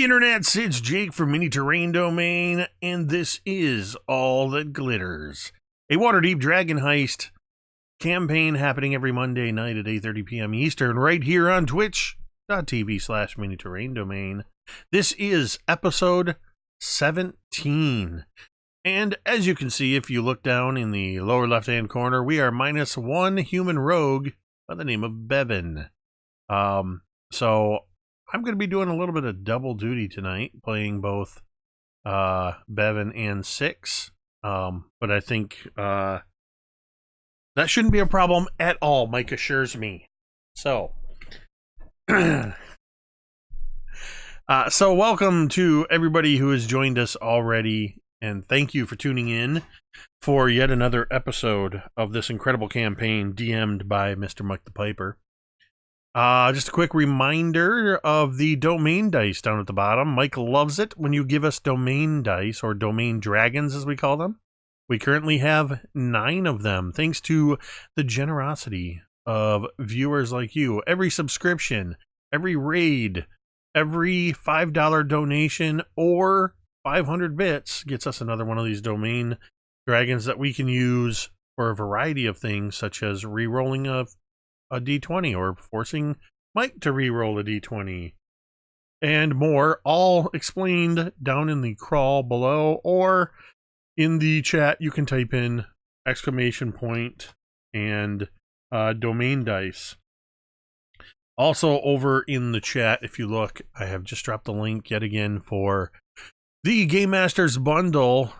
internets, it's Jake from Mini Terrain Domain, and this is All That Glitters, a Waterdeep Dragon Heist campaign happening every Monday night at 8:30 p.m. Eastern, right here on twitch.tv/Mini Terrain Domain. This is episode 17, and as you can see, if you look down in the lower left-hand corner, we are minus one human rogue by the name of Bevyn. So I'm going to be doing a little bit of double duty tonight, playing both Bevyn and Six. But I think that shouldn't be a problem at all, Mike assures me. So, so welcome to everybody who has joined us already, and thank you for tuning in for yet another episode of this incredible campaign DM'd by Mr. Mike the Piper. Just a quick reminder of the domain dice down at the bottom. Mike loves it when you give us domain dice, or domain dragons as we call them. We currently have 9 of them, thanks to the generosity of viewers like you. Every subscription, every raid, every $5 donation, or 500 bits gets us another one of these domain dragons that we can use for a variety of things, such as re-rolling a D20 or forcing Mike to re-roll a D20 and more, all explained down in the crawl below, or in the chat you can type in exclamation and domain dice. Also over in the chat, if you look, I have just dropped the link yet again for the Game Masters bundle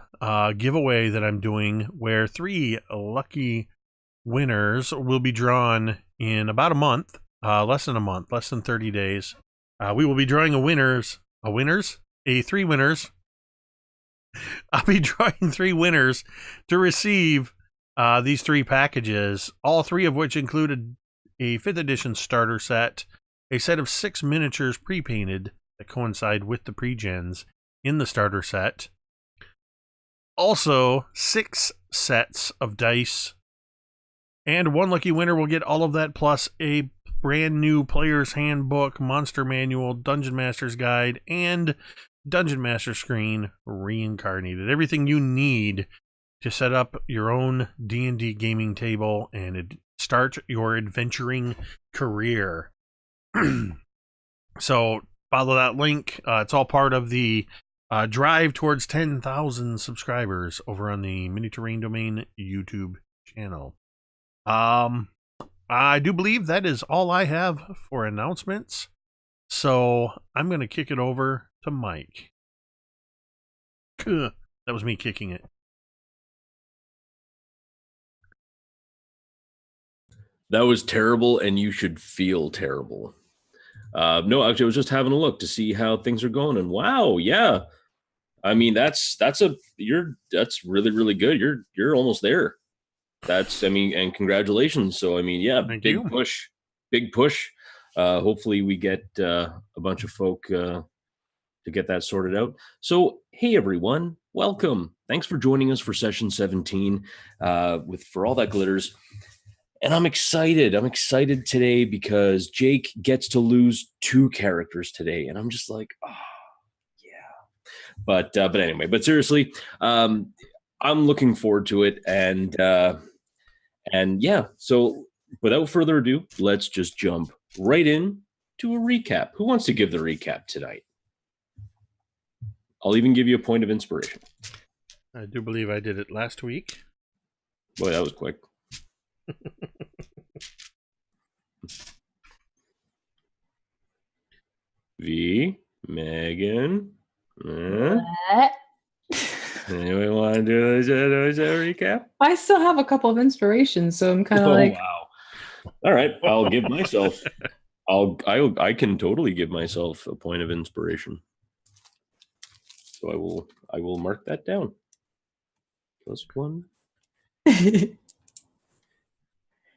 giveaway that I'm doing, where 3 lucky winners will be drawn in about a month, less than 30 days. We will be drawing three winners. I'll be drawing 3 winners to receive these 3 packages, all 3 of which included a 5th edition starter set, a set of 6 miniatures pre-painted that coincide with the pre-gens in the starter set, also 6 sets of dice. And one lucky winner will get all of that, plus a brand new player's handbook, monster manual, dungeon master's guide, and dungeon master screen reincarnated. Everything you need to set up your own D&D gaming table and start your adventuring career. So follow that link. It's all part of the drive towards 10,000 subscribers over on the Mini Terrain Domain YouTube channel. I do believe that is all I have for announcements, so I'm going to kick it over to Mike. That was me kicking it. That was terrible, and you should feel terrible. No, actually, I was just having a look to see how things are going, and wow, yeah. I mean, that's really, really good. You're almost there. And congratulations. So, I mean, yeah, big push. Hopefully we get a bunch of folk to get that sorted out. So, hey, everyone, welcome. Thanks for joining us for session 17 for All That Glitters. And I'm excited. I'm excited today because Jake gets to lose 2 characters today. And I'm just like, oh, yeah. But anyway, seriously, I'm looking forward to it. And yeah, so without further ado, let's just jump right in to a recap. Who wants to give the recap tonight? I'll even give you a point of inspiration. I do believe I did it last week. Boy, that was quick. V, Megan. Anybody want to do a recap? I still have a couple of inspirations, so I'm kind of like, wow. All right, I'll give myself. I can totally give myself a point of inspiration. So I will mark that down. +1.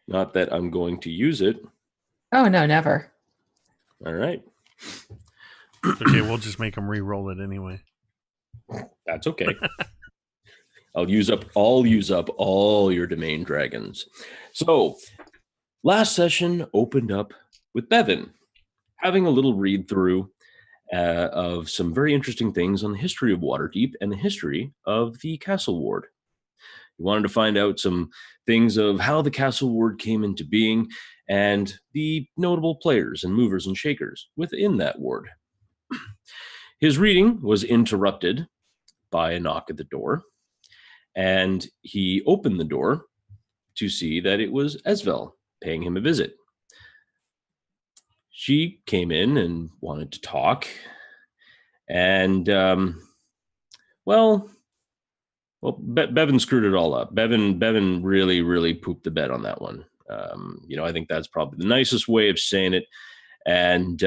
Not that I'm going to use it. Oh no, never. All right. Okay, we'll just make them re-roll it anyway. That's okay. I'll use up all your domain dragons. So, last session opened up with Bevyn having a little read through of some very interesting things on the history of Waterdeep and the history of the Castle Ward. He wanted to find out some things of how the Castle Ward came into being and the notable players and movers and shakers within that ward. His reading was interrupted by a knock at the door, and he opened the door to see that it was Esvel paying him a visit. She came in and wanted to talk, and Bevyn screwed it all up. Bevyn really, really pooped the bed on that one. I think that's probably the nicest way of saying it. And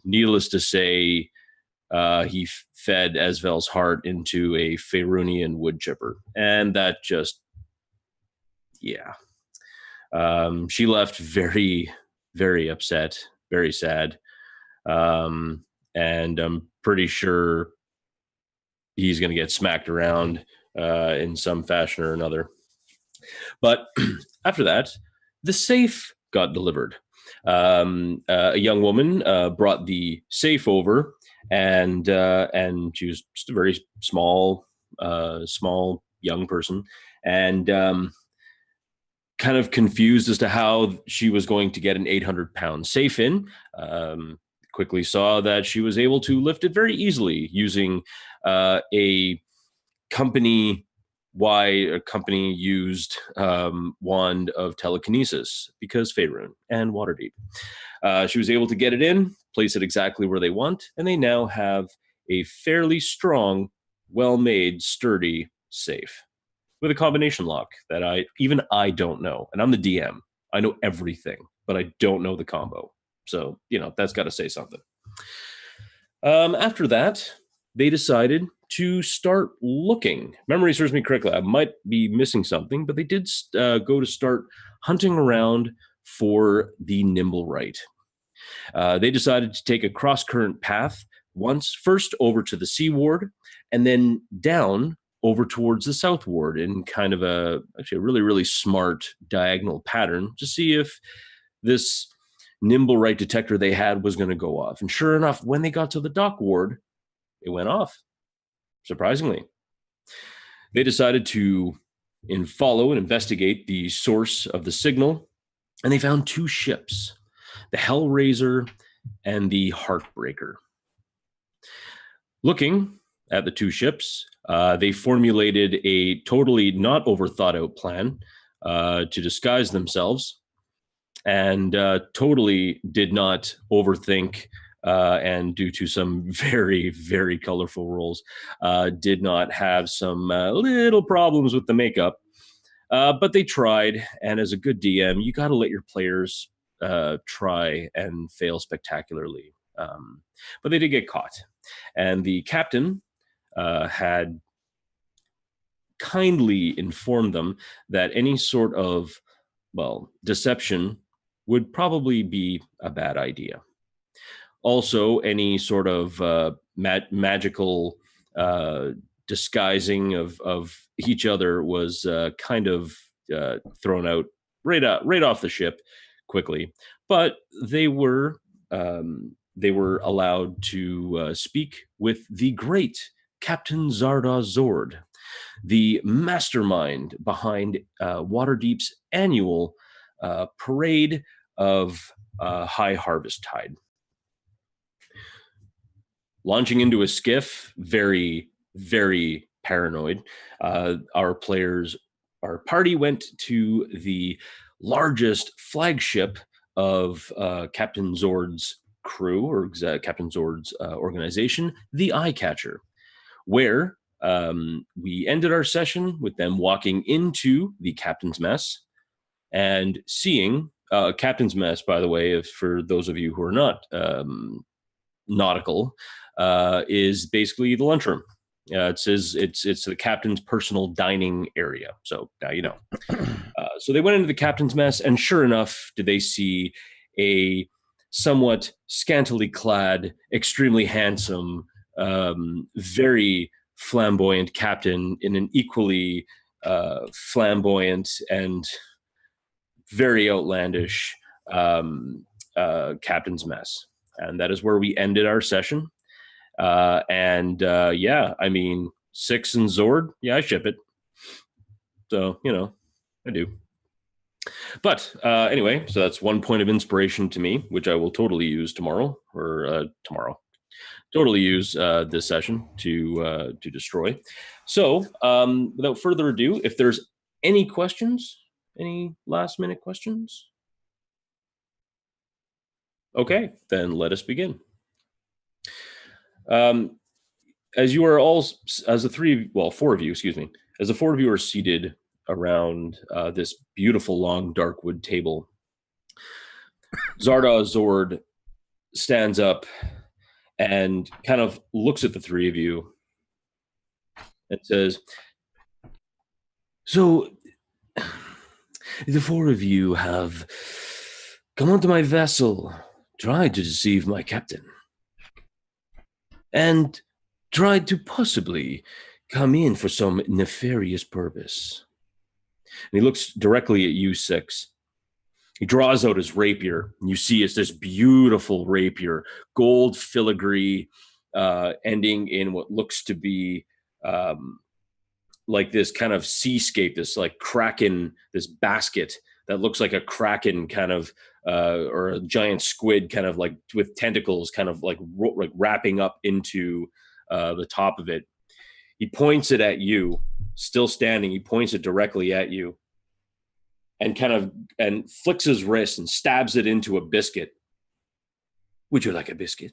needless to say, he fed Esvel's heart into a Faerunian wood chipper. And that just, yeah. She left very, very upset, very sad. And I'm pretty sure he's going to get smacked around in some fashion or another. But after that, the safe got delivered. A young woman brought the safe over, and she was just a very small young person, and kind of confused as to how she was going to get an 800-pound safe in. Quickly saw that she was able to lift it very easily using a company used wand of telekinesis, because Faerun and Waterdeep. She was able to get it in, place it exactly where they want, and they now have a fairly strong, well-made, sturdy safe with a combination lock that I don't know. And I'm the DM. I know everything, but I don't know the combo. So, that's got to say something. After that, they decided to start looking. Memory serves me correctly. I might be missing something, but they did go to start hunting around for the Nimblewright. They decided to take a cross-current path first over to the Sea Ward, and then down over towards the South Ward in kind of a really, really smart diagonal pattern to see if this Nimblewright detector they had was going to go off. And sure enough, when they got to the Dock Ward, it went off. Surprisingly, they decided to follow and investigate the source of the signal, and they found two ships, the Hellraiser and the Heartbreaker. Looking at the two ships, they formulated a totally not overthought out plan to disguise themselves, and totally did not overthink. And due to some very, very colorful rolls, did not have some little problems with the makeup. But they tried, and as a good DM, you got to let your players try and fail spectacularly. But they did get caught. And the captain had kindly informed them that any sort of, deception would probably be a bad idea. Also, any sort of magical disguising of each other was kind of thrown out right off the ship quickly. But they were allowed to speak with the great Captain Zarda Zord, the mastermind behind Waterdeep's annual parade of High Harvest Tide. Launching into a skiff, very, very paranoid. Our party went to the largest flagship of Captain Zord's crew, or Captain Zord's organization, the Eye Catcher, where we ended our session with them walking into the Captain's Mess and seeing Captain's Mess, by the way, for those of you who are not nautical, is basically the lunchroom. It's the captain's personal dining area. So now you know. So they went into the Captain's Mess, and sure enough, did they see a somewhat scantily clad, extremely handsome, very flamboyant captain in an equally flamboyant and very outlandish Captain's Mess. And that is where we ended our session. Yeah, I mean, 6 and Zord, yeah, I ship it. So, I do. But anyway, so that's 1 point of inspiration to me, which I will totally use tomorrow. Totally use this session to destroy. So, without further ado, if there's any questions, any last minute questions? Okay, then let us begin. As you are all, as the 4 of you, excuse me, as the 4 of you are seated around this beautiful long dark wood table, Zarda Zord stands up and kind of looks at the 3 of you and says, "So, the 4 of you have come onto my vessel, tried to deceive my captain, and tried to possibly come in for some nefarious purpose." And he looks directly at you, 6. He draws out his rapier, and you see it's this beautiful rapier, gold filigree, ending in what looks to be like this kind of seascape, this like kraken, this basket that looks like a kraken kind of, or a giant squid kind of like with tentacles kind of like wrapping up into the top of it. He points it at you, still standing. He points it directly at you and flicks his wrist and stabs it into a biscuit. Would you like a biscuit?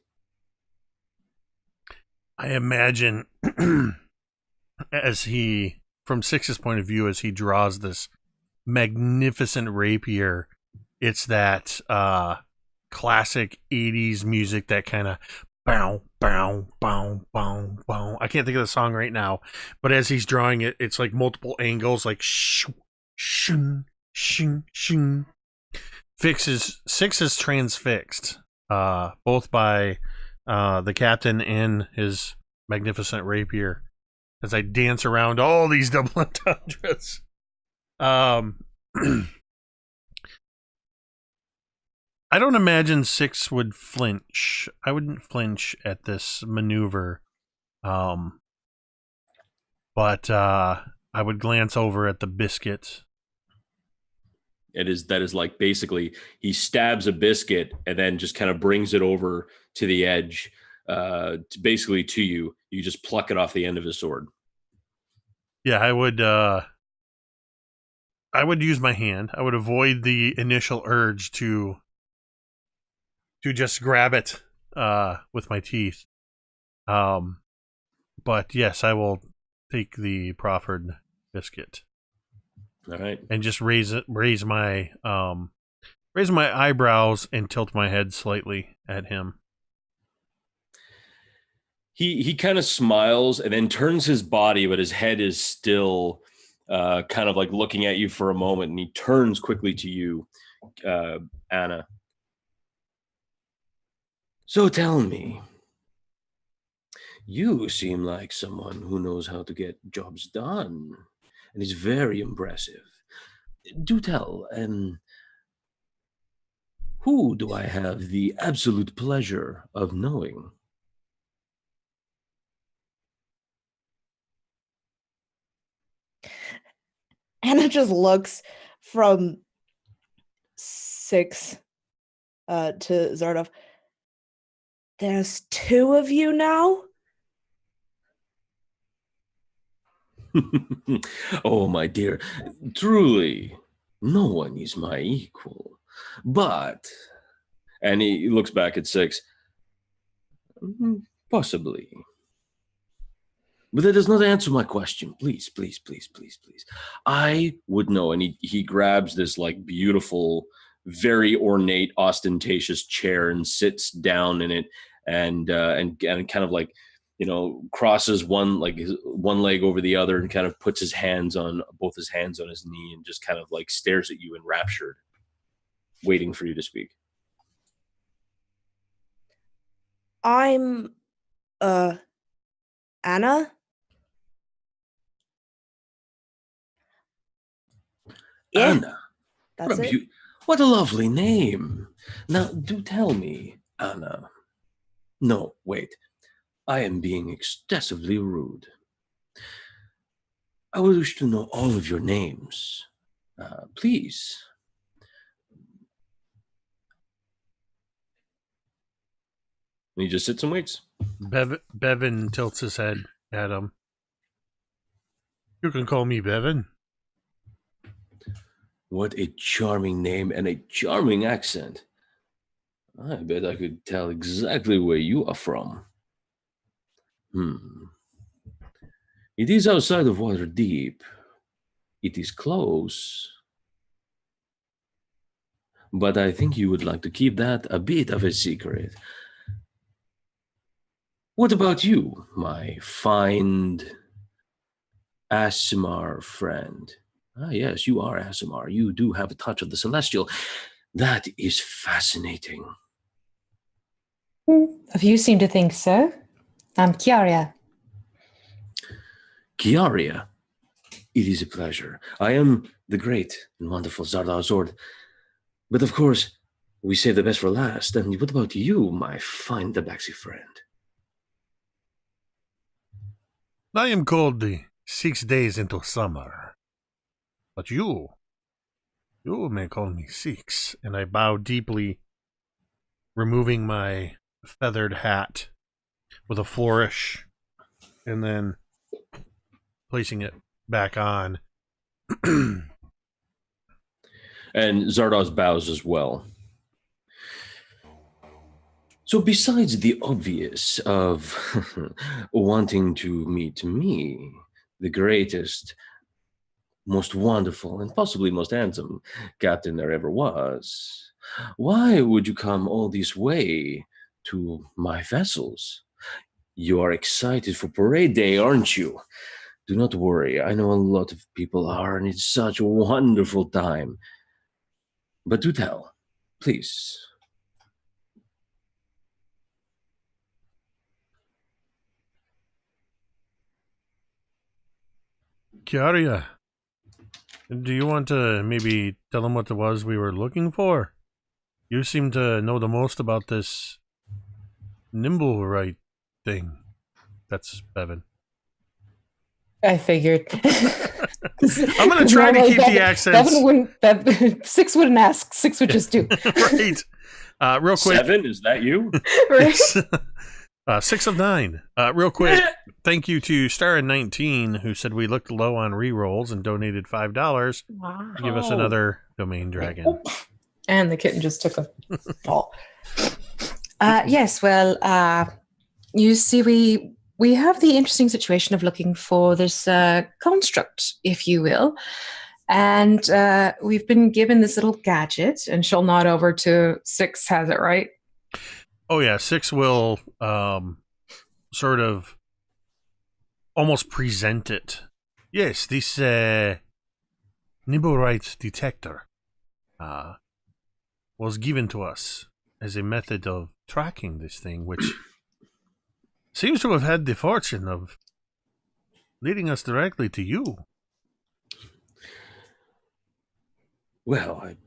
I imagine as he, from 6's point of view, as he draws this magnificent rapier, it's that classic 80s music, that kind of bow, bow, bow, bow, bow. I can't think of the song right now, but as he's drawing it, it's like multiple angles, like shoo, shoo, shoo, shoo. 6 is transfixed, both by the captain and his magnificent rapier, as I dance around all these double entendres. I don't imagine 6 would flinch. I wouldn't flinch at this maneuver. But I would glance over at the biscuit. That is like basically he stabs a biscuit and then just kind of brings it over to the edge, basically to you. You just pluck it off the end of his sword. Yeah, I would use my hand. I would avoid the initial urge to just grab it with my teeth. But yes, I will take the proffered biscuit. All right. And just raise my eyebrows and tilt my head slightly at him. He kind of smiles and then turns his body, but his head is still kind of like looking at you for a moment, and he turns quickly to you, Anna. So tell me, you seem like someone who knows how to get jobs done, and is very impressive. Do tell, who do I have the absolute pleasure of knowing? Anna just looks from 6 to Zardov. There's 2 of you now? Oh, my dear, truly, no one is my equal. But, and he looks back at 6, possibly. But that does not answer my question. Please, please, please, please, please. I would know. And he grabs this like beautiful, very ornate, ostentatious chair and sits down in it and kind of like, crosses one leg over the other and kind of puts both his hands on his knee and just kind of like stares at you enraptured, waiting for you to speak. I'm Anna? Yeah, Anna. that's it. What a lovely name. Now, do tell me, Anna. No, wait. I am being excessively rude. I would wish to know all of your names. Please. And he just sits and waits. Bevyn tilts his head at him. You can call me Bevyn. What a charming name and a charming accent. I bet I could tell exactly where you are from. It is outside of Waterdeep. It is close. But I think you would like to keep that a bit of a secret. What about you, my fine Aasimar friend? Yes, you are Aasimar. You do have a touch of the celestial. That is fascinating. If you seem to think so, I'm Kiara. Kiara, it is a pleasure. I am the great and wonderful Zardar Zord. But of course, we save the best for last. And what about you, my fine Tabaxi friend? I am called the 6 days into summer. But you may call me Six. And I bow deeply, removing my feathered hat with a flourish, and then placing it back on. And Zardoz bows as well. So besides the obvious of wanting to meet me, the greatest, most wonderful, and possibly most handsome captain there ever was, why would you come all this way to my vessels? You are excited for parade day, aren't you? Do not worry. I know a lot of people are, and it's such a wonderful time. But do tell, please. Kiara, do you want to maybe tell them what it was we were looking for? You seem to know the most about this nimble right thing. That's Bevyn. I figured. I'm going to try to keep the accents. Six wouldn't ask. Six would just do. Right. Real quick. 7, is that you? Right. 6 of 9. Real quick, thank you to Star19, who said we looked low on rerolls and donated $5 to give us another domain dragon. And the kitten just took a fall. Yes, well, you see, we have the interesting situation of looking for this construct, if you will. And we've been given this little gadget, and she'll nod over to Six, has it right? Oh, yeah. Six will sort of almost present it. Yes, this Nimblewright detector was given to us as a method of tracking this thing, which seems to have had the fortune of leading us directly to you. Well, it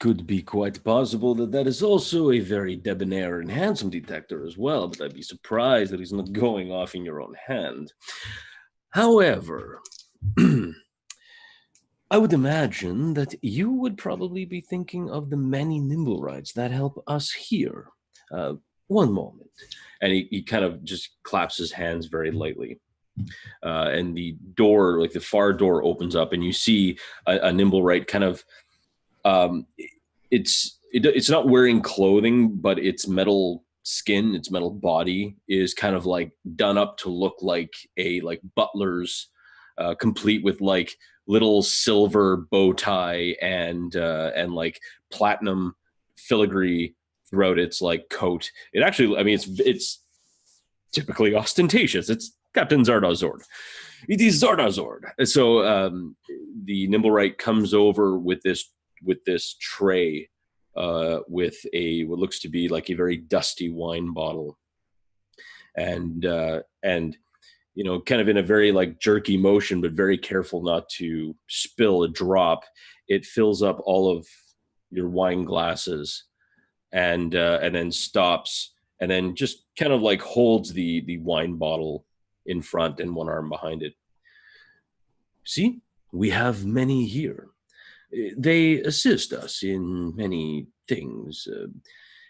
could be quite possible that is also a very debonair and handsome detector as well, but I'd be surprised that he's not going off in your own hand. However, I would imagine that you would probably be thinking of the many Nimblewrights that help us here. One moment. And he kind of just claps his hands very lightly. And the door, like the far door, opens up, and you see a Nimblewright kind of. It's not wearing clothing, but its metal skin, its metal body is kind of like done up to look like a butler's, complete with like little silver bow tie and like platinum filigree throughout its like coat. It actually, I mean, it's typically ostentatious. It's Captain Zardar-Zord. It is Zardar-Zord. So the Nimblewright comes over with this tray with what looks to be like a very dusty wine bottle, and you know, kind of in a very like jerky motion, but very careful not to spill a drop. It fills up all of your wine glasses, and then stops and then just kind of like holds the wine bottle in front and one arm behind it. See, we have many here. They assist us in many things,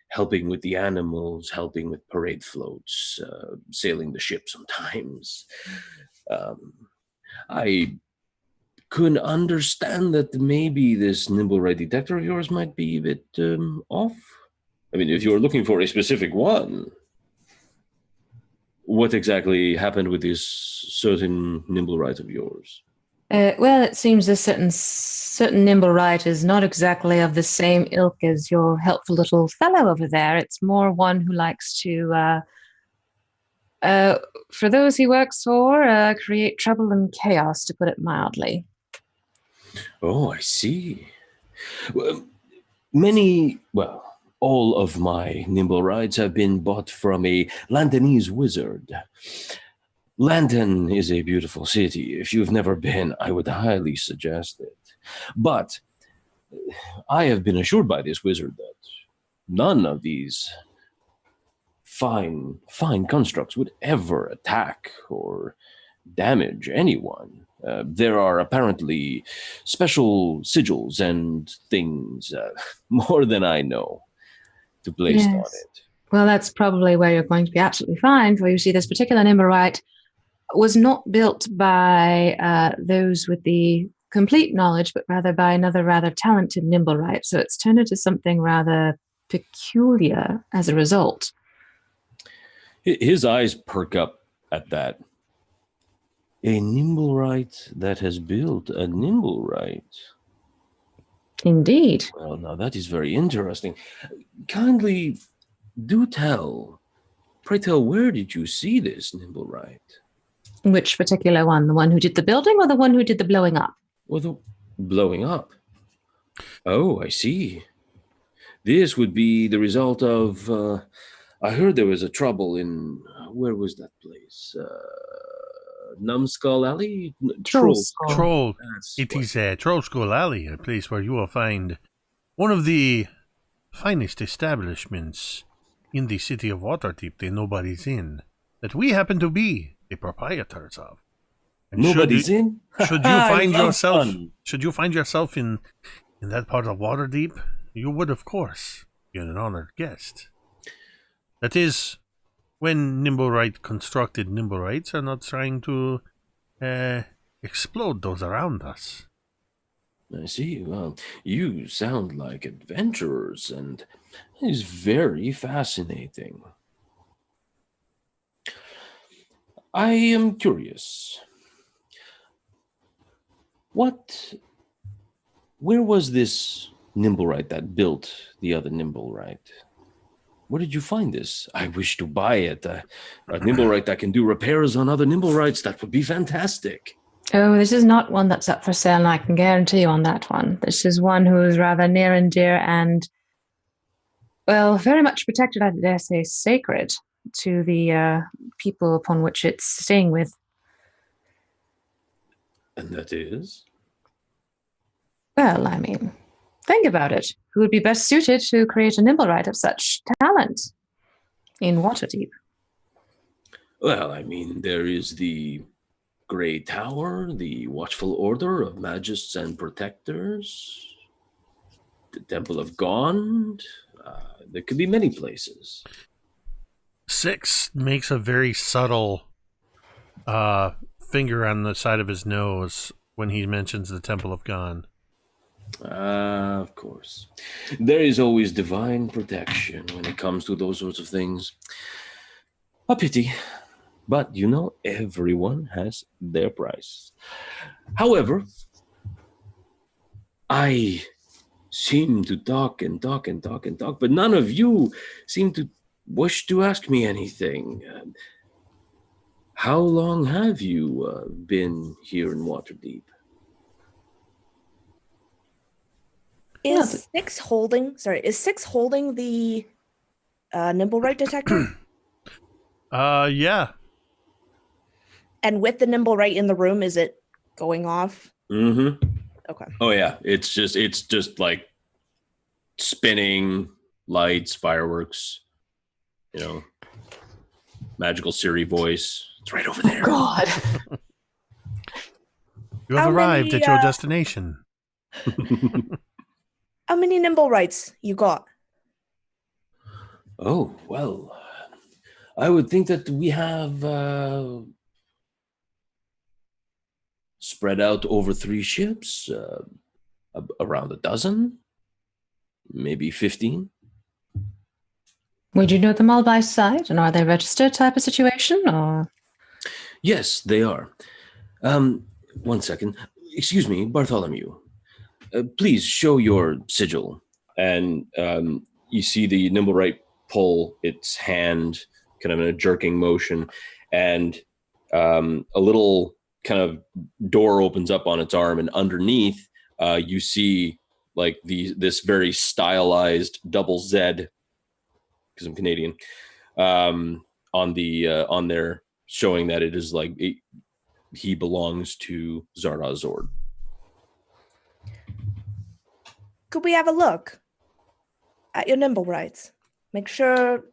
helping with the animals, helping with parade floats, sailing the ship sometimes. I could understand that maybe this nimble right detector of yours might be a bit off. I mean, if you're looking for a specific one, what exactly happened with this certain nimble right of yours? Well, it seems this certain nimble right is not exactly of the same ilk as your helpful little fellow over there. It's more one who likes to, for those he works for, create trouble and chaos, to put it mildly. Oh, I see. Well, all of my nimble rides have been bought from a Londonese wizard. London is a beautiful city. If you've never been, I would highly suggest it. But I have been assured by this wizard that none of these fine constructs would ever attack or damage anyone. There are apparently special sigils and things, more than I know, to place on it. Well, that's probably where you're going to be absolutely fine. For you see, this particular nimble right was not built by those with the complete knowledge, but rather by another rather talented nimble right. So it's turned into something rather peculiar as a result. His eyes perk up at that. A nimble right that has built a nimble right. Indeed. Well, now that is very interesting. Kindly do tell. Pray tell, where did you see this nimble right? Which particular one? The one who did the building or the one who did the blowing up? Well, the blowing up. Oh, I see. This would be the result of... I heard there was a trouble in... where was that place? Numbskull Alley? Troll. It is Troll Skull Alley, a place where you will find one of the finest establishments in the city of Waterdeep that nobody's in, that we happen to be the proprietors of. And nobody's in? Should you find yourself in that part of Waterdeep, you would, of course, be an honored guest. That is, when Nimblewright constructed Nimblewrights are not trying to explode those around us. I see. Well, you sound like adventurers, and it is very fascinating. I am curious. Where was this Nimblewright that built the other Nimblewright? Where did you find this? I wish to buy it. A Nimblewright that can do repairs on other Nimblewrights. That would be fantastic. Oh, this is not one that's up for sale, and I can guarantee you on that one. This is one who is rather near and dear and, well, very much protected, I dare say, sacred to the people upon which it's staying with. And that is? Well, I mean, think about it. Who would be best suited to create a Nimblewright of such talent in Waterdeep? Well, I mean, there is the Grey Tower, the Watchful Order of Magists and Protectors, the Temple of Gond. There could be many places. Six makes a very subtle finger on the side of his nose when he mentions the Temple of Gond. Of course. There is always divine protection when it comes to those sorts of things. A pity. But, you know, everyone has their price. However, I seem to talk, but none of you seem to wish to ask me anything. How long have you been here in Waterdeep? Is Six holding the Nimblewright detector? Yeah. And with the Nimblewright in the room, is it going off? Mm-hmm. Okay. Oh yeah, it's just like spinning lights, fireworks. magical Siri voice. It's right over there. God. You have How arrived many, at your destination. How many nimble rights you got? Oh, well, I would think that we have spread out over 3 ships, around a dozen, maybe 15. Would you know them all by sight? And are they registered type of situation? Or Yes, they are. 1 second. Excuse me, Bartholomew. Please show your sigil. And you see the Nimblewright pull its hand kind of in a jerking motion, and a little kind of door opens up on its arm, and underneath you see like this very stylized double Z, because I'm Canadian, on there, showing that it is like he belongs to Zord. Could we have a look at your nimble rights? Make sure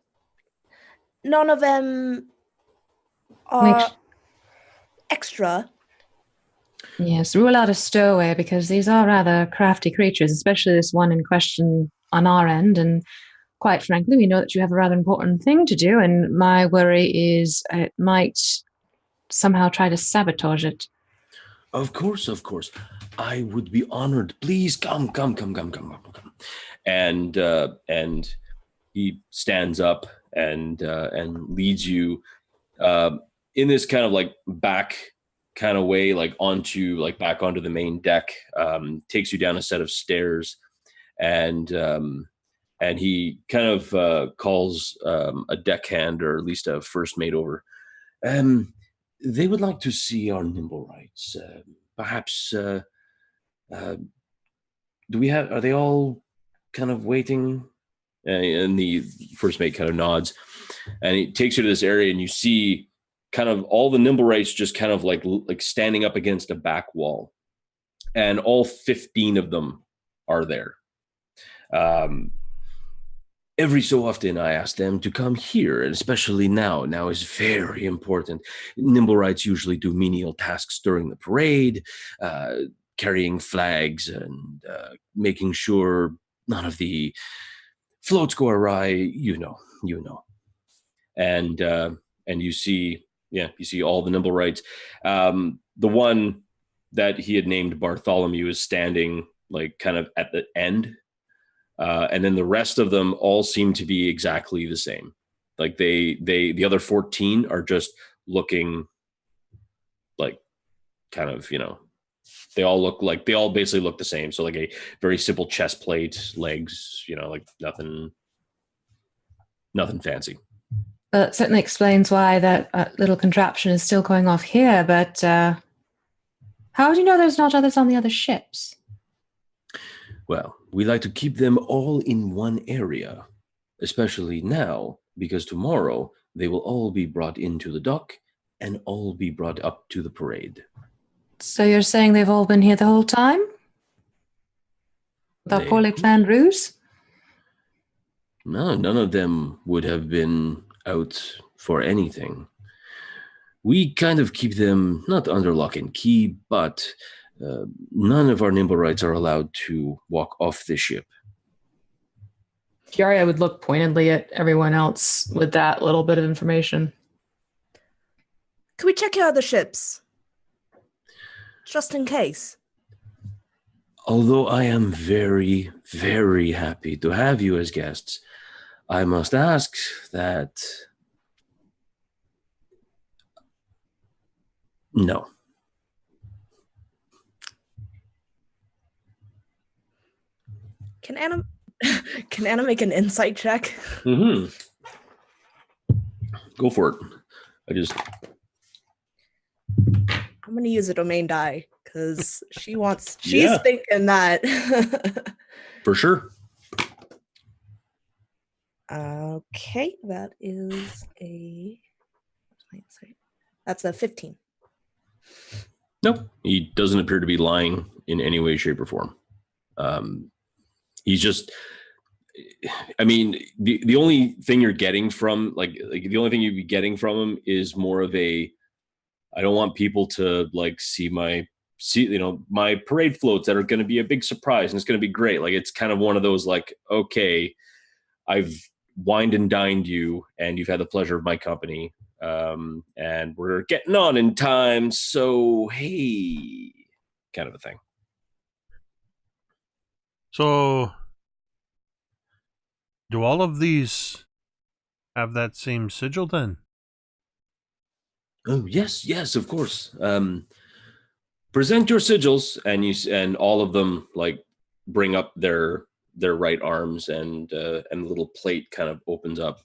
none of them are extra. Yes, rule out a stowaway, because these are rather crafty creatures, especially this one in question on our end. And quite frankly, we know that you have a rather important thing to do, and my worry is it might somehow try to sabotage it. Of course. I would be honored. Please come. And he stands up and leads you in this kind of like back kind of way, like back onto the main deck. Takes you down a set of stairs, and he kind of calls a deckhand, or at least a first mate, over. They would like to see our nimble rights. Perhaps, are they all kind of waiting? And the first mate kind of nods, and he takes you to this area, and you see kind of all the nimble rights just kind of like standing up against a back wall, and all 15 of them are there. Every so often I ask them to come here, and especially now. Now is very important. Nimble rights usually do menial tasks during the parade, carrying flags and making sure none of the floats go awry. You know. And you see all the nimble rights. The one that he had named Bartholomew is standing like kind of at the end. And then the rest of them all seem to be exactly the same. Like the other 14 are just looking like kind of, they all basically look the same. So like a very simple chest plate, legs, like nothing fancy. Well, it certainly explains why that little contraption is still going off here, but how do you know there's not others on the other ships? Well, we like to keep them all in one area, especially now, because tomorrow they will all be brought into the dock and all be brought up to the parade. So you're saying they've all been here the whole time? That poorly planned ruse? No, none of them would have been out for anything. We kind of keep them not under lock and key, but none of our nimble rights are allowed to walk off the ship. Kiara would look pointedly at everyone else with that little bit of information. Can we check your other ships? Just in case. Although I am very, very happy to have you as guests, I must ask that... No. Can Anna make an insight check? Mm-hmm. Go for it. I'm going to use a domain die because she's thinking that. For sure. Okay, that's a 15. Nope. He doesn't appear to be lying in any way, shape, or form. He's just, I mean, the only thing you're getting from like the only thing you'd be getting from him is more of a, I don't want people to like see my parade floats that are going to be a big surprise and it's going to be great. Like, it's kind of one of those like, okay, I've wined and dined you and you've had the pleasure of my company. And we're getting on in time. So, hey, kind of a thing. So, do all of these have that same sigil then? Oh, yes, of course. Present your sigils, and all of them like bring up their right arms, and the little plate kind of opens up,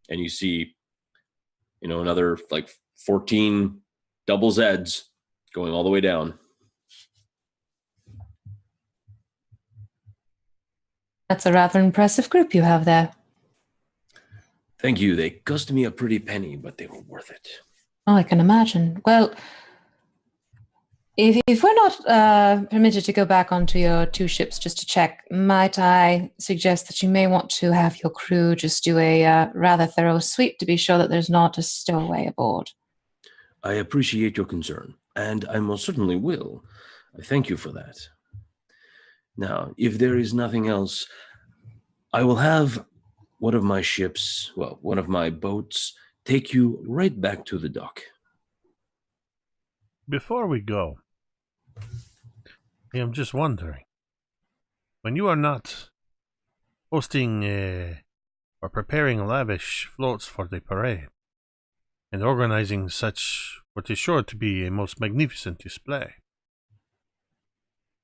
and you see, another like 14 double Zeds going all the way down. That's a rather impressive group you have there. Thank you. They cost me a pretty penny, but they were worth it. Oh, I can imagine. Well, if we're not permitted to go back onto your 2 ships just to check, might I suggest that you may want to have your crew just do a rather thorough sweep to be sure that there's not a stowaway aboard? I appreciate your concern, and I most certainly will. I thank you for that. Now, if there is nothing else, I will have one of my boats, take you right back to the dock. Before we go, I am just wondering, when you are not hosting or preparing lavish floats for the parade and organizing such what is sure to be a most magnificent display,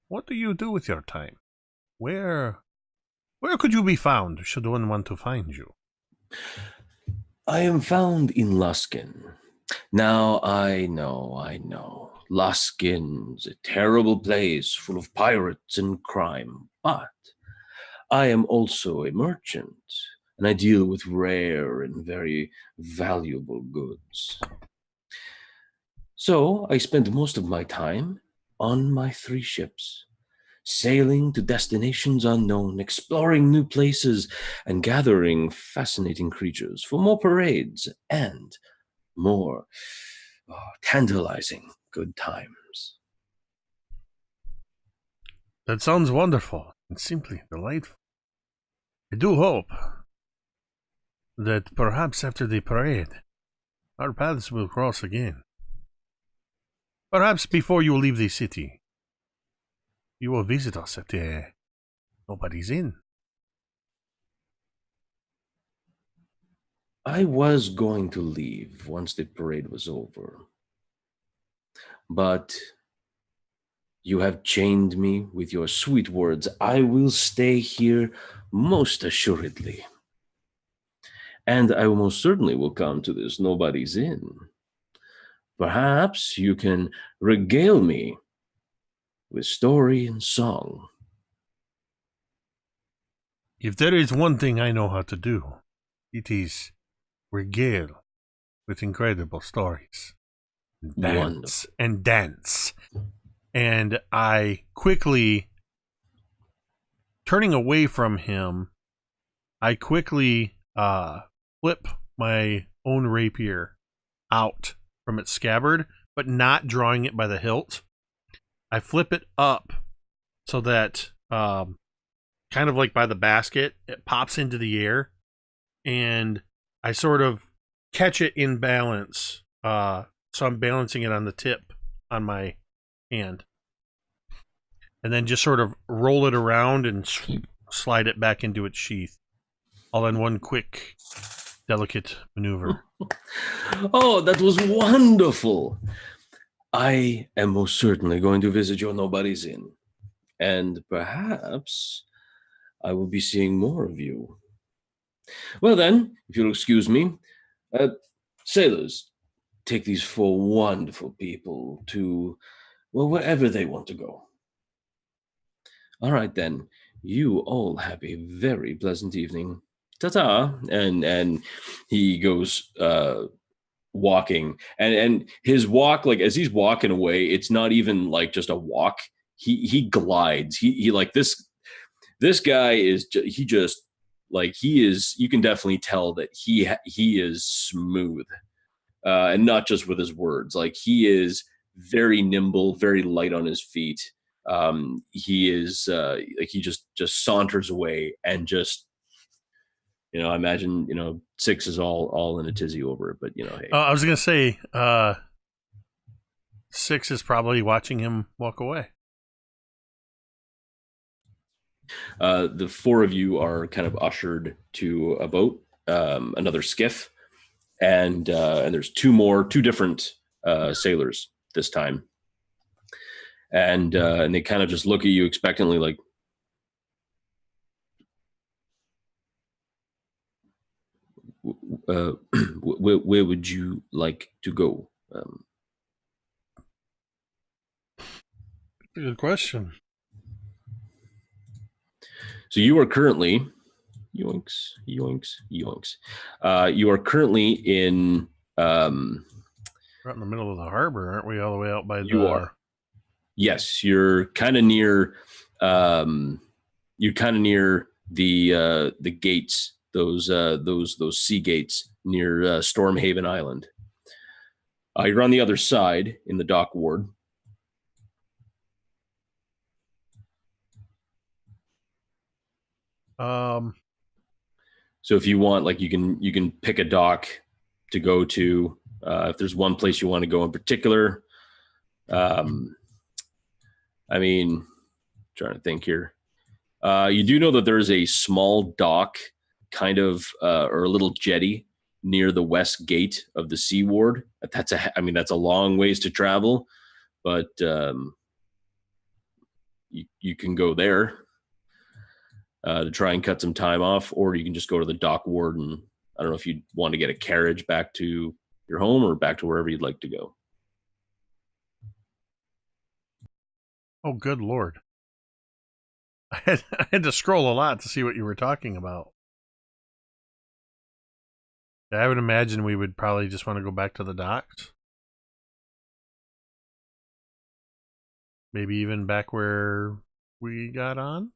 what do you do with your time? Where could you be found should one want to find you? I am found in Luskin. Now, I know. Luskin's a terrible place full of pirates and crime, but I am also a merchant, and I deal with rare and very valuable goods. So I spend most of my time on my 3 ships, sailing to destinations unknown, exploring new places, and gathering fascinating creatures for more parades and more tantalizing good times. That sounds wonderful and simply delightful. I do hope that perhaps after the parade, our paths will cross again. Perhaps before you leave the city, you will visit us at the Nobody's Inn. I was going to leave once the parade was over, but you have chained me with your sweet words. I will stay here most assuredly. And I most certainly will come to this Nobody's Inn. Perhaps you can regale me with story and song. If there is one thing I know how to do, it is regale with incredible stories. Dance. And I quickly, turning away from him, I quickly flip my own rapier out from its scabbard, but not drawing it by the hilt. I flip it up so that kind of like by the basket, it pops into the air, and I sort of catch it in balance. So I'm balancing it on the tip on my hand, and then just sort of roll it around and slide it back into its sheath, all in one quick, delicate maneuver. Oh, that was wonderful. I am most certainly going to visit your Nobody's Inn, and perhaps I will be seeing more of you. Well then, if you'll excuse me, sailors, take these 4 wonderful people to, wherever they want to go. All right then, you all have a very pleasant evening. Ta-ta. And he goes walking, and his walk, like as he's walking away, it's not even like just a walk. He glides. He like this guy is he just Like he is, you can definitely tell that he is smooth, and not just with his words. Like he is very nimble, very light on his feet. He is like he just saunters away and just, I imagine, Six is all in a tizzy over it, but hey. I was gonna say, Six is probably watching him walk away. The four of you are kind of ushered to a boat, another skiff, and there's two different sailors this time, and they kind of just look at you expectantly, like, where would you like to go? Good question. So you are currently, yoinks. You are currently in. We're out in the middle of the harbor, aren't we? All the way out by you are. Yes, you're kind of near. You're kind of near the gates. Those sea gates near Stormhaven Island. You're on the other side in the dock ward. So if you want, like, you can pick a dock to go to. If there's one place you want to go in particular, I mean, trying to think here. You do know that there is a small dock, kind of, or a little jetty near the west gate of the sea ward. That's a long ways to travel, but you can go there to try and cut some time off, or you can just go to the dock ward, and I don't know if you want to get a carriage back to your home or back to wherever you'd like to go. Oh, good Lord. I had to scroll a lot to see what you were talking about. I would imagine we would probably just want to go back to the docks. Maybe even back where we got on.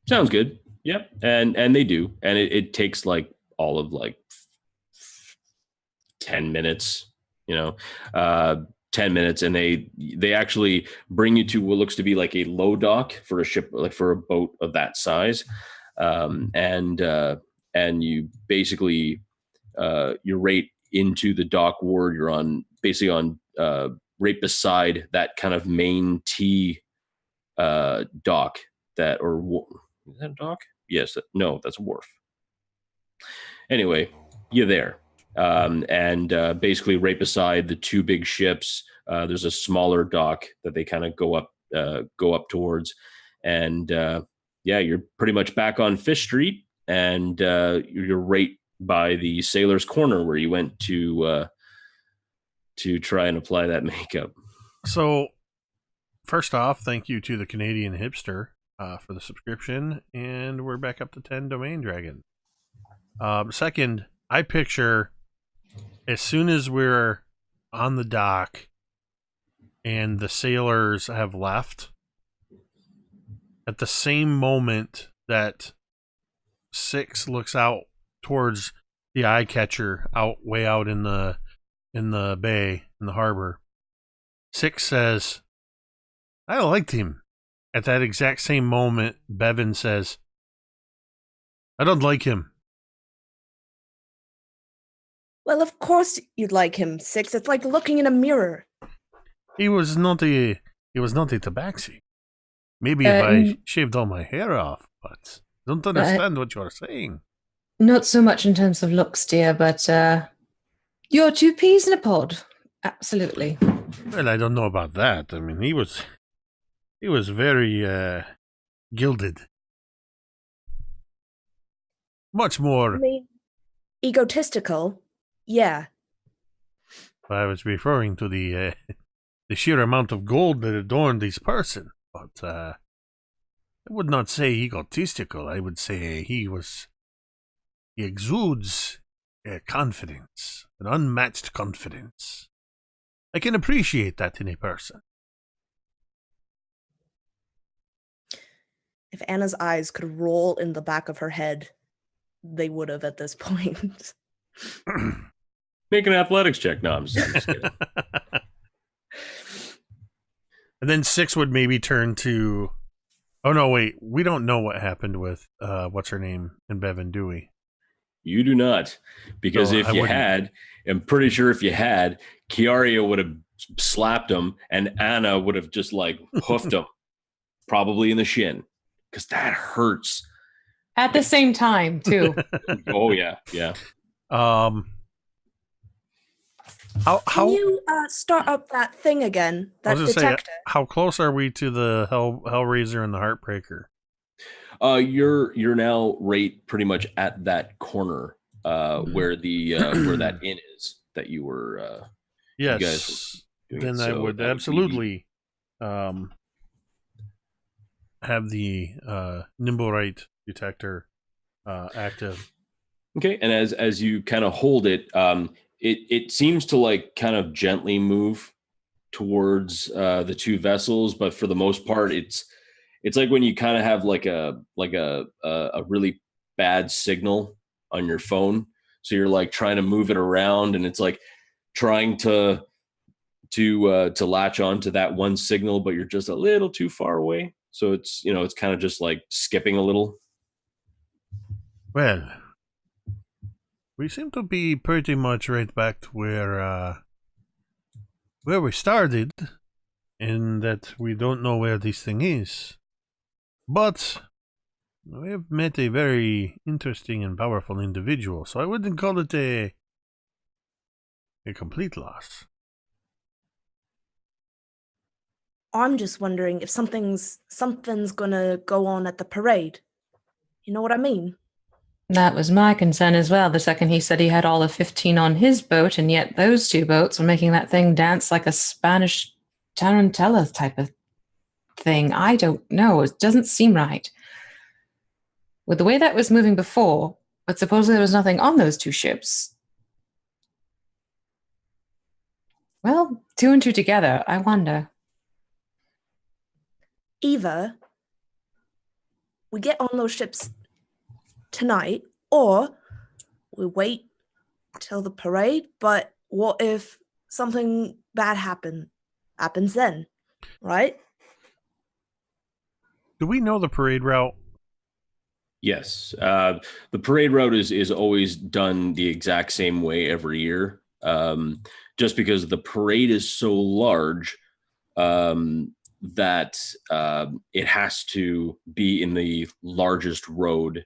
Sounds good. Yep. And they do. And it takes like all of like 10 minutes, 10 minutes. And they actually bring you to what looks to be like a low dock for a ship, like for a boat of that size. And you basically, you're right into the dock ward. You're basically on right beside that kind of main T dock that, or is that a dock? Yes. No, that's a wharf. Anyway, you're there. And basically right beside the two big ships, there's a smaller dock that they kind of go up towards. And you're pretty much back on Fish Street, and you're right by the Sailor's Corner where you went to try and apply that makeup. So, first off, thank you to the Canadian Hipster for the subscription, and we're back up to 10 Domain Dragon. Second, I picture as soon as we're on the dock and the sailors have left, at the same moment that Six looks out towards the eye catcher way out in the bay, in the harbor, Six says, "I liked him." At that exact same moment, Bevyn says, "I don't like him." Well, of course you'd like him, Six. It's like looking in a mirror. He was not a tabaxi. Maybe if I shaved all my hair off, but I don't understand what you're saying. Not so much in terms of looks, dear, but you're two peas in a pod. Absolutely. Well, I don't know about that. I mean, he was very gilded. Much more. I mean, egotistical. Yeah. I was referring to the sheer amount of gold that adorned his person, but I would not say egotistical. I would say he exudes confidence, an unmatched confidence. I can appreciate that in a person. If Anna's eyes could roll in the back of her head, they would have at this point. Make an athletics check. No, I'm just kidding. And then 6 would maybe turn to... Oh, no, wait. We don't know what happened with, what's her name in Bevyn, do we? You do not. Because No, if I you wouldn't. had, I'm pretty sure if you had, Kiara would have slapped him and Anna would have just like hoofed him, probably in the shin. Because that hurts. At the same time, too. Oh, yeah. Yeah. Can you start up that thing again? I That was gonna detector? say, how close are we to the Hellraiser and the Heartbreaker? You're now right pretty much at that corner where the where that inn is that you were Yes. you guys were doing Then it. I So would that be absolutely have the Nimblewright detector active. okay. And as you kind of hold it, it seems to like kind of gently move towards the two vessels, but for the most part, it's like when you kind of have like a really bad signal on your phone, so you're like trying to move it around, and it's like trying to latch on to that one signal, but you're just a little too far away. So it's it's kind of just like skipping a little. Well, we seem to be pretty much right back to where we started, in that we don't know where this thing is. But we have met a very interesting and powerful individual, so I wouldn't call it a complete loss. I'm just wondering if something's gonna go on at the parade. You know what I mean? That was my concern as well, the second he said he had all of 15 on his boat, and yet those two boats were making that thing dance like a Spanish tarantella type of thing. I don't know. It doesn't seem right. With the way that was moving before, but supposedly there was nothing on those two ships. Well, 2 and 2 together, I wonder. Either we get on those ships tonight, or we wait till the parade. But what if something bad happens then, right? Do we know the parade route? Yes, the parade route is always done the exact same way every year. Just because the parade is so large that it has to be in the largest road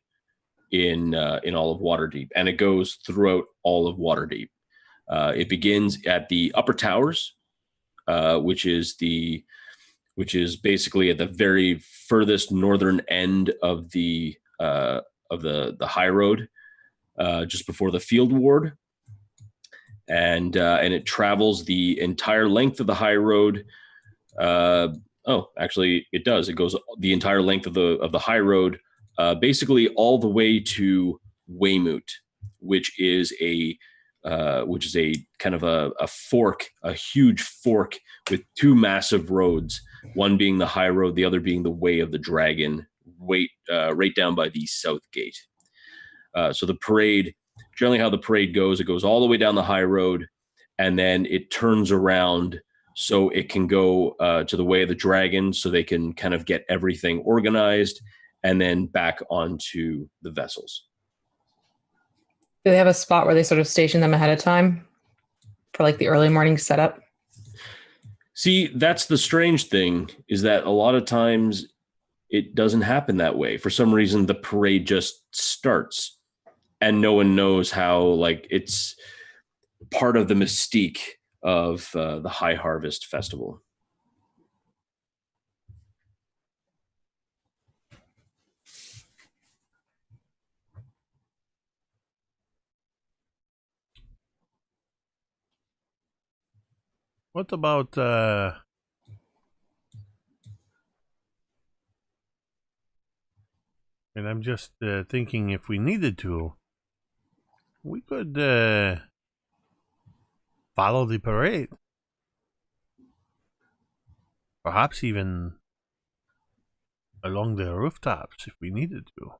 in all of Waterdeep, and it goes throughout all of Waterdeep. It begins at the upper towers, which is basically at the very furthest northern end of the high road, just before the field ward, and it travels the entire length of the high road. Actually, it does. It goes the entire length of the high road, basically all the way to Weymouth, which is a kind of a fork, a huge fork with two massive roads, one being the high road, the other being the Way of the Dragon, right down by the south gate. So the parade, generally how the parade goes, it goes all the way down the high road, and then it turns around so it can go to the Way of the Dragon, so they can kind of get everything organized, and then back onto the vessels. Do they have a spot where they sort of station them ahead of time for like the early morning setup? See, that's the strange thing, is that a lot of times it doesn't happen that way. For some reason, the parade just starts and no one knows how. Like, it's part of the mystique of the High Harvest Festival. What about and I'm just thinking, if we needed to, we could follow the parade. Perhaps even along the rooftops if we needed to.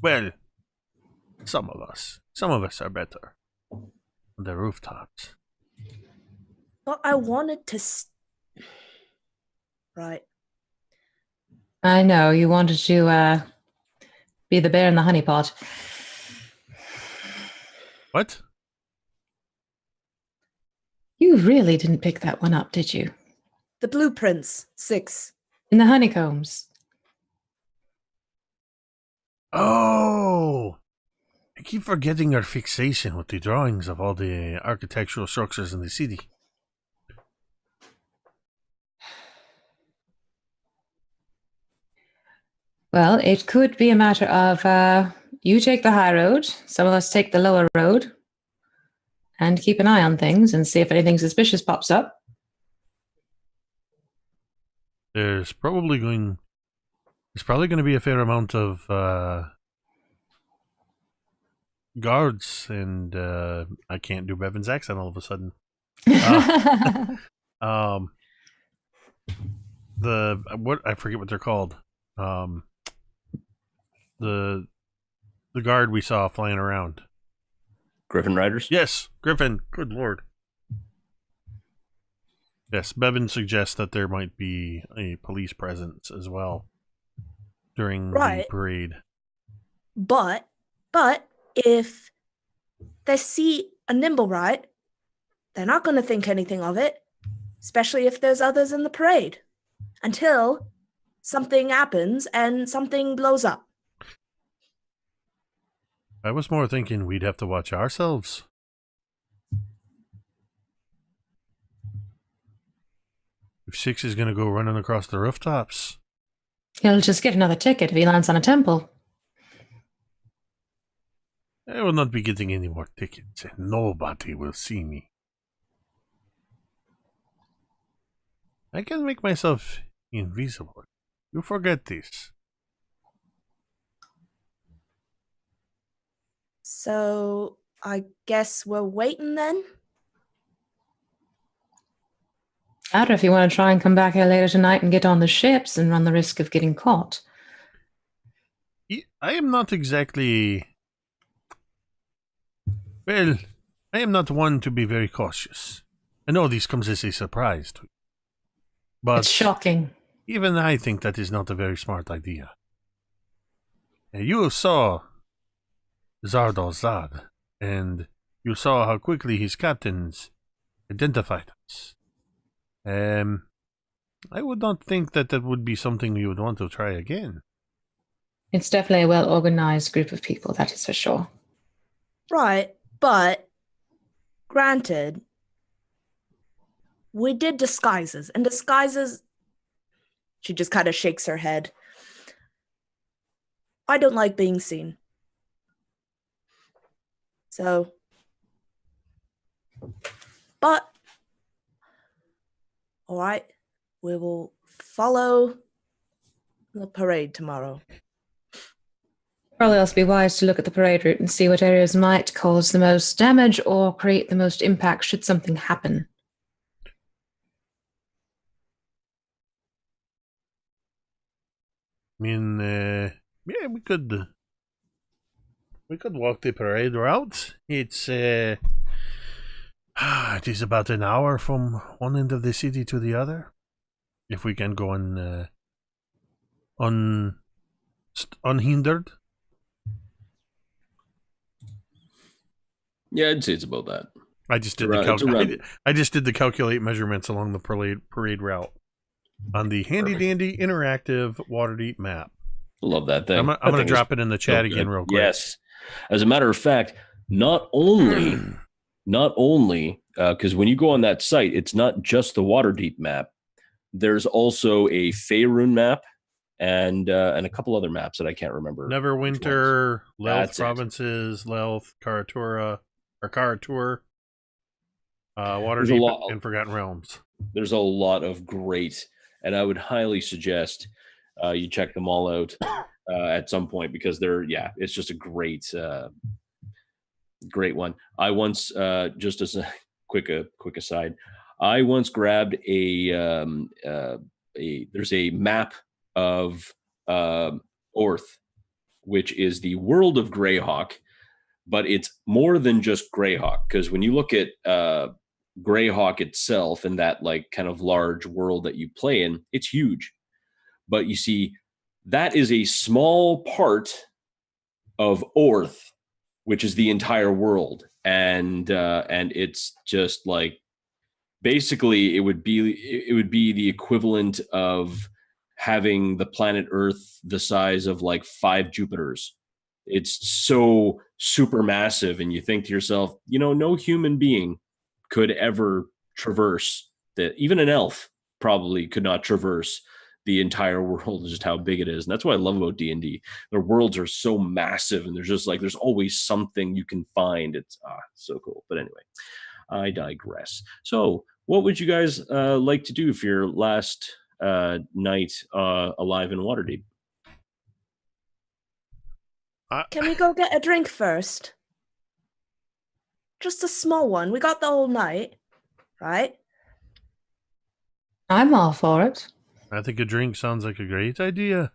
Well, some of us are better on the rooftops. But I wanted to. Right. I know, you wanted to be the bear in the honey pot. What? You really didn't pick that one up, did you? The blueprints, 6. In the honeycombs. Oh! I keep forgetting your fixation with the drawings of all the architectural structures in the city. Well, it could be a matter of you take the high road, some of us take the lower road, and keep an eye on things and see if anything suspicious pops up. There's probably going to be a fair amount of guards, and I can't do Bevyn's accent all of a sudden. I forget what they're called. The guard we saw flying around. Griffin Riders? Yes, Griffin. Good lord. Yes, Bevyn suggests that there might be a police presence as well during the parade. But if they see a nimble right, they're not going to think anything of it, especially if there's others in the parade, until something happens and something blows up. I was more thinking we'd have to watch ourselves. If 6 is going to go running across the rooftops. He'll just get another ticket if he lands on a temple. I will not be getting any more tickets, and nobody will see me. I can make myself invisible. You forget this. So I guess we're waiting then? I don't know if you want to try and come back here later tonight and get on the ships and run the risk of getting caught. I am not exactly... Well, I am not one to be very cautious. I know this comes as a surprise to you. But it's shocking. Even I think that is not a very smart idea. You saw Zardal Zad, and you saw how quickly his captains identified us. I would not think that would be something you would want to try again. It's definitely a well-organized group of people, that is for sure. Right, but granted, we did disguises, and disguises... She just kind of shakes her head. I don't like being seen. So... But... Alright, we will follow the parade tomorrow. Probably also be wise to look at the parade route and see what areas might cause the most damage or create the most impact should something happen. I mean, yeah, we could walk the parade route. It is about an hour from one end of the city to the other. If we can go unhindered. Yeah, I'd say it's about that. I just did the calculate measurements along the parade route on the handy dandy interactive Waterdeep map. Love that thing. I'm going to drop it in the chat again real quick. Yes. As a matter of fact, not only because when you go on that site, it's not just the Waterdeep map. There's also a Faerun map and a couple other maps that I can't remember. Neverwinter, Lelth Provinces, Lelth, Karatura, Waterdeep, and Forgotten Realms. There's a lot of great, and I would highly suggest you check them all out at some point because it's just a great one. I once, just as a quick aside, I once grabbed there's a map of Orth, which is the world of Greyhawk, but it's more than just Greyhawk, because when you look at Greyhawk itself and that like kind of large world that you play in, it's huge. But you see, that is a small part of Orth, which is the entire world, and it's just like basically it would be the equivalent of having the planet Earth the size of like 5 Jupiters. It's so super massive, and you think to yourself, no human being could ever traverse that. Even an elf probably could not traverse the entire world, just how big it is. And that's what I love about D&D. Their worlds are so massive, and there's always something you can find. It's so cool. But anyway, I digress. So what would you guys like to do for your last night alive in Waterdeep? Can we go get a drink first? Just a small one. We got the whole night, right? I'm all for it. I think a drink sounds like a great idea.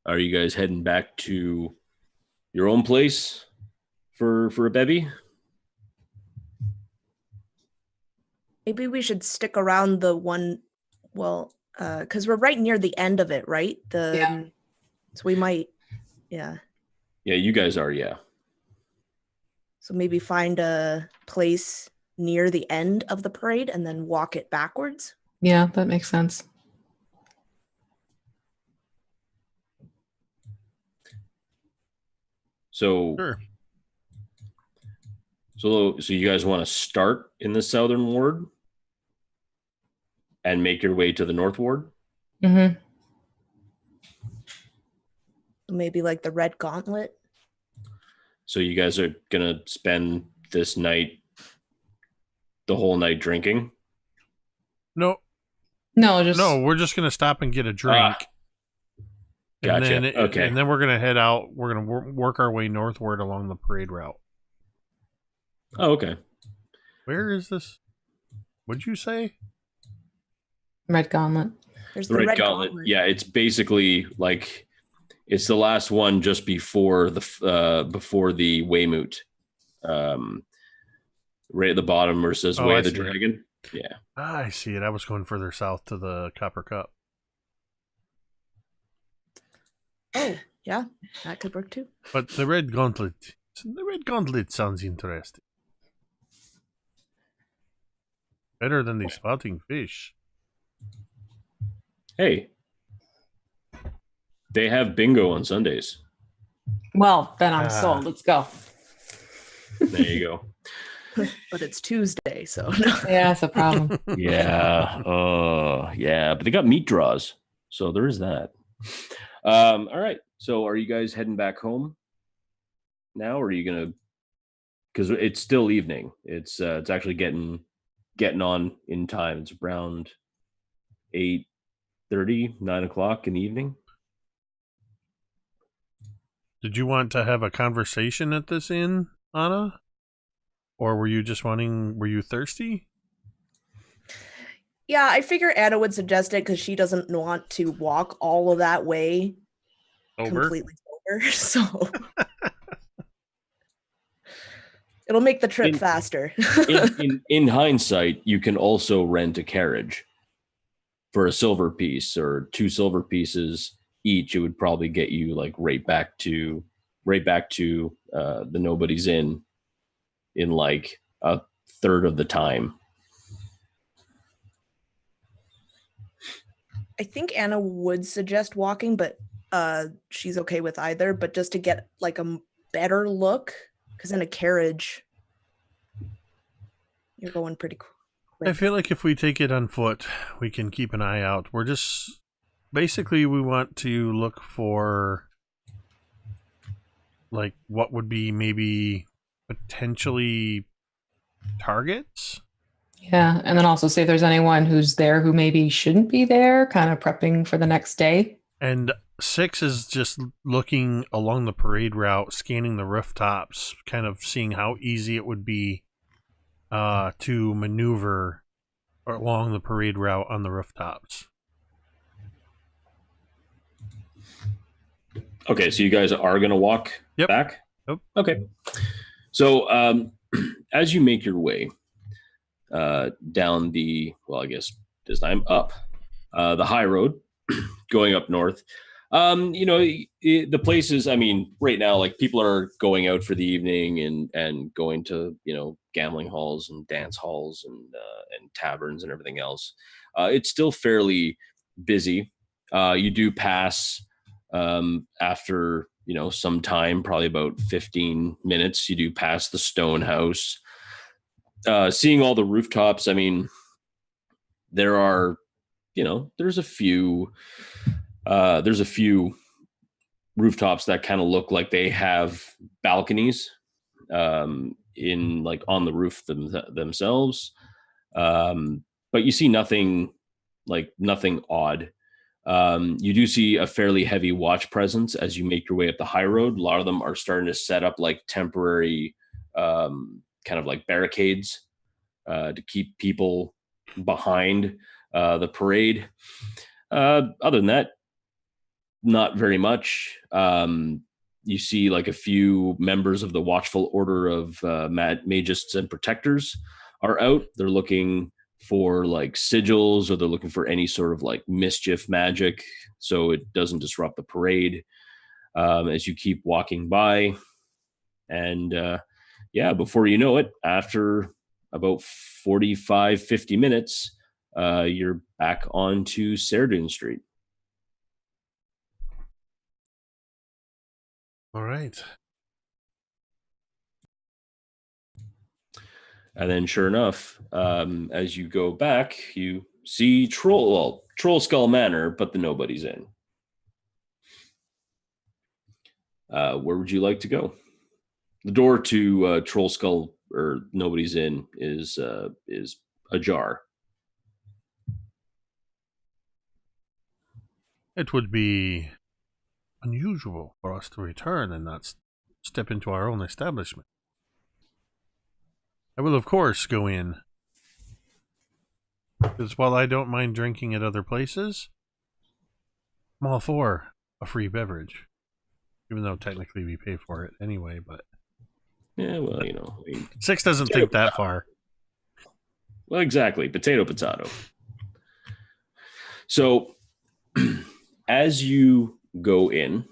Are you guys heading back to your own place for a bevy? Maybe we should stick around the one. Well, because we're right near the end of it, right? Yeah. So we might, yeah. Yeah, you guys are, yeah. So maybe find a place near the end of the parade and then walk it backwards. Yeah, that makes sense. So, Sure. so you guys want to start in the southern ward and make your way to the north ward? Mm-hmm. Maybe like the Red Gauntlet. So you guys are gonna spend this night, the whole night drinking? No, No, we're just gonna stop and get a drink. Gotcha. And then, Okay. And then we're gonna head out. We're gonna work our way northward along the parade route. Oh, okay. Where is this? What'd you say? Red Gauntlet. There's The Red Gauntlet. Yeah, it's basically like it's the last one just before the Weymouth. Right at the bottom where it says Oh, Way I of the see it. Dragon. Yeah. I see it. I was going further south to the Copper Cup. Oh, yeah, that could work too. But the Red Gauntlet sounds interesting. Better than the spouting fish. Hey, they have bingo on Sundays. Well, then I'm sold. Let's go. There you go. But it's Tuesday, so Yeah, that's a problem. Yeah. Yeah. But they got meat draws. So there is that. All right. So are you guys heading back home now? Or are you going to, because it's still evening. It's actually getting on in time. It's around 8:30, 9 o'clock in the evening. Did you want to have a conversation at this inn, Anna? Or were you thirsty? yeah, I figure Anna would suggest it because she doesn't want to walk all of that way completely sober. So it'll make the trip faster. in hindsight, you can also rent a carriage for a silver piece or 2 silver pieces each. It would probably get you like right back to the Nobody's Inn in like a third of the time. I think Anna would suggest walking, but she's okay with either. But just to get like a better look, because in a carriage, you're going pretty quick. I feel like if we take it on foot, we can keep an eye out. We're just basically we want to look for like what would be maybe potentially targets. Yeah, and then also see if there's anyone who's there who maybe shouldn't be there, kind of prepping for the next day. And 6 is just looking along the parade route, scanning the rooftops, kind of seeing how easy it would be to maneuver or along the parade route on the rooftops. Okay, so you guys are going to walk back? Yep. Okay. So as you make your way down I guess this time up the high road going up north, the places, I mean, right now, like people are going out for the evening and going to, gambling halls and dance halls and taverns and everything else. It's still fairly busy. You do pass after, some time, probably about 15 minutes, you do pass the stone house. Seeing all the rooftops, I mean, there are, there's a few rooftops that kind of look like they have balconies in like on the roof themselves. But you see nothing odd. You do see a fairly heavy watch presence as you make your way up the high road. A lot of them are starting to set up like temporary kind of like barricades to keep people behind the parade. Other than that, not very much. You see like a few members of the Watchful Order of Magists and Protectors are out. They're looking for like sigils, or they're looking for any sort of like mischief magic so it doesn't disrupt the parade as you keep walking by. And before you know it, after about 45-50 minutes, you're back onto Serdun Street. All right. And then sure enough, as you go back, you see Troll Skull Manor, but the Nobody's Inn. Where would you like to go? The door to Troll Skull or Nobody's Inn is ajar. It would be unusual for us to return and not step into our own establishment. I will, of course, go in. Because while I don't mind drinking at other places, I'm all for a free beverage. Even though technically we pay for it anyway, but... Yeah, well, Six doesn't think that far. Well, exactly. Potato. So, as you go in,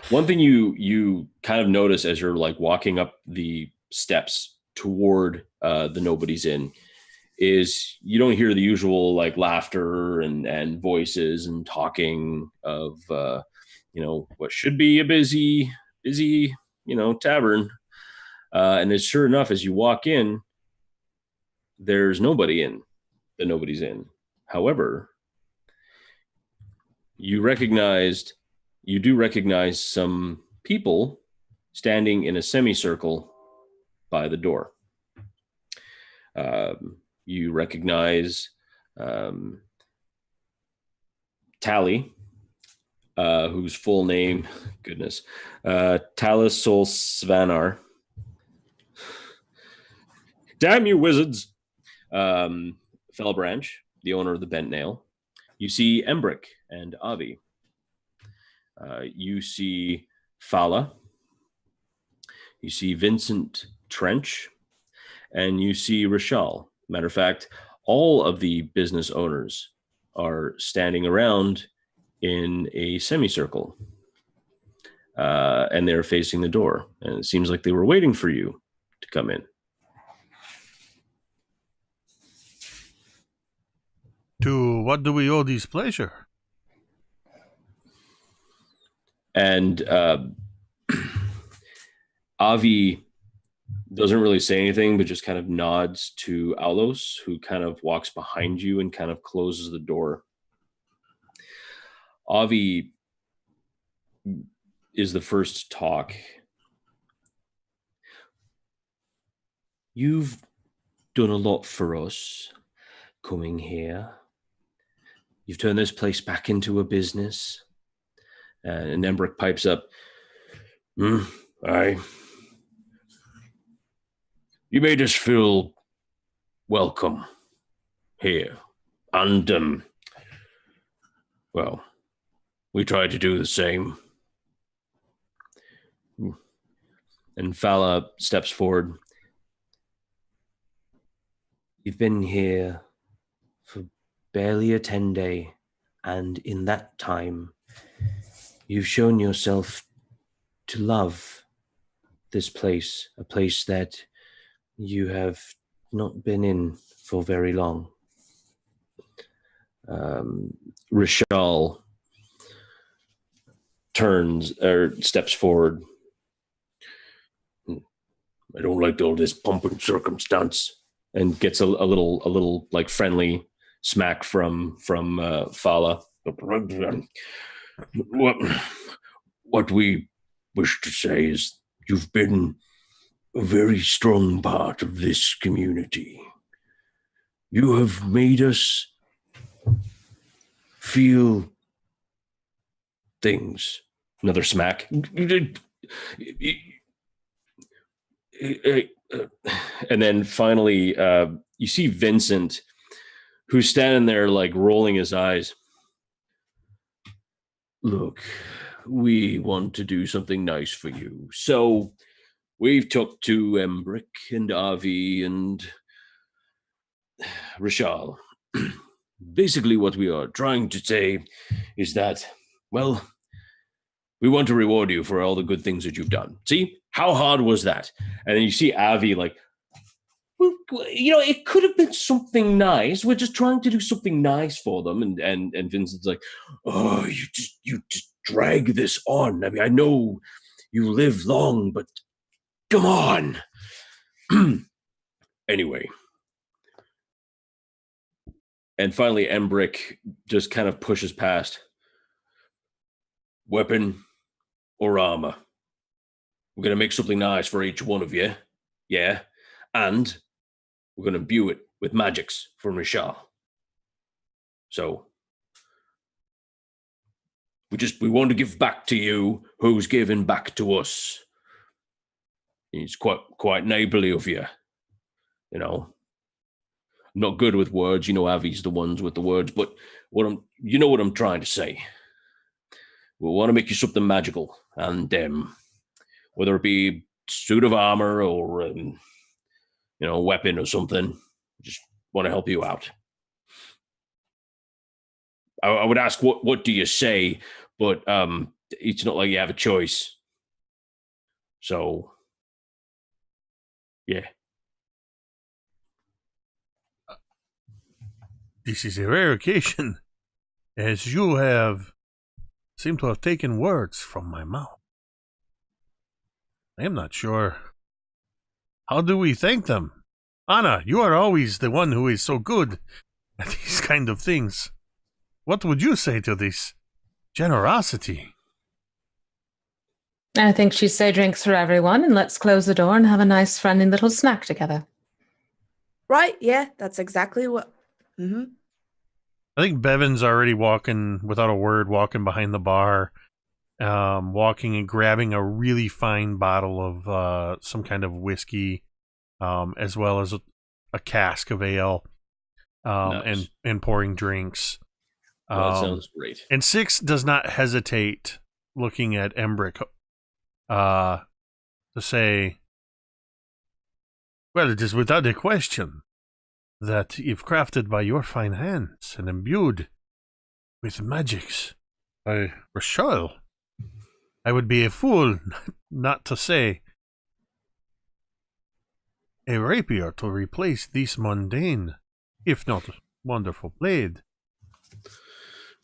one thing you kind of notice as you're like walking up the steps toward the Nobody's Inn is you don't hear the usual like laughter and voices and talking of what should be a busy tavern, and it's sure enough, as you walk in, there's nobody in the Nobody's Inn. However, you do recognize some people standing in a semicircle by the door. You recognize Tally, whose full name, Talis Sol Svanar. Damn you, wizards! Fellbranch, the owner of the Bent Nail. You see Embrick and Avi. You see Fala. You see Vincent Trench. And you see Rishal. Matter of fact, all of the business owners are standing around in a semicircle. And they're facing the door. And it seems like they were waiting for you to come in. To what do we owe this pleasure? And Avi doesn't really say anything, but just kind of nods to Aulos, who kind of walks behind you and kind of closes the door. Avi is the first to talk. You've done a lot for us coming here. You've turned this place back into a business. And Embrick pipes up, aye. You made us feel welcome here. And, well, we try to do the same. And Fala steps forward. You've been here for barely a 10-day, and in that time, you've shown yourself to love this place, a place that you have not been in for very long. Rishal steps forward. I don't like all this pomp and circumstance, and gets a little like friendly smack from Fala. What we wish to say is you've been a very strong part of this community. You have made us feel things. Another smack. And then finally, you see Vincent, who's standing there like rolling his eyes. Look, we want to do something nice for you. So we've talked to Embrick and Avi and Rishal. Basically what we are trying to say is that, well, we want to reward you for all the good things that you've done. See, how hard was that? And then you see Avi like, well, it could have been something nice. We're just trying to do something nice for them. And Vincent's like, oh, you just drag this on. I mean, I know you live long, but come on. Anyway. And finally, Embrick just kind of pushes past. Weapon or armor. We're going to make something nice for each one of you. Yeah. And we're going to imbue it with magics from Rishal. So we want to give back to you who's giving back to us. It's quite neighborly of you. You know. I'm not good with words. You know, Avi's the ones with the words, but what I'm trying to say. We want to make you something magical, and whether it be suit of armor or a weapon or something, just want to help you out. I would ask what do you say, but it's not like you have a choice. So, yeah. This is a rare occasion, as you seem to have taken words from my mouth. I am not sure. How do we thank them? Anna, you are always the one who is so good at these kind of things. What would you say to this generosity? I think she'd say drinks for everyone, and let's close the door and have a nice friendly little snack together. Right, yeah, that's exactly what... Mm-hmm. I think Bevyn's already walking behind the bar, walking and grabbing a really fine bottle of some kind of whiskey, as well as a cask of ale, nice. and pouring drinks. That sounds great. And Six does not hesitate, looking at Embrick, to say, well, it is without a question that if crafted by your fine hands and imbued with magics by Rishal, I would be a fool not to say a rapier to replace this mundane, if not wonderful blade.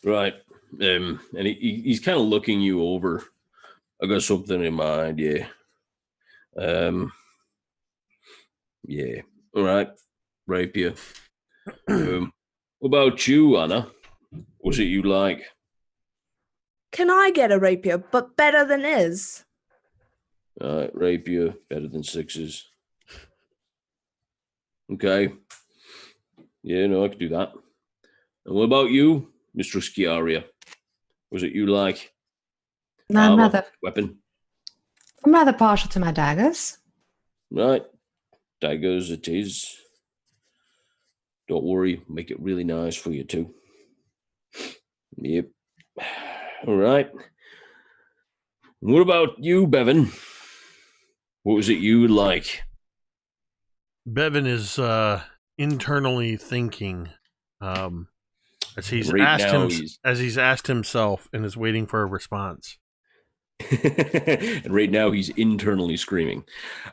Right. And he's kind of looking you over. I got something in mind, yeah. Yeah. All right. Rapier. What about you, Anna? What's it you like? Can I get a rapier, but better than his? All right, rapier, better than Six's. Okay. Yeah, no, I could do that. And what about you, Mistress Kiara? Was it you like? Weapon? I'm rather partial to my daggers. Right. Daggers it is. Don't worry, make it really nice for you too. Yep. All right. What about you, Bevyn? What was it you would like? Bevyn is internally thinking as he's Right asked now, him as he's asked himself and is waiting for a response. And right now he's internally screaming.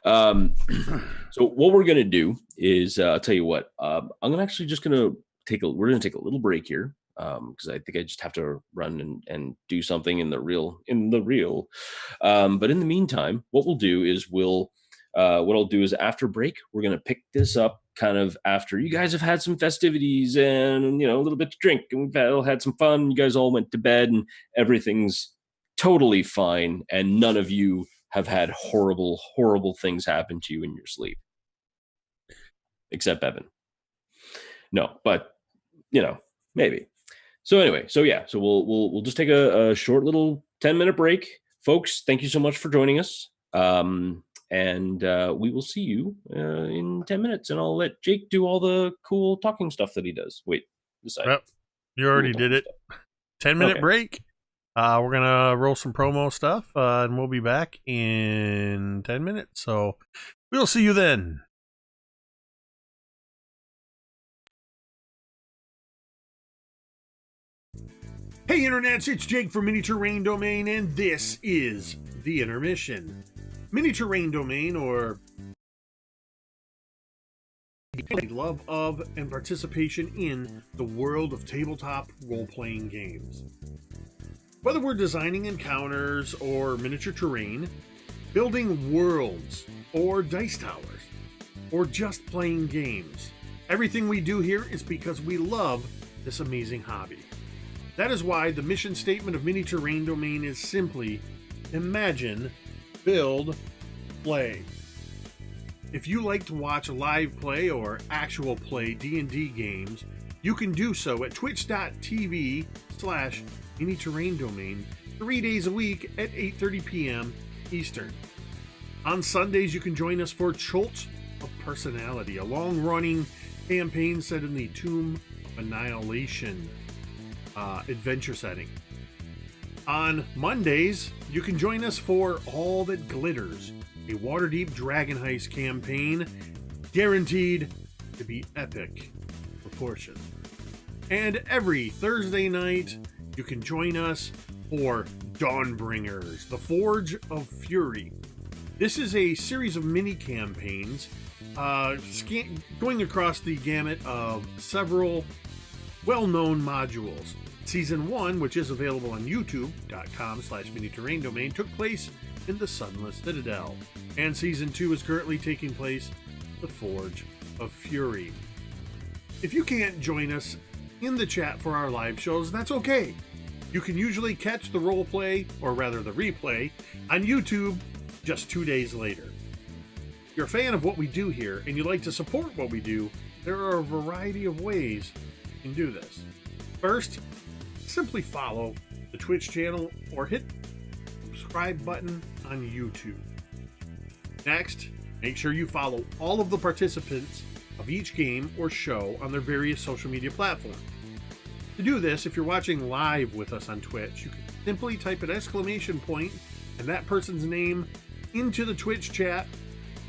So what we're gonna do is I'll tell you what. I'm actually just gonna we're gonna take a little break here. Because I think I just have to run and do something in the real. But in the meantime, what we'll do is what I'll do is after break, we're gonna pick this up kind of after you guys have had some festivities and a little bit to drink, and we've all had some fun. You guys all went to bed and everything's totally fine, and none of you have had horrible things happen to you in your sleep, except Bevyn. No, but maybe. So anyway, so we'll just take a short little 10-minute break, folks. Thank you so much for joining us, and we will see you in 10 minutes. And I'll let Jake do all the cool talking stuff that he does. Wait, this side. Well, you already did it. 10-minute break. We're gonna roll some promo stuff, and we'll be back in 10 minutes. So we'll see you then. Hey internets, it's Jake from Mini Terrain Domain, and this is The Intermission. Mini Terrain Domain, or love of and participation in the world of tabletop role-playing games. Whether we're designing encounters or miniature terrain, building worlds or dice towers, or just playing games, everything we do here is because we love this amazing hobby. That is why the mission statement of Mini Terrain Domain is simply imagine, build, play. If you like to watch live play or actual play D&D games, you can do so at twitch.tv/Mini Terrain Domain 3 days a week at 8:30 p.m. Eastern. On Sundays, you can join us for Cult of Personality, a long-running campaign set in the Tomb of Annihilation adventure setting. On Mondays, you can join us for All That Glitters, a Waterdeep Dragon Heist campaign guaranteed to be epic proportions. And every Thursday night, you can join us for Dawnbringers, the Forge of Fury. This is a series of mini campaigns going across the gamut of several well-known modules. Season 1, which is available on youtube.com/Mini Terrain Domain, took place in the Sunless Citadel, and Season 2 is currently taking place in the Forge of Fury. If you can't join us in the chat for our live shows, that's okay. You can usually catch the roleplay, or rather the replay, on YouTube just 2 days later. If you're a fan of what we do here and you'd like to support what we do, there are a variety of ways you can do this. First, simply follow the Twitch channel or hit the subscribe button on YouTube. Next, make sure you follow all of the participants of each game or show on their various social media platforms. To do this, if you're watching live with us on Twitch, you can simply type an exclamation point and that person's name into the Twitch chat,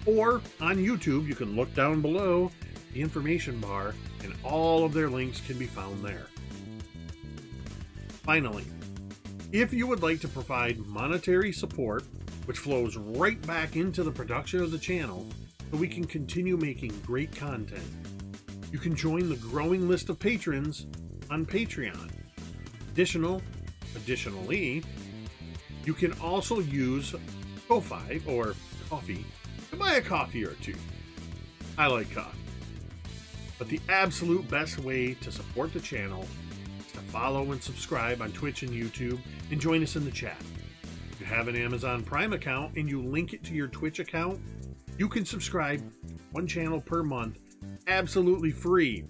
or on YouTube, you can look down below the information bar and all of their links can be found there. Finally, if you would like to provide monetary support, which flows right back into the production of the channel so we can continue making great content, you can join the growing list of patrons on Patreon. Additionally, you can also use Ko-Fi or Coffee to buy a coffee or two. I like coffee. But the absolute best way to support the channel is to follow and subscribe on Twitch and YouTube and join us in the chat. If you have an Amazon Prime account and you link it to your Twitch account, you can subscribe to one channel per month absolutely free.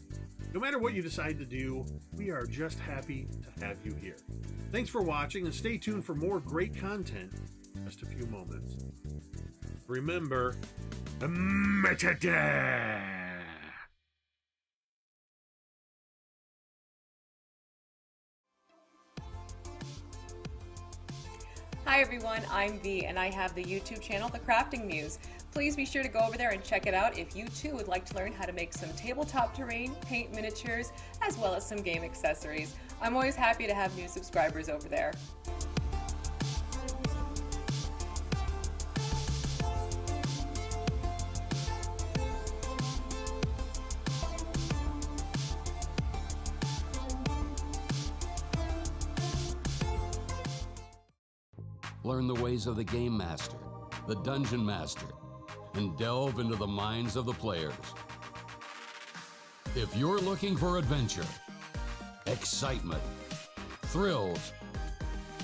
No matter what you decide to do, we are just happy to have you here. Thanks for watching, and stay tuned for more great content in just a few moments. Remember, metadata! Hi everyone, I'm V and I have the YouTube channel The Crafting Muse. Please be sure to go over there and check it out if you too would like to learn how to make some tabletop terrain, paint miniatures, as well as some game accessories. I'm always happy to have new subscribers over there. Learn the ways of the Game Master, the Dungeon Master, and delve into the minds of the players. If you're looking for adventure, excitement, thrills,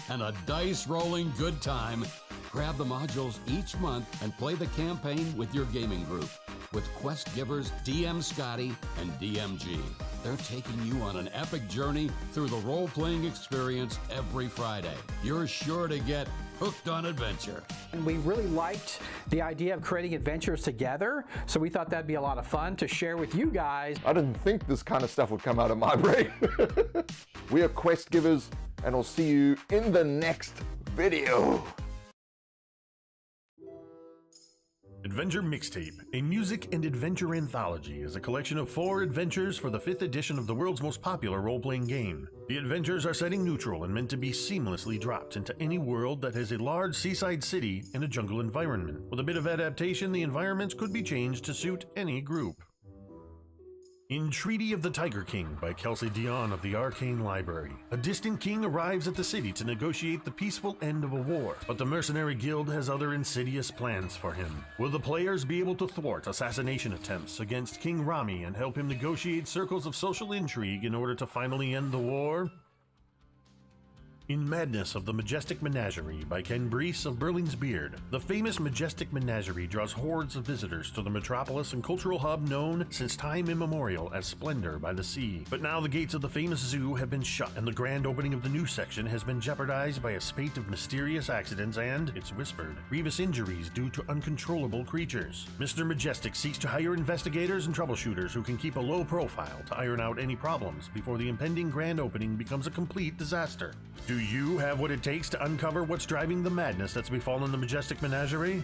and a dice-rolling good time, grab the modules each month and play the campaign with your gaming group with quest givers DM Scotty and DMG. They're taking you on an epic journey through the role-playing experience every Friday. You're sure to get hooked on adventure. And we really liked the idea of creating adventures together, so we thought that'd be a lot of fun to share with you guys. I didn't think this kind of stuff would come out of my brain. We are quest givers, and I'll see you in the next video. Adventure Mixtape, a music and adventure anthology, is a collection of 4 adventures for the 5th edition of the world's most popular role-playing game. The adventures are setting neutral and meant to be seamlessly dropped into any world that has a large seaside city and a jungle environment. With a bit of adaptation, the environments could be changed to suit any group. In Treaty of the Tiger King by Kelsey Dion of the Arcane Library, a distant king arrives at the city to negotiate the peaceful end of a war, but the mercenary guild has other insidious plans for him. Will the players be able to thwart assassination attempts against King Rami and help him negotiate circles of social intrigue in order to finally end the war? In Madness of the Majestic Menagerie by Ken Brees of Burling's Beard, the famous Majestic Menagerie draws hordes of visitors to the metropolis and cultural hub known since time immemorial as Splendor by the Sea. But now the gates of the famous zoo have been shut, and the grand opening of the new section has been jeopardized by a spate of mysterious accidents and, it's whispered, grievous injuries due to uncontrollable creatures. Mr. Majestic seeks to hire investigators and troubleshooters who can keep a low profile to iron out any problems before the impending grand opening becomes a complete disaster. Do you have what it takes to uncover what's driving the madness that's befallen the Majestic Menagerie?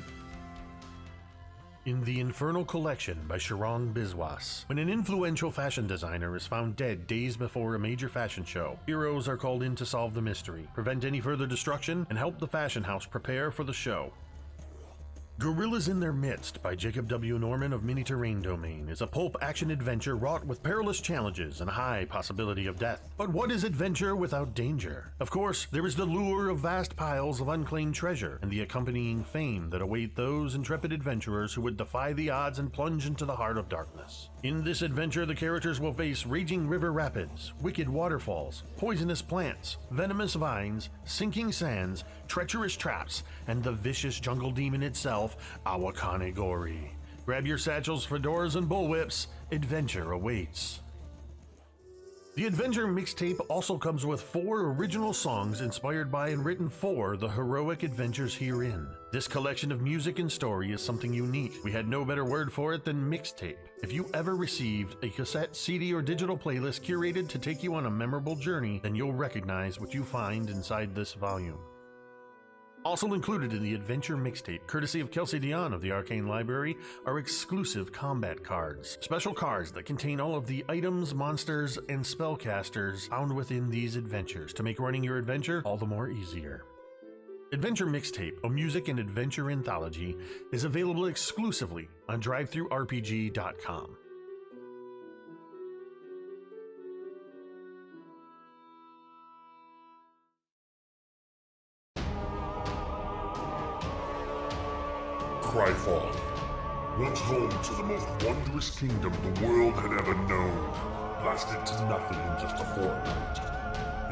In The Infernal Collection by Sharm Biswas, when an influential fashion designer is found dead days before a major fashion show, heroes are called in to solve the mystery, prevent any further destruction, and help the fashion house prepare for the show. Gorillas in Their Midst by Jacob W. Norman of Mini Terrain Domain is a pulp action adventure wrought with perilous challenges and a high possibility of death. But what is adventure without danger? Of course, there is the lure of vast piles of unclaimed treasure and the accompanying fame that await those intrepid adventurers who would defy the odds and plunge into the heart of darkness. In this adventure, the characters will face raging river rapids, wicked waterfalls, poisonous plants, venomous vines, sinking sands, treacherous traps, and the vicious jungle demon itself, Awakane Gori. Grab your satchels, fedoras, and bullwhips. Adventure awaits. The Adventure Mixtape also comes with 4 original songs inspired by and written for the heroic adventures herein. This collection of music and story is something unique. We had no better word for it than mixtape. If you ever received a cassette, CD, or digital playlist curated to take you on a memorable journey, then you'll recognize what you find inside this volume. Also included in the Adventure Mixtape, courtesy of Kelsey Dion of the Arcane Library, are exclusive combat cards. Special cards that contain all of the items, monsters, and spellcasters found within these adventures to make running your adventure all the more easier. Adventure Mixtape, a music and adventure anthology, is available exclusively on drivethrurpg.com. Cryforth, once home to the most wondrous kingdom the world had ever known, blasted to nothing in just a fortnight.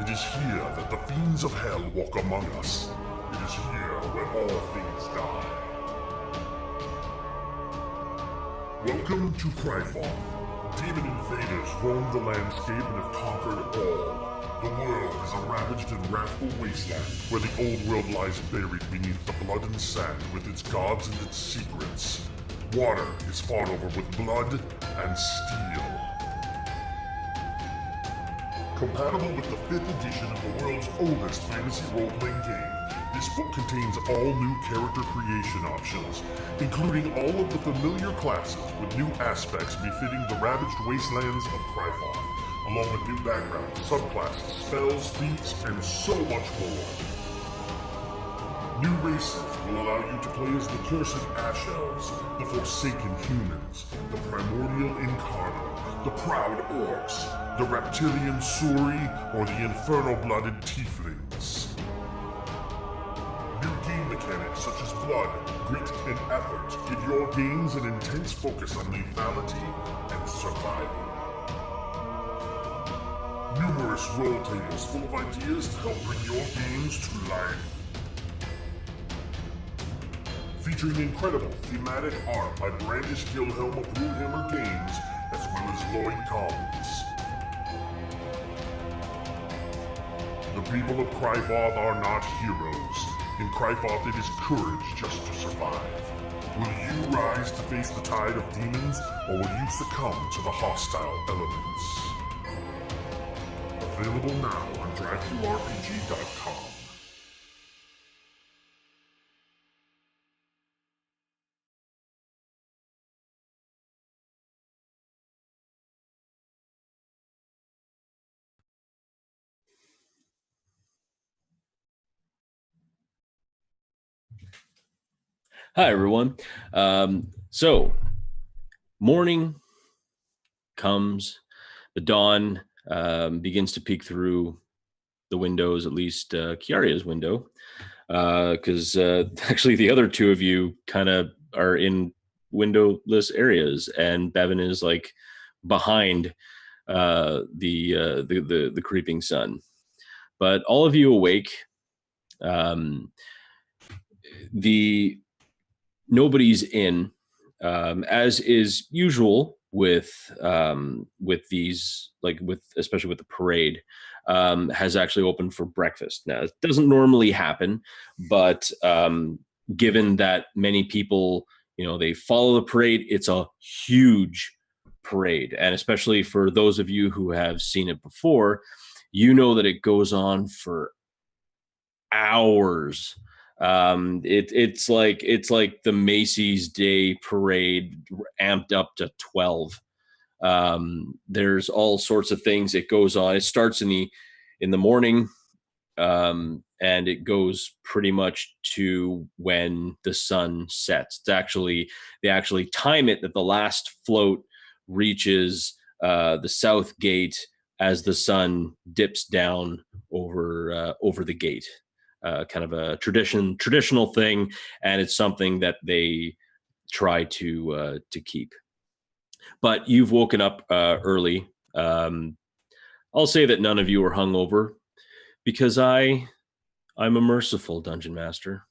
It is here that the fiends of hell walk among us. It is here where all things die. Welcome to Cryforth. Demon invaders roam the landscape and have conquered all. The world is a ravaged and wrathful wasteland, where the old world lies buried beneath the blood and sand with its gods and its secrets. Water is fought over with blood and steel. Compatible with the 5th edition of the world's oldest fantasy role-playing game, this This book contains all new character creation options, including all of the familiar classes with new aspects befitting the ravaged wastelands of Cryfoth, along with new backgrounds, subclasses, spells, feats, and so much more. New races will allow you to play as the Cursed Ash Elves, the Forsaken Humans, the Primordial Incarnate, the Proud Orcs, the Reptilian Suri, or the Infernal-Blooded Tieflings. New game mechanics such as blood, grit, and effort give your games an intense focus on lethality and survival. Numerous role tables full of ideas to help bring your games to life. Featuring incredible thematic art by Brandish Gilhelm of Runehammer Games, as well as Lloyd Collins. The people of Cryfoth are not heroes. In Cryfoth, it is courage just to survive. Will you rise to face the tide of demons, or will you succumb to the hostile elements? Available now on DriveThruRPG.com. Hi, everyone. So, morning comes, the dawn begins to peek through the windows, at least Kiara's window, because actually the other two of you kind of are in windowless areas, and Bevyn is like behind the creeping sun. But all of you awake. Nobody's in, as is usual with these, like especially with the parade, has actually opened for breakfast. Now, it doesn't normally happen, but given that many people, they follow the parade, it's a huge parade, and especially for those of you who have seen it before, that it goes on for hours. It's like the Macy's Day Parade amped up to 12. There's all sorts of things. It goes on. It starts in the morning, and it goes pretty much to when the sun sets. They actually time it that the last float reaches the south gate as the sun dips down over the gate. Kind of a traditional thing, and it's something that they try to keep. But you've woken up early. I'll say that none of you are hungover, because I'm a merciful dungeon master.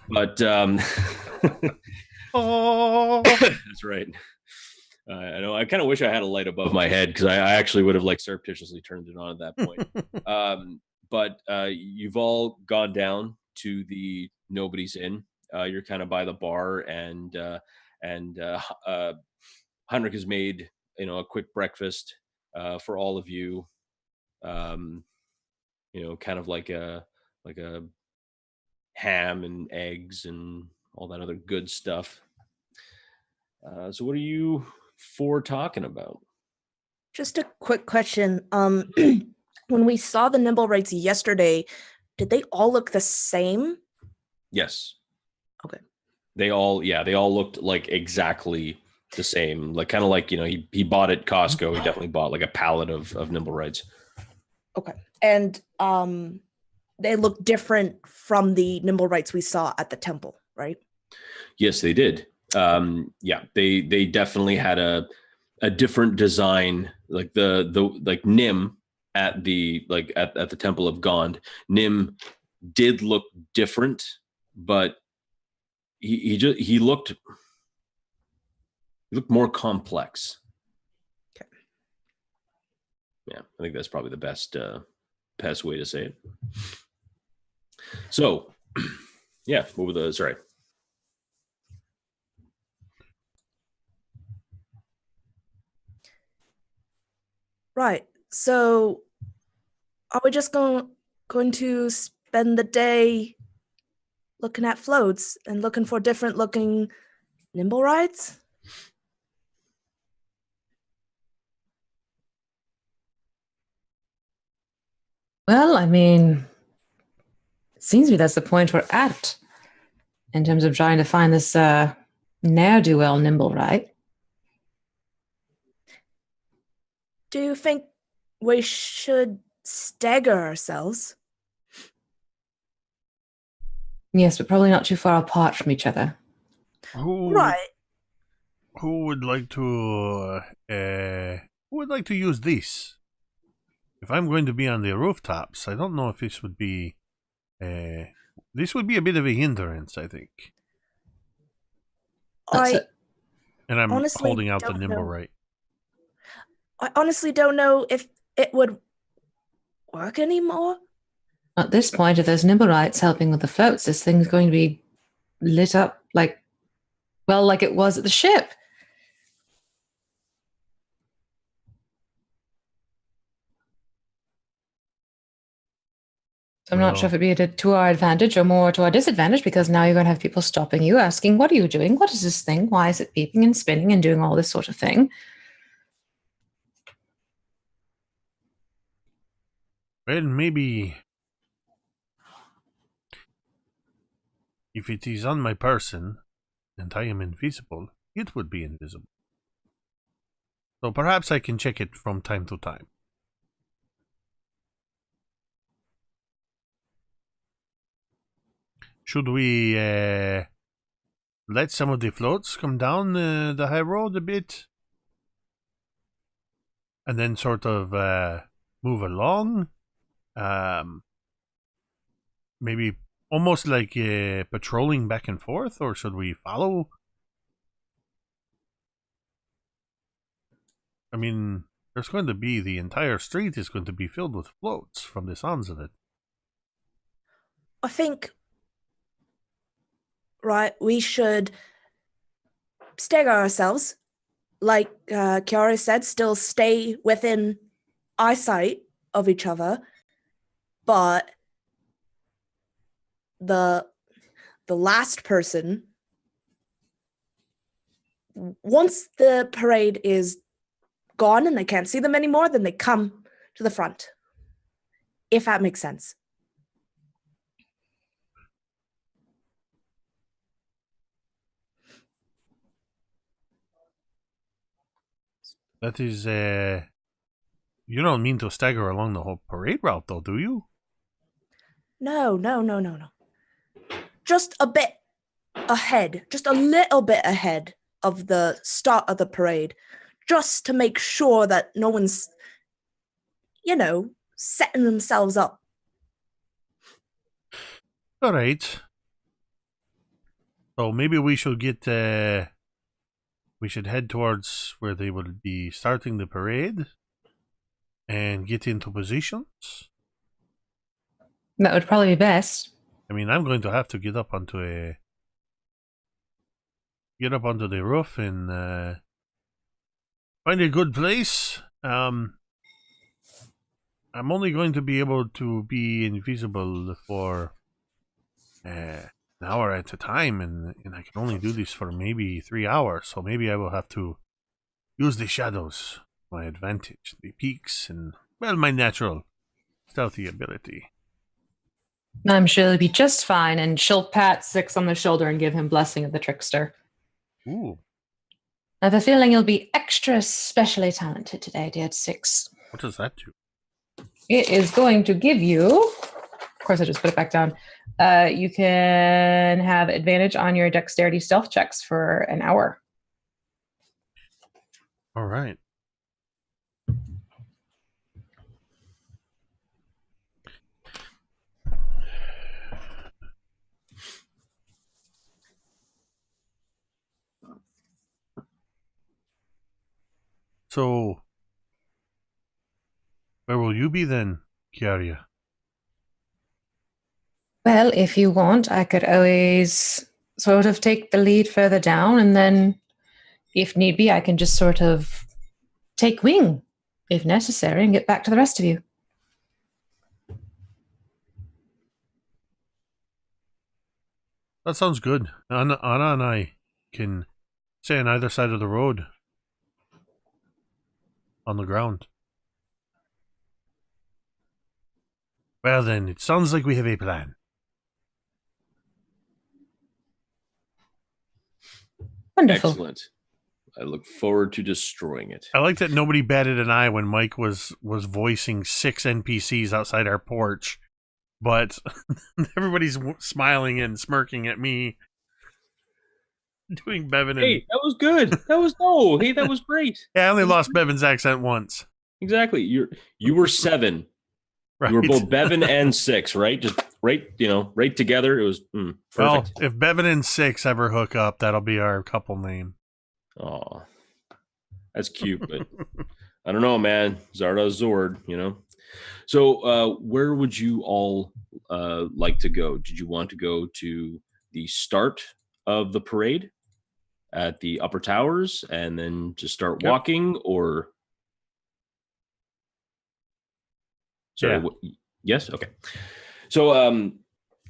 But Oh, that's right. I know. I kind of wish I had a light above my head, because I actually would have surreptitiously turned it on at that point. But you've all gone down to the Nobody's Inn. You're kind of by the bar, and Heinrich has made a quick breakfast for all of you. Kind of like a ham and eggs and all that other good stuff. So what are you four talking about? Just a quick question. When we saw the nimble rates yesterday, did they all look the same? Yes. Okay. They all looked like exactly the same. Like kind of like, he bought at Costco. He definitely bought like a pallet of nimble rights. Okay. And they look different from the nimble rights we saw at the temple, right? Yes, they did. They definitely had a different design, like the Nim at the at the Temple of Gond. Nim did look different, but he looked more complex. Okay. Yeah, I think that's probably the best way to say it. So, yeah, what were the sorry. Right. So are we just going to spend the day looking at floats and looking for different looking nimble rides? Well, I mean, it seems to me that's the point we're at in terms of trying to find this ne'er-do-well nimble, right? Do you think we should stagger ourselves? Yes, but probably not too far apart from each other. Right. Who would like to use this? If I'm going to be on the rooftops, I don't know if this would be this would be a bit of a hindrance, I think. And I'm honestly holding out the don't nimble know. right. I honestly don't know if it would work anymore. At this point, if there's nimble rights helping with the floats, this thing's going to be lit up like it was at the ship. So I'm not sure if it'd be to our advantage or more to our disadvantage, because now you're going to have people stopping you, asking, what are you doing? What is this thing? Why is it beeping and spinning and doing all this sort of thing? Well, maybe if it is on my person and I am invisible, it would be invisible. So perhaps I can check it from time to time. Should we let some of the floats come down the high road a bit? And then sort of move along? Maybe almost like patrolling back and forth? Or should we follow? I mean, there's going to be, the entire street is going to be filled with floats from the sounds of it. I think, right, we should stagger ourselves. Like Kiara said, still stay within eyesight of each other. But the last person, once the parade is gone and they can't see them anymore, then they come to the front. If that makes sense. That is, you don't mean to stagger along the whole parade route, though, do you? No. Just a bit ahead, just a little bit ahead of the start of the parade, just to make sure that no one's, setting themselves up. All right. So maybe we should get, we should head towards where they will be starting the parade and get into positions. That would probably be best. I mean, I'm going to have to get up onto the roof and find a good place. I'm only going to be able to be invisible for an hour at a time, and I can only do this for maybe 3 hours. So maybe I will have to use the shadows, my advantage, the peaks, and my natural stealthy ability. I'm sure it'll be just fine, and she'll pat Six on the shoulder and give him blessing of the trickster. Ooh. I have a feeling you'll be extra specially talented today, dear Six. What does that do? It is going to give you, of course I just put it back down, you can have advantage on your dexterity stealth checks for an hour. All right. So, where will you be then, Kiara? Well, if you want, I could always sort of take the lead further down, and then, if need be, I can just sort of take wing, if necessary, and get back to the rest of you. That sounds good. Anna and I can stay on either side of the road on the ground. Well then, it sounds like we have a plan. Wonderful. Excellent. I look forward to destroying it. I like that nobody batted an eye when Mike was voicing 6 NPCs outside our porch, but everybody's smiling and smirking at me doing Bevyn. Hey, that was good. That was great. Yeah, I only lost Bevyn's accent once. Exactly. You were 7. Right. You were both Bevyn and 6, right? Just right together. It was perfect. Well, if Bevyn and 6 ever hook up, that'll be our couple name. Oh, that's cute, but I don't know, man. Zarda Zord, So, where would you all like to go? Did you want to go to the start of the parade at the upper towers and then just start walking, or? Sorry. Yeah. Yes. Okay. So,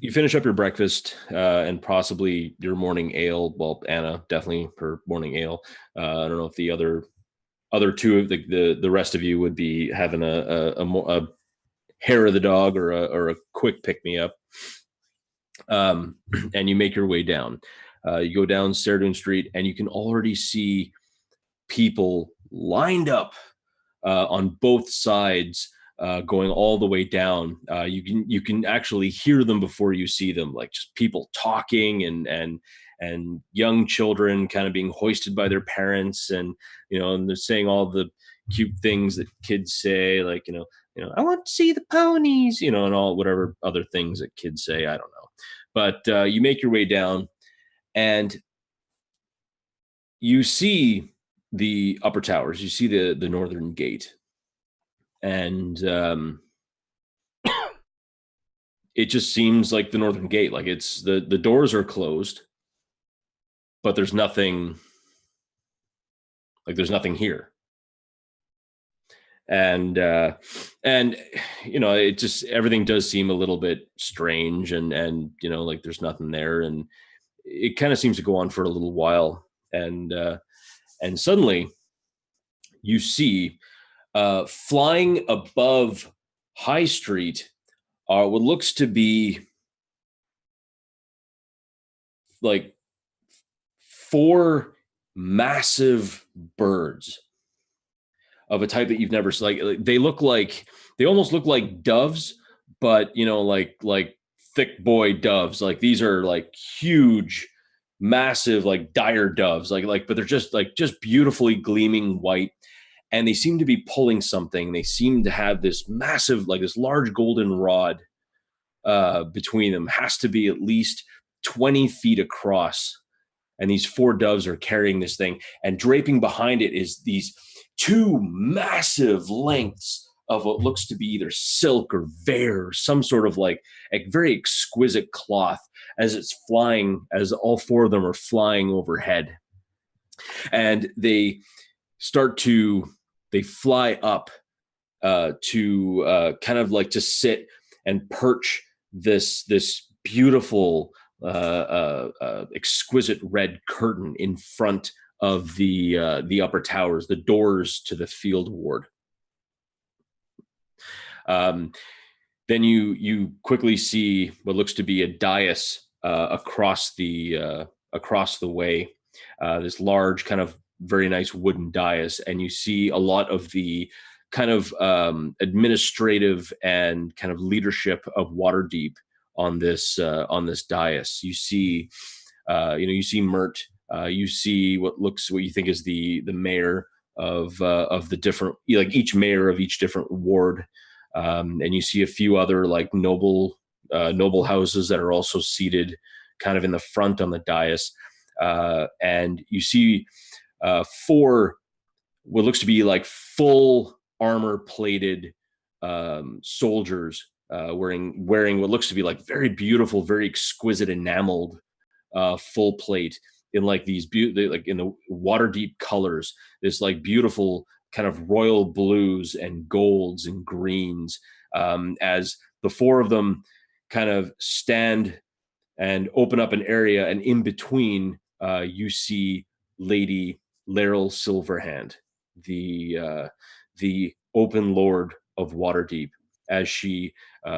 you finish up your breakfast and possibly your morning ale. Well, Anna definitely her morning ale. I don't know if the other two of the rest of you would be having a hair of the dog or a quick pick me up. And you make your way down. You go down Serdun Street, and you can already see people lined up on both sides. Going all the way down, you can actually hear them before you see them, like just people talking and young children kind of being hoisted by their parents, and and they're saying all the cute things that kids say, like I want to see the ponies, and all whatever other things that kids say. I don't know, but you make your way down, and you see the upper towers. You see the northern gate. And it just seems like the northern gate, like it's the doors are closed, but there's nothing here. And it just, everything does seem a little bit strange, and like there's nothing there, and it kind of seems to go on for a little while, and suddenly you see flying above High Street are what looks to be like 4 massive birds of a type that you've never seen. They almost look like doves, but like thick boy doves. Like these are like huge, massive, like dire doves. But they're just beautifully gleaming white. And they seem to be pulling something. They seem to have this massive, like this large golden rod between them. Has to be at least 20 feet across. And these 4 doves are carrying this thing. And draping behind it is these 2 massive lengths of what looks to be either silk or vair, or some sort of like a very exquisite cloth as it's flying, as all 4 of them are flying overhead. And they fly up to kind of like to sit and perch this beautiful exquisite red curtain in front of the upper towers, the doors to the field ward. Then you quickly see what looks to be a dais across the way, this large kind of very nice wooden dais, and you see a lot of the kind of administrative and kind of leadership of Waterdeep on this dais. You see, you see Mert. You see what you think is the mayor of the different, like each mayor of each different ward, and you see a few other like noble houses that are also seated kind of in the front on the dais, and you see 4 what looks to be like full armor plated soldiers wearing what looks to be like very beautiful, very exquisite enameled full plate in like these like in the Waterdeep colors, this like beautiful kind of royal blues and golds and greens, as the 4 of them kind of stand and open up an area, and in between you see Lady Laryl Silverhand, the open lord of Waterdeep, as she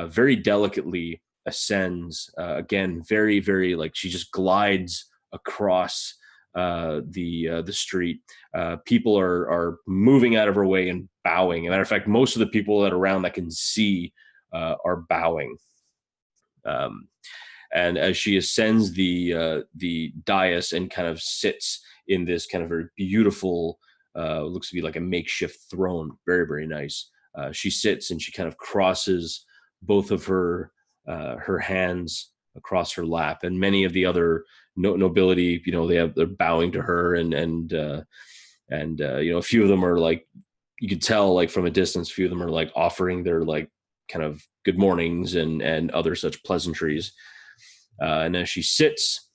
very delicately ascends, again, very, very, like, she just glides across the street. People are moving out of her way and bowing. As a matter of fact, most of the people that are around that can see are bowing. And as she ascends the dais and kind of sits in this kind of very beautiful, looks to be like a makeshift throne, very, very nice. She sits and she kind of crosses both of her hands across her lap, and many of the other nobility, they're bowing to her, and a few of them are like, you could tell like from a distance, a few of them are like offering their like kind of good mornings and other such pleasantries. And as she sits,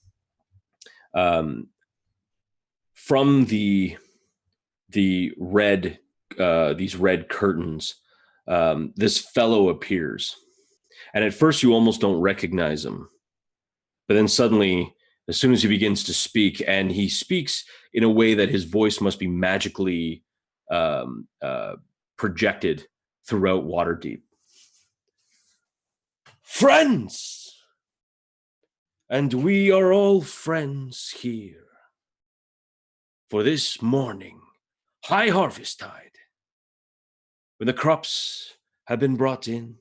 from the red, these red curtains, this fellow appears. And at first you almost don't recognize him. But then suddenly, as soon as he begins to speak, and he speaks in a way that his voice must be magically projected throughout Waterdeep. Friends! And we are all friends here. For this morning, high harvest tide, when the crops have been brought in,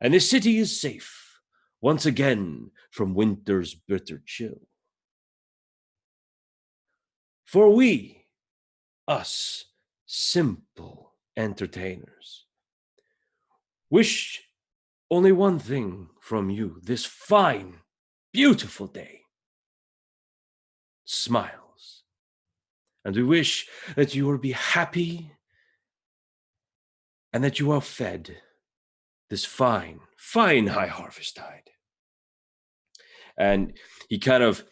and the city is safe once again from winter's bitter chill. For we, us simple entertainers, wish only one thing from you this fine, beautiful day. Smiles. And we wish that you will be happy and that you are fed this fine, fine high harvest tide. And he kind of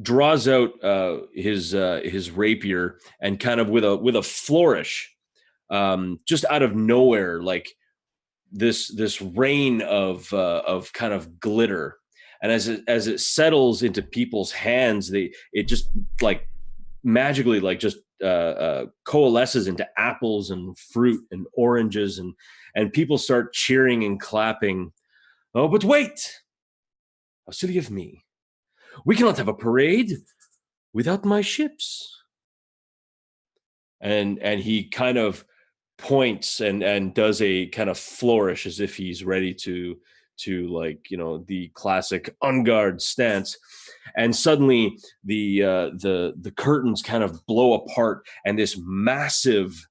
draws out his rapier, and kind of with a flourish, just out of nowhere, like this rain of kind of glitter. And as it settles into people's hands, it just like magically like just coalesces into apples and fruit and oranges, and people start cheering and clapping. Oh, but wait! How silly of me. We cannot have a parade without my ships. And he kind of points and does a kind of flourish as if he's ready to like, the classic on guard stance. And suddenly the curtains kind of blow apart, and this massive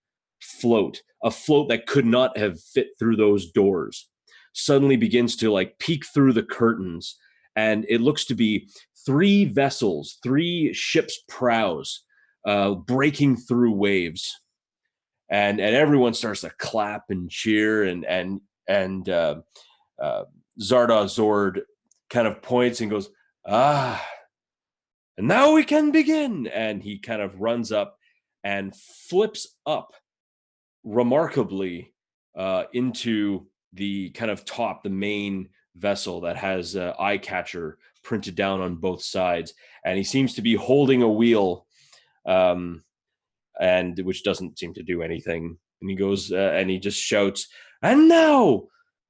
a float that could not have fit through those doors, suddenly begins to like peek through the curtains. And it looks to be 3 vessels, 3 ships' prows, breaking through waves. And everyone starts to clap and cheer, and Zarda Zord kind of points and goes, and now we can begin. And he kind of runs up and flips up remarkably into the kind of top, the main vessel that has eye catcher printed down on both sides. And he seems to be holding a wheel, and which doesn't seem to do anything. And he goes and he just shouts, and now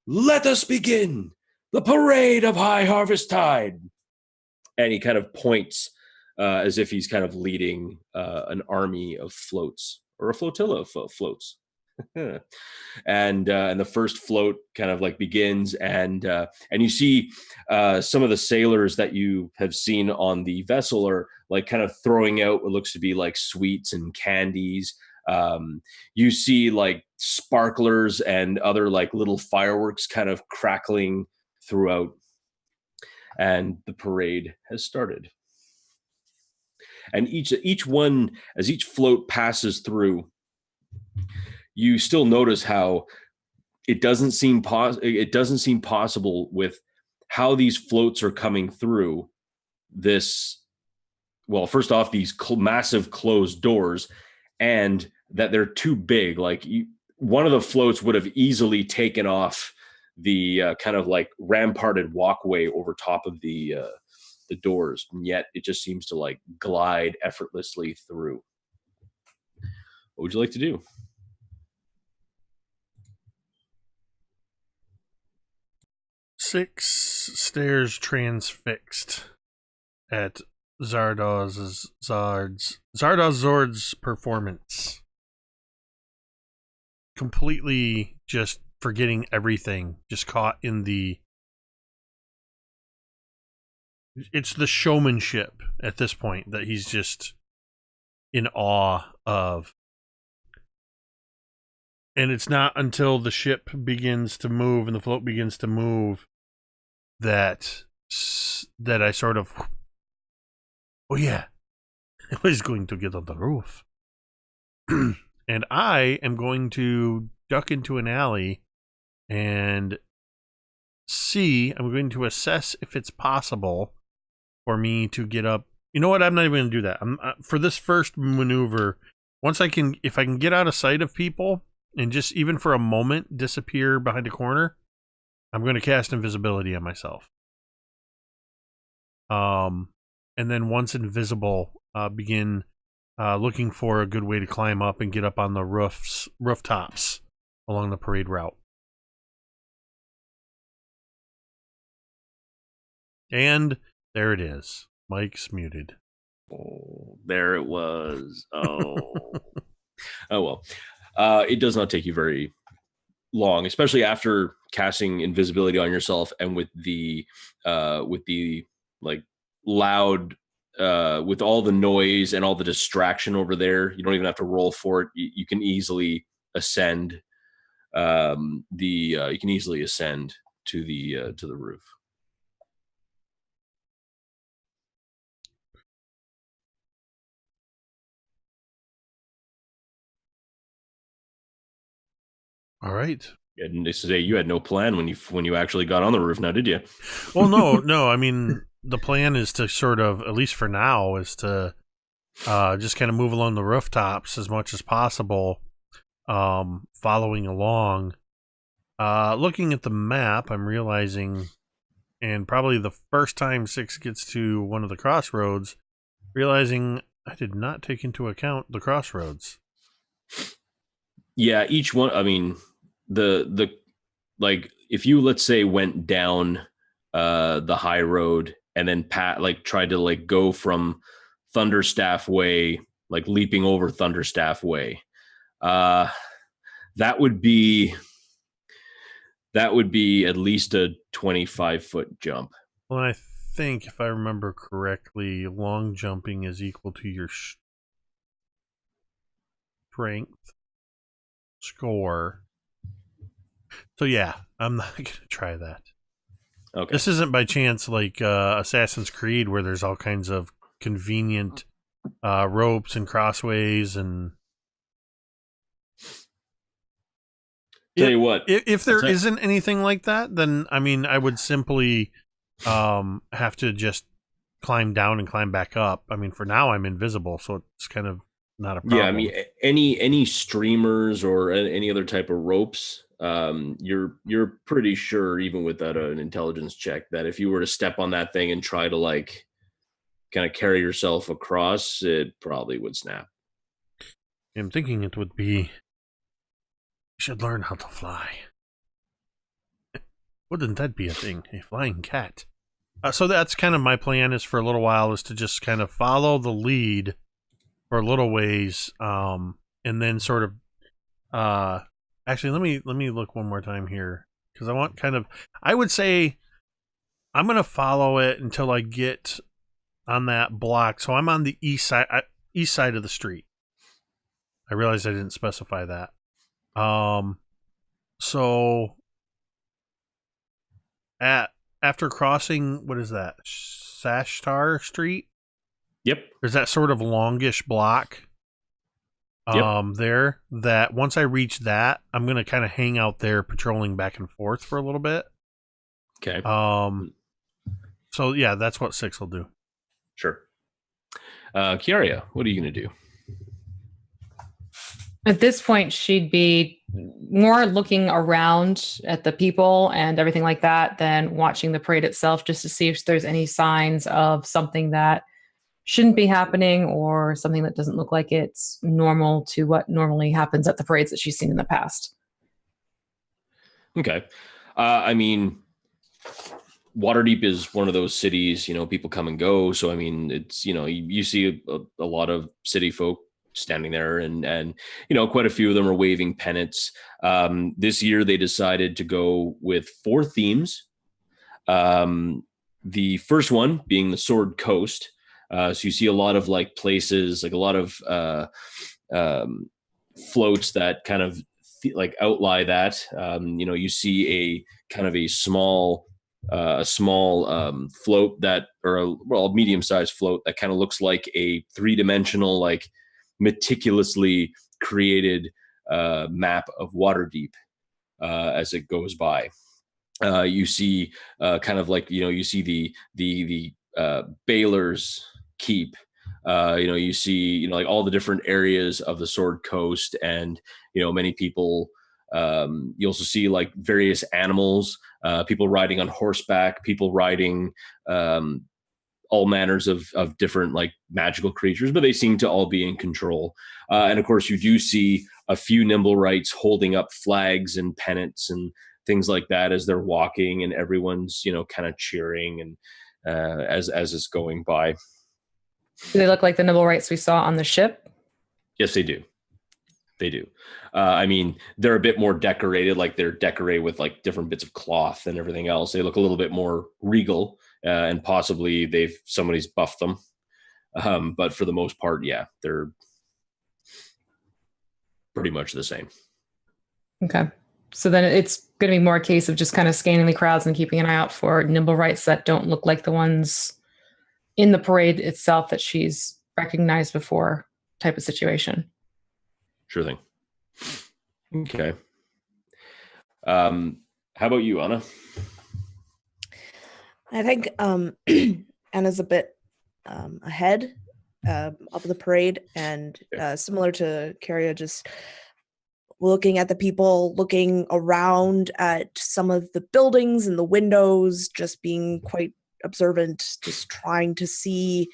let us begin the parade of high harvest tide. And he kind of points as if he's kind of leading an army of floats, or a flotilla of floats. And the first float kind of like begins, and you see some of the sailors that you have seen on the vessel are like kind of throwing out what looks to be like sweets and candies. You see like sparklers and other like little fireworks kind of crackling throughout, and the parade has started. And each one, as each float passes through, you still notice how it doesn't seem possible with how these floats are coming through this. Well, first off, these massive closed doors, and that they're too big. Like one of the floats would have easily taken off the kind of like ramparted walkway over top of the doors, and yet it just seems to like glide effortlessly through. What would you like to do? Six stares transfixed at Zord's performance. Completely just forgetting everything, just caught in it's the showmanship at this point that he's just in awe of. And it's not until the ship begins to move and the float begins to move that I sort of, oh yeah, I was going to get on the roof. And I am going to duck into an alley and I'm going to assess if it's possible for me to get up. You know what? I'm not even going to do that. For this first maneuver, if I can get out of sight of people and just even for a moment disappear behind a corner, I'm going to cast invisibility on myself. And then once invisible, begin looking for a good way to climb up and get up on the rooftops along the parade route. And there it is. Mike's muted. Oh, there it was. Oh. Oh well. It does not take you very long, especially after casting invisibility on yourself and with the like loud with all the noise and all the distraction over there. You don't even have to roll for it. You can easily ascend you can easily ascend to the roof. All right. And they say you had no plan when you actually got on the roof, now did you? Well, no. I mean, the plan is to sort of, at least for now, is to just kind of move along the rooftops as much as possible, following along. Looking at the map, I'm realizing, and probably the first time Six gets to one of the crossroads, realizing I did not take into account the crossroads. Yeah, each one. I mean, the like if you, let's say, went down the high road and then tried to like go from Thunderstaff Way, like leaping over Thunderstaff Way, that would be at least a 25-foot jump. Well, I think if I remember correctly, long jumping is equal to your strength score. So yeah, I'm not going to try that. Okay. This isn't by chance like Assassin's Creed where there's all kinds of convenient ropes and crossways and... Tell you what, if there isn't anything like that, then I mean, I would simply have to just climb down and climb back up. I mean, for now I'm invisible, so it's kind of not a problem. Yeah, I mean, any streamers or any other type of ropes, you're pretty sure, even without an intelligence check, that if you were to step on that thing and try to like kind of carry yourself across, it probably would snap. I'm thinking it would be, you should learn how to fly. Wouldn't that be a thing? A flying cat. So that's kind of my plan, is for a little while is to just kind of follow the lead for a little ways, and then sort of actually let me look one more time here, because I want kind of, I would say I'm going to follow it until I get on that block. So I'm on the east side of the street. I realized I didn't specify that. So after crossing, what is that? Sashtar Street? Yep. There's that sort of longish block there, that once I reach that, I'm going to kind of hang out there patrolling back and forth for a little bit. Okay. So yeah, that's what Six will do. Sure. Kiara, what are you going to do? At this point, she'd be more looking around at the people and everything like that than watching the parade itself, just to see if there's any signs of something that shouldn't be happening or something that doesn't look like it's normal to what normally happens at the parades that she's seen in the past. Okay. I mean, Waterdeep is one of those cities, people come and go. So, I mean, it's, you see a lot of city folk standing there and quite a few of them are waving pennants. This year they decided to go with 4 themes. The first one being the Sword Coast. So you see a lot of like places, like a lot of floats that kind of like outlie that. You see a kind of a small float that, or a medium-sized float that kind of looks like a 3-dimensional, like meticulously created map of Waterdeep as it goes by. You see kind of like, you see the Baylor's Keep. You see, like all the different areas of the Sword Coast, and many people. You also see like various animals, people riding on horseback, people riding all manners of different like magical creatures, but they seem to all be in control. And of course, you do see a few Nimblewrights holding up flags and pennants and things like that as they're walking, and everyone's kind of cheering and as it's going by. Do they look like the Nimblewrights we saw on the ship? Yes, they do. They do. I mean, they're a bit more decorated, like they're decorated with like different bits of cloth and everything else. They look a little bit more regal, and possibly somebody's buffed them. But for the most part, yeah, they're pretty much the same. Okay. So then it's going to be more a case of just kind of scanning the crowds and keeping an eye out for Nimblewrights that don't look like the ones in the parade itself that she's recognized before, type of situation. Sure thing. Okay. How about you, Anna? I think Anna's a bit ahead of the parade, and similar to Kiara, just looking at the people, looking around at some of the buildings and the windows, just being quite observant, just trying to see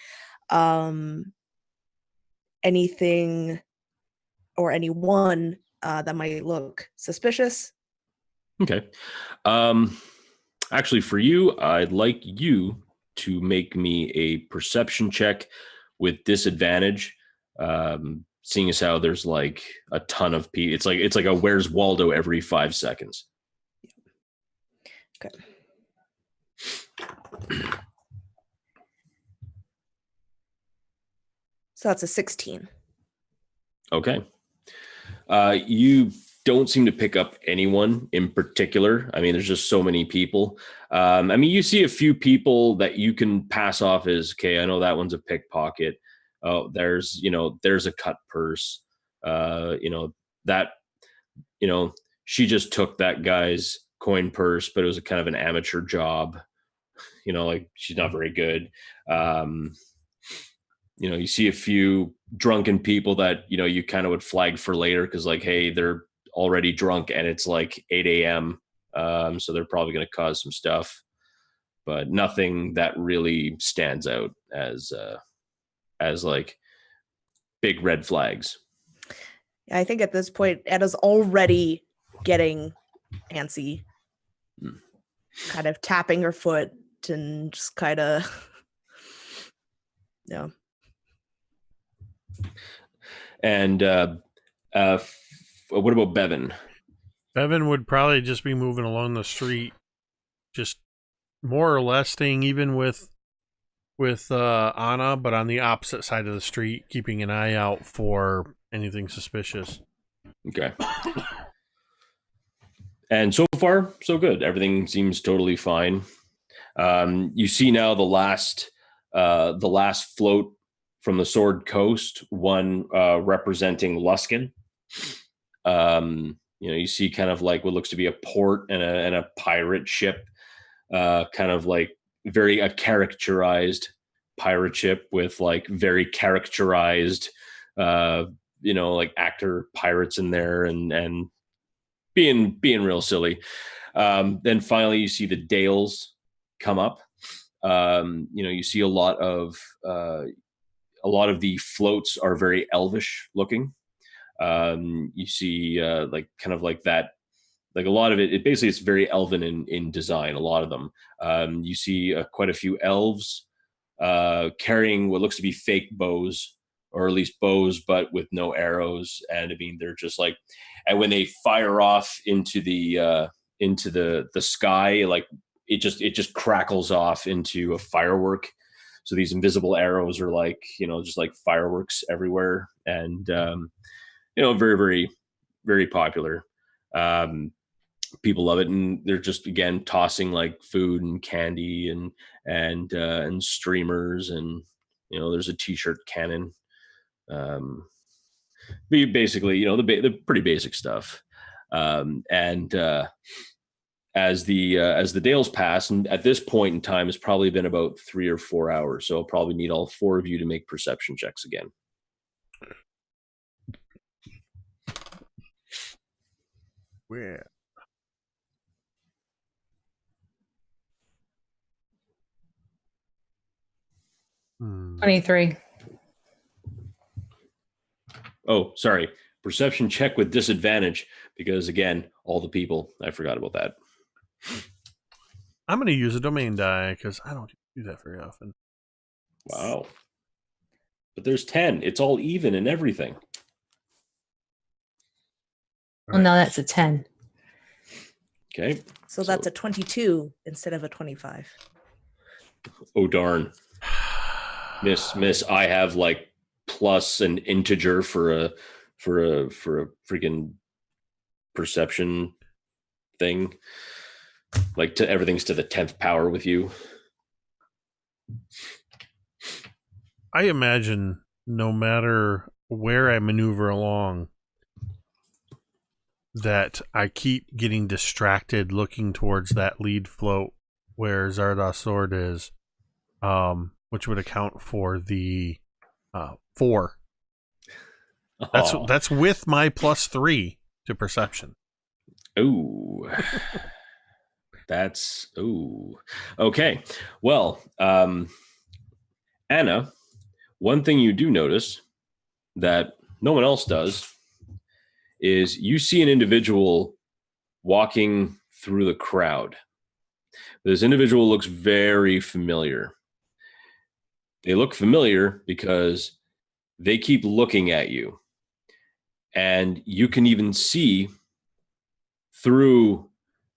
anything or anyone that might look suspicious. Okay. Actually, for you, I'd like you to make me a perception check with disadvantage. Seeing as how there's like a ton of people, it's like a Where's Waldo every 5 seconds. Okay. So that's a 16. Okay. You don't seem to pick up anyone in particular. I mean, there's just so many people. I mean, you see a few people that you can pass off as, okay, I know that one's a pickpocket. Oh, there's a cut purse. She just took that guy's coin purse, but it was a kind of an amateur job. Like she's not very good. You see a few drunken people that, you kind of would flag for later because like, hey, they're already drunk and it's like 8 a.m. So they're probably going to cause some stuff, but nothing that really stands out as like big red flags. I think at this point, Edda's already getting antsy, kind of tapping her foot and just kind of, And what about Bevyn? Bevyn would probably just be moving along the street, just more or less staying even with Anna, but on the opposite side of the street, keeping an eye out for anything suspicious. Okay. And so far, so good. Everything seems totally fine. You see now the last float from the Sword Coast, one representing Luskin. You see kind of like what looks to be a port and a pirate ship, kind of like very characterized pirate ship with like very characterized, like actor pirates in there and being real silly. Then finally, you see the Dales come up. You see a lot of the floats are very elvish looking. You see like kind of like that, like a lot of it basically it's very elven in design, a lot of them. You see quite a few elves carrying what looks to be fake bows, or at least bows but with no arrows. And I mean, they're just like, and when they fire off into the sky, like it just crackles off into a firework. So these invisible arrows are like, just like fireworks everywhere. And very, very, very popular. People love it, and they're just, again, tossing like food and candy and streamers, and there's a t-shirt cannon. Basically, the pretty basic stuff. As the Dales pass, and at this point in time, it's probably been about 3 or 4 hours, so I'll probably need all 4 of you to make perception checks again. Where? Hmm. 23. Oh, sorry. Perception check with disadvantage, because again, all the people. I forgot about that. I'm going to use a domain die because I don't do that very often. Wow. But there's 10. It's all even and everything. Well, no, that's a 10. Okay. So that's a 22 instead of a 25. Oh, darn. Miss, I have like plus an integer for a freaking perception thing. Like, to everything's to the 10th power with you. I imagine no matter where I maneuver along, that I keep getting distracted looking towards that lead float where Zardoz sword is, which would account for the 4. That's with my +3 to perception. Ooh. Okay. Well, Anna, one thing you do notice that no one else does is you see an individual walking through the crowd. This individual looks very familiar. They look familiar because they keep looking at you. And you can even see through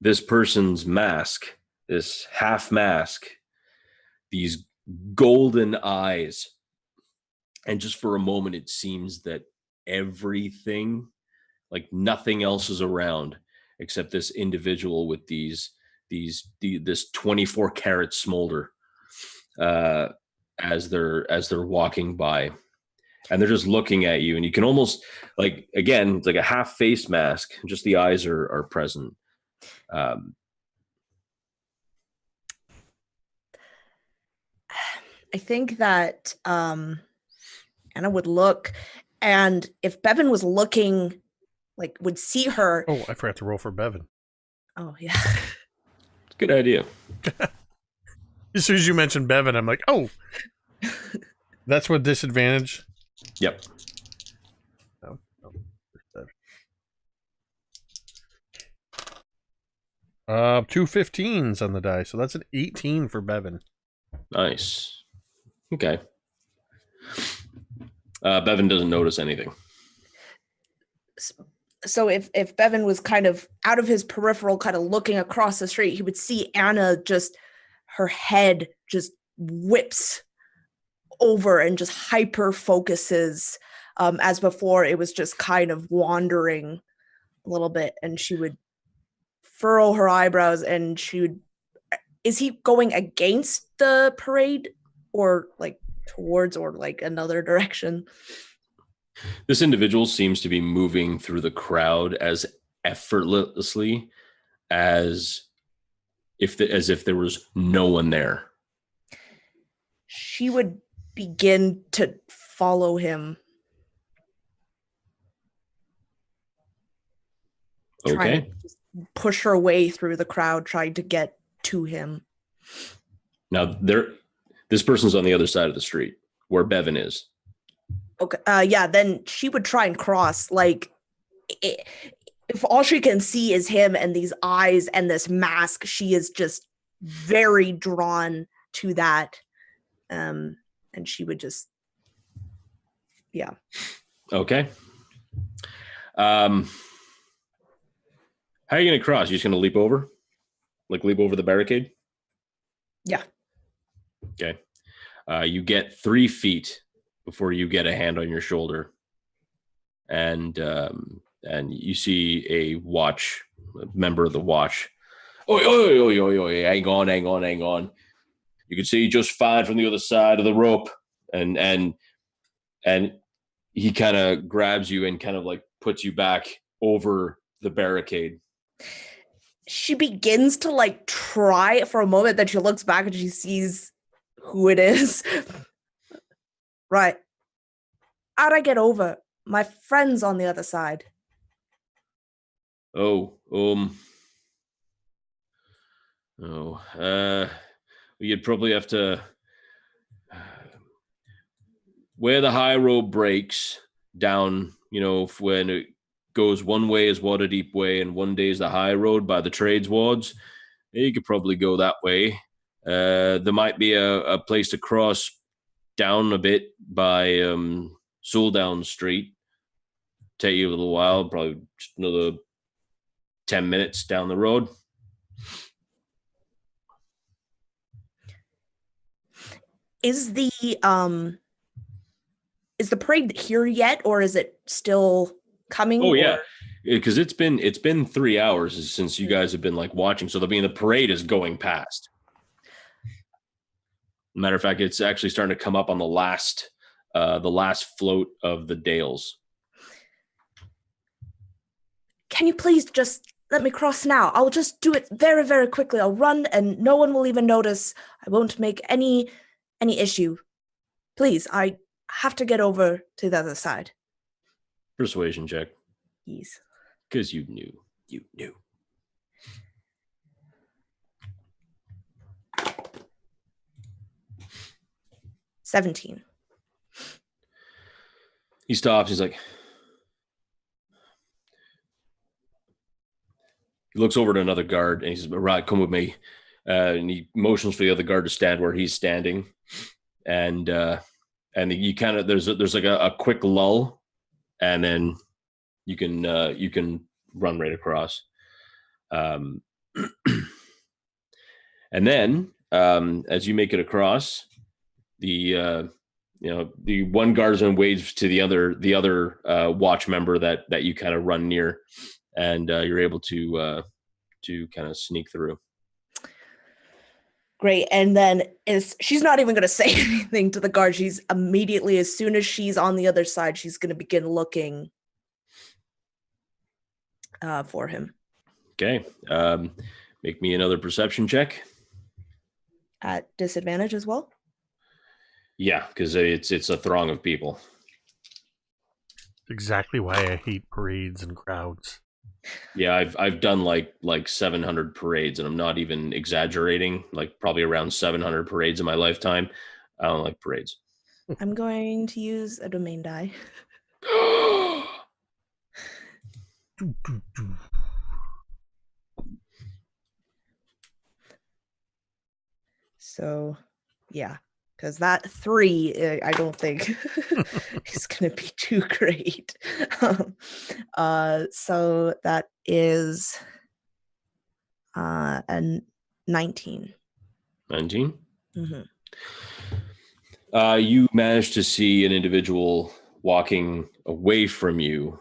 this person's mask, this half mask, these golden eyes. And just for a moment, it seems that everything, like nothing else is around except this individual with this 24 karat smolder as they're walking by. And they're just looking at you, and you can almost, like, again, it's like a half face mask, just the eyes are present. I think that Anna would look, and if Bevyn was looking, like, would see her. Oh, I forgot to roll for Bevyn. Oh, yeah. Good idea. As soon as you mentioned Bevyn, I'm like, oh, that's with disadvantage. Yep. No. 2 15s on the die, so that's an 18 for Bevyn. Nice. Okay. Bevyn doesn't notice anything. So if Bevyn was kind of out of his peripheral, kind of looking across the street, he would see Anna, just her head just whips over and just hyper focuses. As before, it was just kind of wandering a little bit, and she would furrow her eyebrows, and she would. Is he going against the parade, or like towards, or like another direction? This individual seems to be moving through the crowd as effortlessly as if there was no one there. She would begin to follow him. trying to just push her way through the crowd, trying to get to him. Now, this person's on the other side of the street where Bevyn is. Okay. Yeah. Then she would try and cross. Like, if all she can see is him and these eyes and this mask, she is just very drawn to that. And she would just, yeah. Okay. How are you going to cross? You just going to leap over? Like leap over the barricade? Yeah. Okay. You get 3 feet before you get a hand on your shoulder. And you see a member of the watch. Oi, hang on. You can see just fine from the other side of the rope. And he kind of grabs you and kind of like puts you back over the barricade. She begins to like try for a moment, then she looks back and she sees who it is. Right. How'd I get over? My friend's on the other side. You'd probably have to where the high road breaks down, when it goes one way is Waterdeep way and one day is the high road by the trades wards. You could probably go that way. There might be a place to cross down a bit by Souldown Street. Take you a little while, probably just another 10 minutes down the road. Is the parade here yet, or is it still coming? Oh yeah, because it's been 3 hours since you guys have been like watching. So the parade is going past. Matter of fact, it's actually starting to come up on the last float of the Dales. Can you please just let me cross now? I'll just do it very, very quickly. I'll run and no one will even notice. I won't make any issue. Please, I have to get over to the other side. Persuasion check. Yes. Because you knew. 17. He stops. He's like, he looks over to another guard and he says, "Right, come with me." And he motions for the other guard to stand where he's standing. And you kind of there's like a quick lull, and then you can run right across. And then as you make it across, the one guardsman waves to the other watch member that you kind of run near, and you're able to kind of sneak through. Great. And then she's not even going to say anything to the guard. She's immediately, as soon as she's on the other side, she's going to begin looking for him. Okay. Make me another perception check. At disadvantage as well? Yeah, because it's a throng of people. Exactly why I hate parades and crowds. Yeah, I've done like 700 parades, and I'm not even exaggerating. Like probably around 700 parades in my lifetime. I don't like parades. I'm going to use a domain die. So, yeah, because that 3, I don't think is going to be too great. So that is a 19. 19? Mm-hmm. You managed to see an individual walking away from you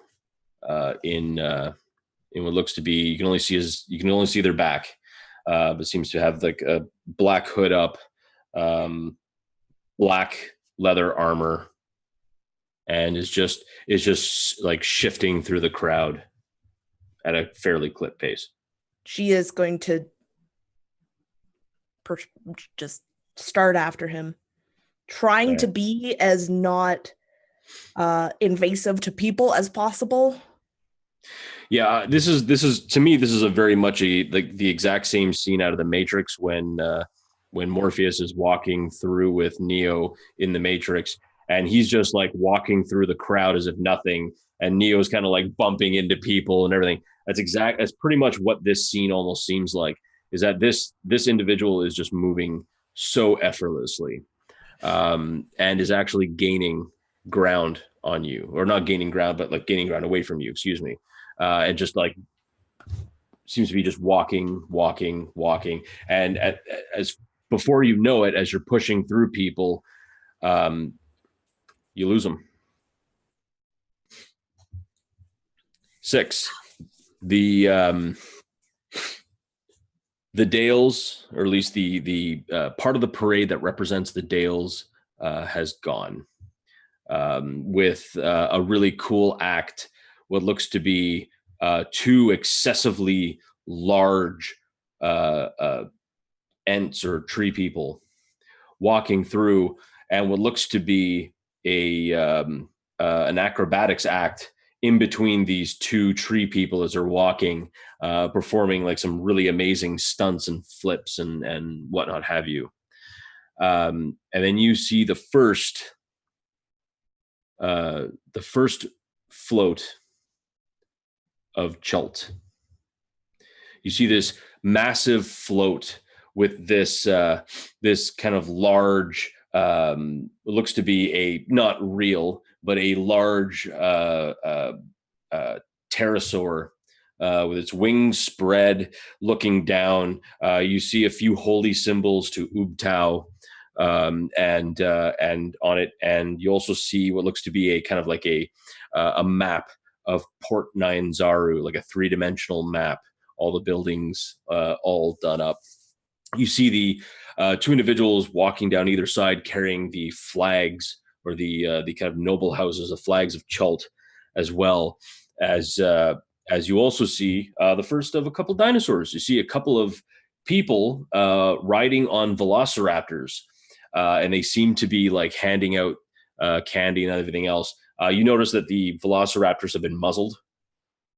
in what looks to be, you can only see their back, but seems to have like a black hood up, black leather armor, and is just like shifting through the crowd at a fairly clip pace. She is going to just start after him, trying to be as not invasive to people as possible. Yeah, this is to me, this is a very much the exact same scene out of the Matrix when Morpheus is walking through with Neo in the Matrix, and he's just like walking through the crowd as if nothing, and Neo's kind of like bumping into people and everything. That's pretty much what this scene almost seems like, is that this individual is just moving so effortlessly, and is actually gaining ground on you, or not gaining ground, but like gaining ground away from you, excuse me, and just like seems to be just walking, and as before you know it, as you're pushing through people, you lose them. 6. The Dales, or at least the part of the parade that represents the Dales, has gone, with a really cool act, what looks to be 2 excessively large ents or tree people walking through, and what looks to be an acrobatics act in between these 2 tree people as they're walking, performing like some really amazing stunts and flips and whatnot have you. And then you see the first float of Chult. You see this massive float with this kind of large, looks to be a not real, but a large pterosaur, with its wings spread, looking down. You see a few holy symbols to Ubtao, and on it, and you also see what looks to be a kind of like a map of Port Nine Zaru, like a 3-dimensional map, all the buildings all done up. You see the 2 individuals walking down either side carrying the flags, or the kind of noble houses, the flags of Chult, as well as you also see the first of a couple dinosaurs. You see a couple of people riding on velociraptors, and they seem to be like handing out candy and everything else. You notice that the velociraptors have been muzzled,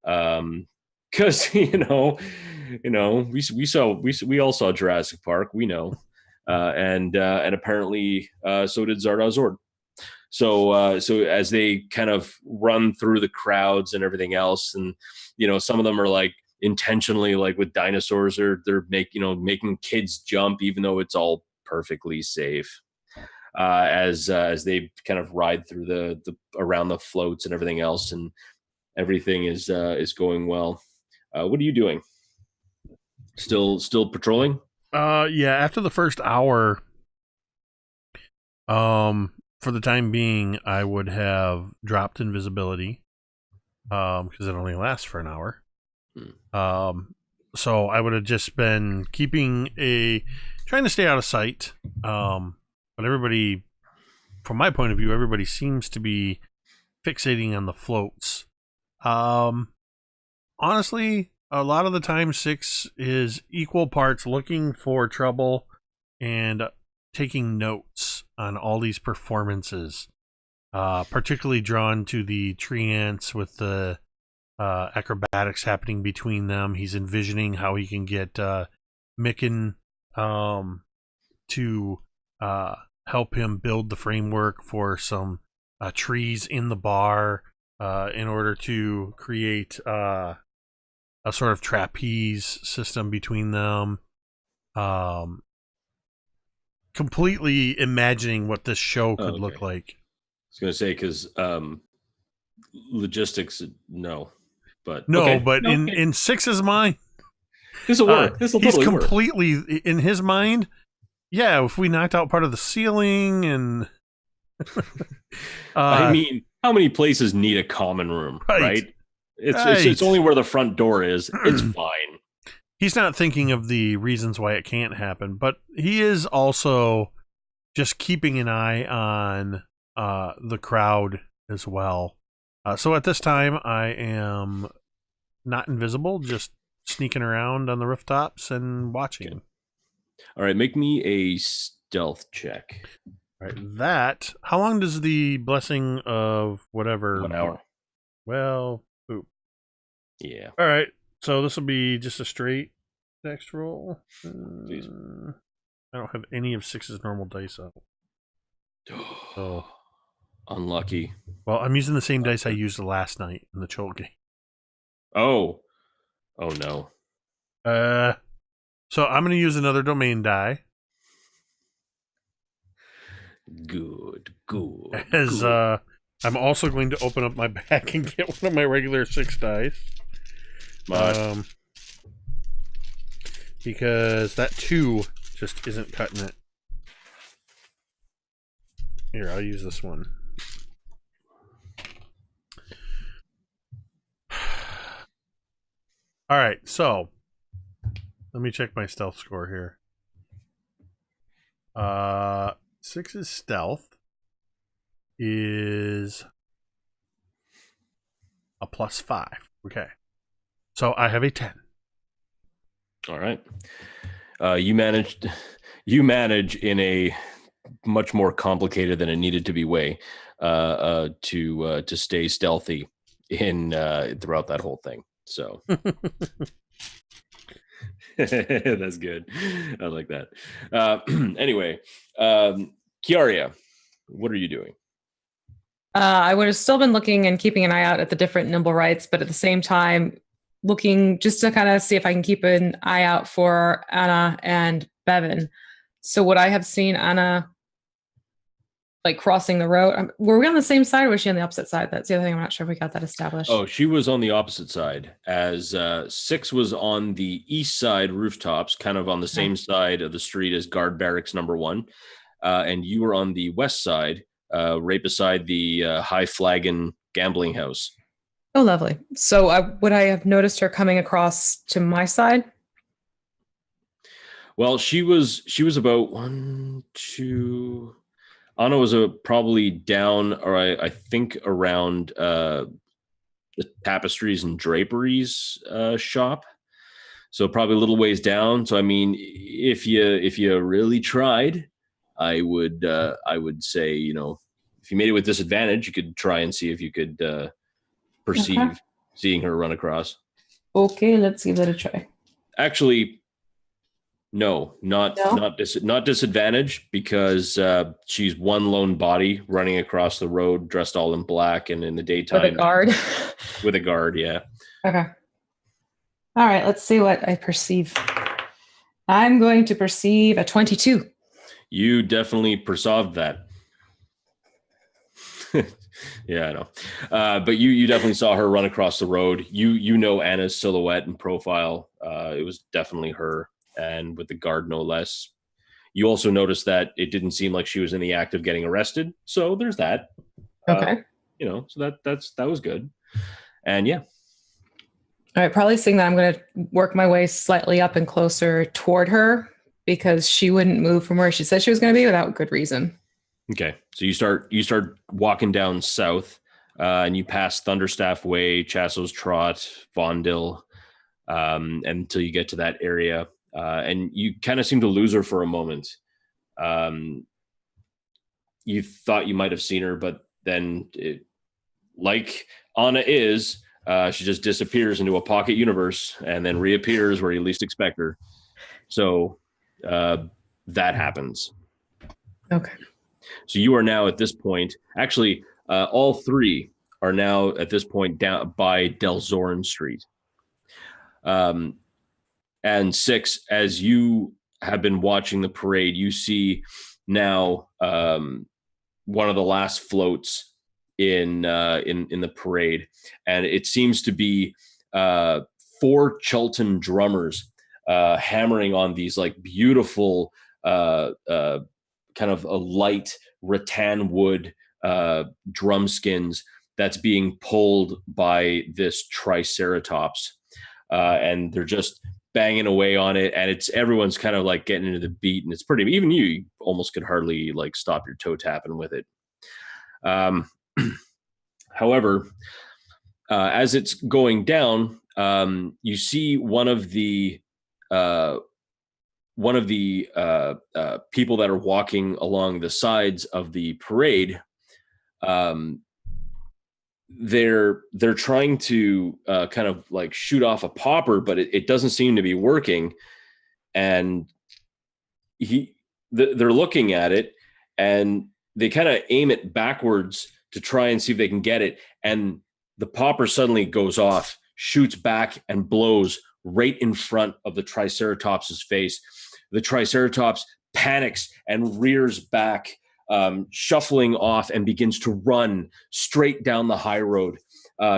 because we all saw Jurassic Park, we know, and apparently so did Zardoz Zord. So as they kind of run through the crowds and everything else, and some of them are like intentionally, like with dinosaurs, they're making kids jump, even though it's all perfectly safe, as they kind of ride through the around the floats and everything else, and everything is going well. What are you doing? Still patrolling? Yeah, after the first hour, for the time being, I would have dropped invisibility, because it only lasts for an hour. So I would have just been trying to stay out of sight. But everybody, from my point of view, everybody seems to be fixating on the floats. Honestly, a lot of the time, 6 is equal parts looking for trouble and taking notes on all these performances, particularly drawn to the tree ants with the acrobatics happening between them. He's envisioning how he can get Micken to help him build the framework for some trees in the bar, in order to create a sort of trapeze system between them. Completely imagining what this show could look like. I was going to say, because logistics, no. But no, okay. But no, in 6's mind, this will work. This will totally work. He's completely in his mind. Yeah, if we knocked out part of the ceiling, and I mean, how many places need a common room, right? It's only where the front door is. It's fine. He's not thinking of the reasons why it can't happen, but he is also just keeping an eye on the crowd as well. So at this time, I am not invisible, just sneaking around on the rooftops and watching. Okay. All right, make me a stealth check. All right, how long does the blessing of whatever? 1 hour. Well, Yeah. All right. So this will be just a straight dex roll. Please. I don't have any of 6's normal dice up. So unlucky. Well, I'm using the same dice I used last night in the Chol game. Oh no. So I'm going to use another domain die. Good. As I'm also going to open up my bag and get one of my regular 6 dice. Because that 2 just isn't cutting it. Here, I'll use this one. All right, so let me check my stealth score here. 6's stealth is a +5. Okay, so I have a 10. All right. You manage in a much more complicated than it needed to be way to stay stealthy in throughout that whole thing. So that's good. I like that. Anyway, Kiara, what are you doing? I would have still been looking and keeping an eye out at the different nimble rights, but at the same time, looking just to kind of see if I can keep an eye out for Anna and Bevyn. So would I have seen Anna like crossing the road? Were we on the same side or was she on the opposite side? That's the other thing. I'm not sure if we got that established. Oh, she was on the opposite side, as 6 was on the east side rooftops, kind of on the same side of the street as guard barracks number 1. And you were on the west side, right beside the high flagon gambling house. Oh, lovely. So would I have noticed her coming across to my side? Well, she was about 1, 2. Anna was probably down, or I think around the tapestries and draperies shop. So probably a little ways down. So I mean, if you really tried, I would say, if you made it with disadvantage, you could try and see if you could perceive seeing her run across. Okay, let's give that a try. Actually, no, not disadvantage, because she's one lone body running across the road, dressed all in black, and in the daytime with a guard. With a guard, yeah. Okay. All right, let's see what I perceive. I'm going to perceive a 22. You definitely perceived that. Yeah, I know. But you definitely saw her run across the road. You know Anna's silhouette and profile. It was definitely her, and with the guard no less. You also noticed that it didn't seem like she was in the act of getting arrested. So there's that. Okay. So that was good. And yeah. All right, probably seeing that I'm going to work my way slightly up and closer toward her because she wouldn't move from where she said she was going to be without good reason. Okay, so you start walking down south, and you pass Thunderstaff Way, Chasso's Trot, Vondil, until you get to that area, and you kind of seem to lose her for a moment. You thought you might have seen her, but then, like Anna is, she just disappears into a pocket universe and then reappears where you least expect her. So that happens. Okay. So you are now at this point, actually, all 3 are now at this point down by Delzorn Street. And 6, as you have been watching the parade, you see now one of the last floats in the parade, and it seems to be 4 Chultan drummers hammering on these like beautiful kind of a light rattan wood drum skins that's being pulled by this triceratops, and they're just banging away on it, and everyone's kind of like getting into the beat, and it's pretty. Even you almost could hardly like stop your toe tapping with it. However, as it's going down, you see one of the people that are walking along the sides of the parade. they're trying to kind of like shoot off a popper, but it doesn't seem to be working. And they're looking at it, and they kind of aim it backwards to try and see if they can get it. And the popper suddenly goes off, shoots back, and blows right in front of the Triceratops's face. The Triceratops panics and rears back, shuffling off, and begins to run straight down the high road.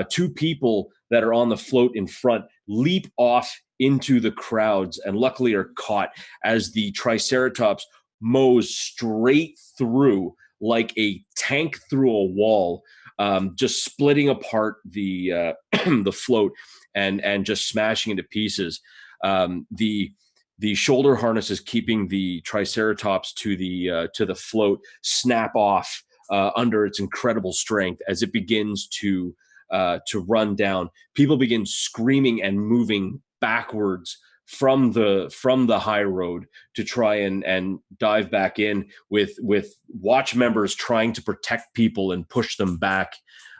Two people that are on the float in front leap off into the crowds and luckily are caught as the Triceratops mows straight through like a tank through a wall, just splitting apart the the float and just smashing into pieces. The shoulder harnesses keeping the Triceratops to the float snap off under its incredible strength as it begins to run down. People begin screaming and moving backwards from the high road to try and dive back in, with watch members trying to protect people and push them back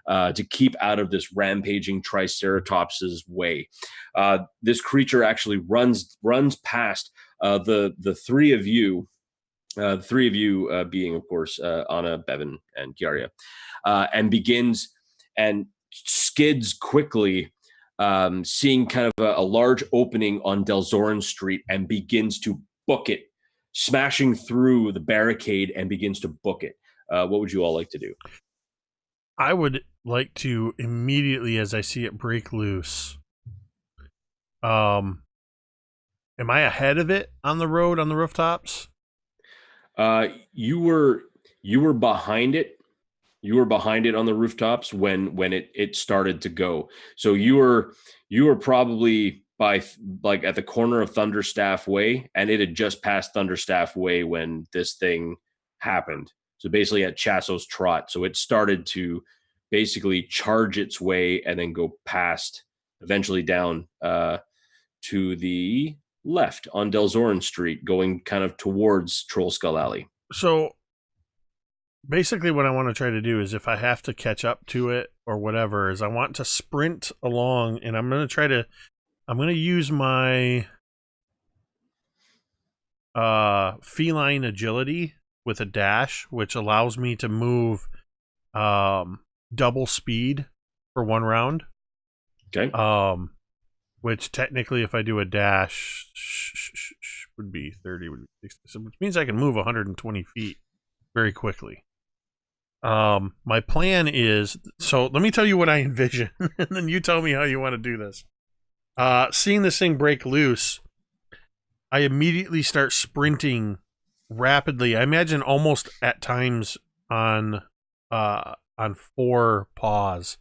to keep out of this rampaging Triceratops's way. This creature actually runs past the three of you. The three of you being, of course, Anna, Bevyn, and Kiara, and begins and skids quickly, seeing kind of a large opening on Delzorin Street, and begins to book it, smashing through the barricade and begins to book it. What would you all like to do? I would like to immediately, as I see it break loose. Am I ahead of it on the road, on the rooftops? You were behind it. You were behind it on the rooftops when it started to go. So you were probably by like at the corner of Thunderstaff Way, and it had just passed Thunderstaff Way when this thing happened. So basically at Chasso's Trot. So it started to basically charge its way and then go past, eventually down to the left on Delzorin Street, going kind of towards Troll Skull Alley. So basically what I want to try to do is, if I have to catch up to it or whatever, is I want to sprint along, and I'm going to use my feline agility with a dash, which allows me to move double speed for one round. Okay. Which technically, if I do a dash, would be 30, would be 60, so which means I can move 120 feet very quickly. My plan is, so let me tell you what I envision, and then you tell me how you want to do this. Seeing this thing break loose, I immediately start sprinting rapidly. I imagine almost at times on 4 paws,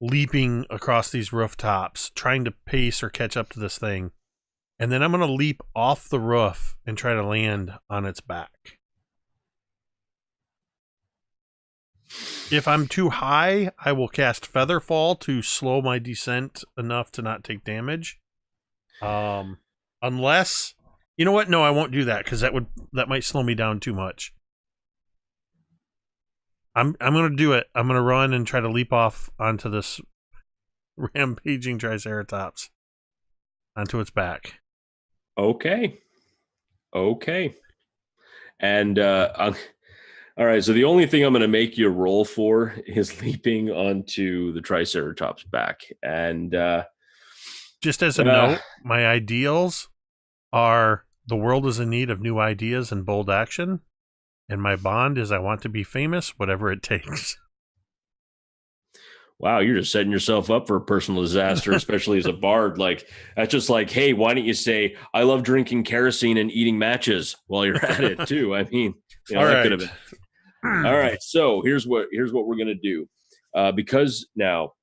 leaping across these rooftops, trying to pace or catch up to this thing. And then I'm going to leap off the roof and try to land on its back. If I'm too high, I will cast Featherfall to slow my descent enough to not take damage. Unless, you know what? No, I won't do that, because that might slow me down too much. I'm going to do it. I'm going to run and try to leap off onto this rampaging Triceratops, onto its back. Okay. And all right, so the only thing I'm going to make you roll for is leaping onto the Triceratops' back. And just as a note, my ideals are the world is in need of new ideas and bold action. And my bond is I want to be famous, whatever it takes. Wow, you're just setting yourself up for a personal disaster, especially as a bard. Like, that's just like, hey, why don't you say, I love drinking kerosene and eating matches while you're at it, too? I mean, you know, all that right. could have been. All right, so here's what we're going to do. Because now,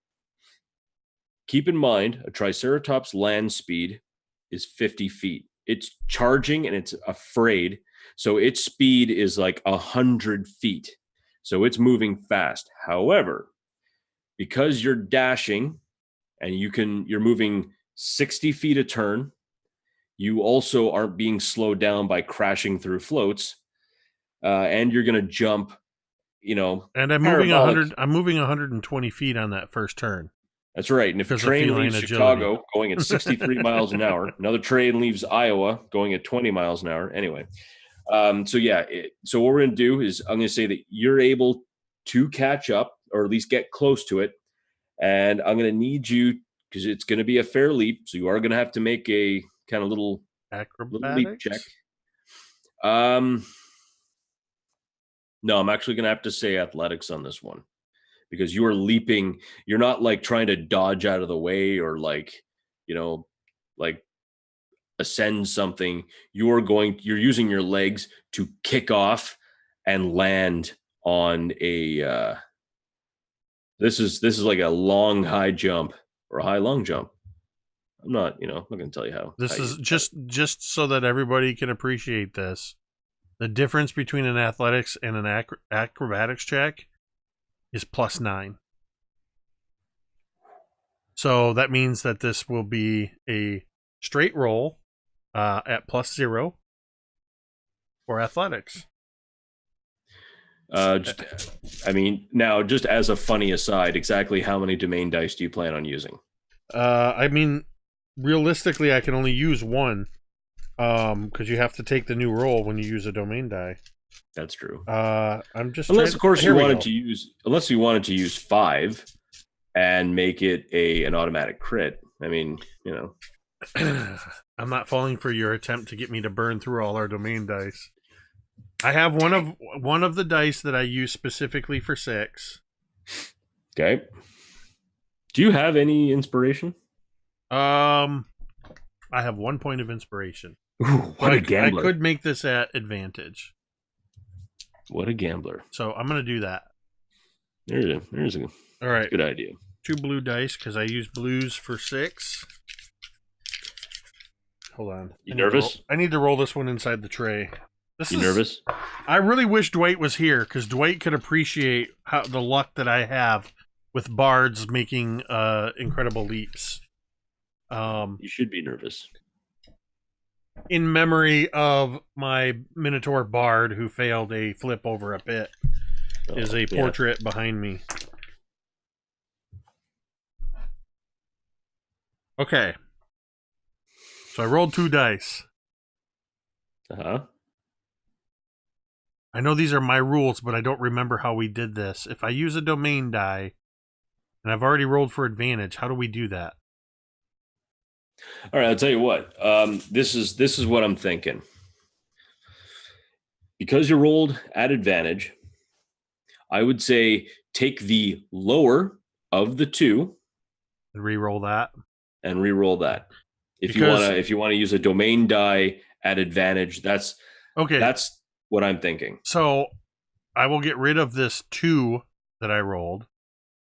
keep in mind, a Triceratops land speed is 50 feet. It's charging and it's afraid. So its speed is like 100 feet. So it's moving fast. However, because you're dashing and you're moving 60 feet a turn, you also aren't being slowed down by crashing through floats. And you're going to jump And I'm moving parabolic. I'm moving 120 feet on that first turn. That's right. And if a Because of train feline leaves agility. Chicago going at 63 miles an hour, another train leaves Iowa going at 20 miles an hour. Anyway, so what we're going to do is I'm going to say that you're able to catch up, or at least get close to it. And I'm going to need you, because it's going to be a fair leap, so you are going to have to make a kind of little leap check. No, I'm actually going to have to say athletics on this one, because you are leaping. You're not like trying to dodge out of the way or like ascend something. You're using your legs to kick off and land on a this is like a long high jump or a high long jump. I'm not going to tell you how. This is just so that everybody can appreciate this. The difference between an athletics and an acrobatics check is +9. So that means that this will be a straight roll at +0 for athletics. Now, just as a funny aside, exactly how many domain dice do you plan on using? Realistically, I can only use one, because you have to take the new roll when you use a domain die. That's true. I'm just unless you wanted to use 5 and make it an automatic crit. I'm not falling for your attempt to get me to burn through all our domain dice. I have one of the dice that I use specifically for 6. Okay. Do you have any inspiration? I have 1 point of inspiration. Ooh, what a gambler! I could make this at advantage. What a gambler! So I'm going to do that. There's a all right. Good idea. 2 blue dice because I use blues for 6. Hold on. You nervous? I need to roll this one inside the tray. Nervous? I really wish Dwight was here, because Dwight could appreciate the luck that I have with bards making incredible leaps. You should be nervous. In memory of my Minotaur bard who failed a flip over a pit, is a portrait behind me. Okay. So I rolled 2 dice. Uh-huh. I know these are my rules, but I don't remember how we did this. If I use a domain die, and I've already rolled for advantage, how do we do that? All right, I'll tell you what. This is what I'm thinking. Because you rolled at advantage, I would say take the lower of the 2 and re-roll that. If you want to use a domain die at advantage, that's what I'm thinking. So I will get rid of this 2 that I rolled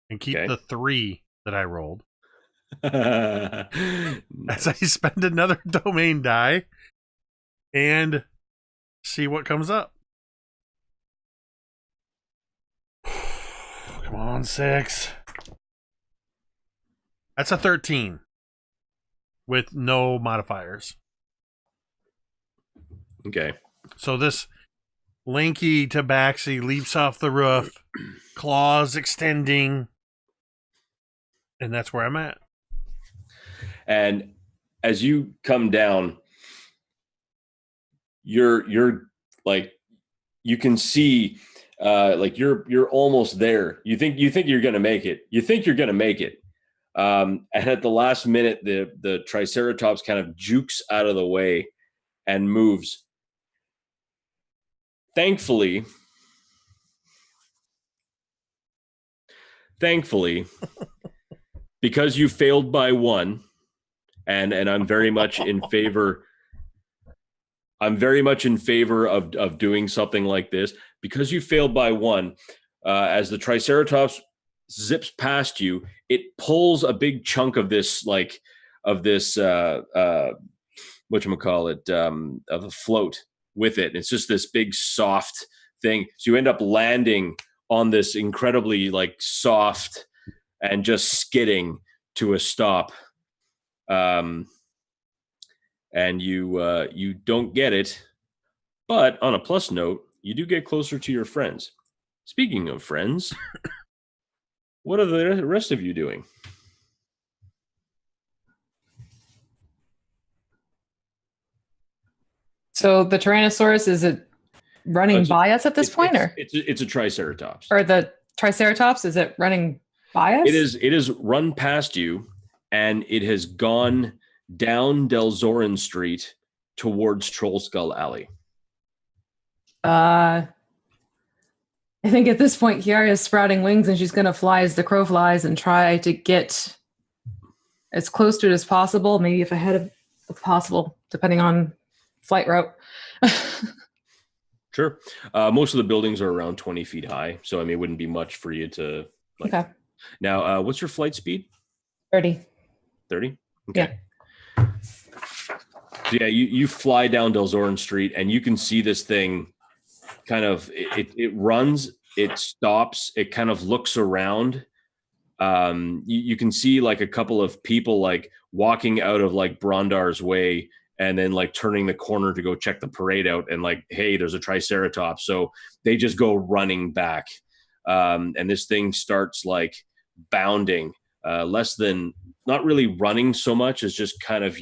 and keep the 3 that I rolled. As I spend another domain die and see what comes up. Come on, 6. That's a 13 with no modifiers. Okay. So this lanky tabaxi leaps off the roof, claws extending, and that's where I'm at. And as you come down, you're like, you can see like you're almost there. You think you're gonna make it. And at the last minute, the Triceratops kind of jukes out of the way and moves. Thankfully, because you failed by 1, and I'm very much in favor. I'm very much in favor of doing something like this. Because you failed by 1, as the Triceratops zips past you, it pulls a big chunk of this of a float with it. It's just this big soft thing. So you end up landing on this incredibly soft and just skidding to a stop. And you don't get it, but on a plus note, you do get closer to your friends. Speaking of friends, what are the rest of you doing? So the Tyrannosaurus, is it running by us at this point, or it's a Triceratops? Or the Triceratops, is it running by us? It is run past you, and it has gone down Delzorin Street towards Troll Skull Alley. I think at this point, Kiara is sprouting wings, and she's going to fly as the crow flies and try to get as close to it as possible, maybe if ahead of possible, depending on flight route. Sure. Most of the buildings are around 20 feet high, so I mean, it wouldn't be much for you to. Okay. Now, what's your flight speed? 30. 30? Okay. Yeah. So yeah, you fly down Delzorin Street, and you can see this thing kind of, it runs, it stops, it kind of looks around. You can see like a couple of people like walking out of like Brondar's way, and then like turning the corner to go check the parade out, and like, hey, there's a Triceratops. So they just go running back. And this thing starts like bounding, not really running so much as just kind of,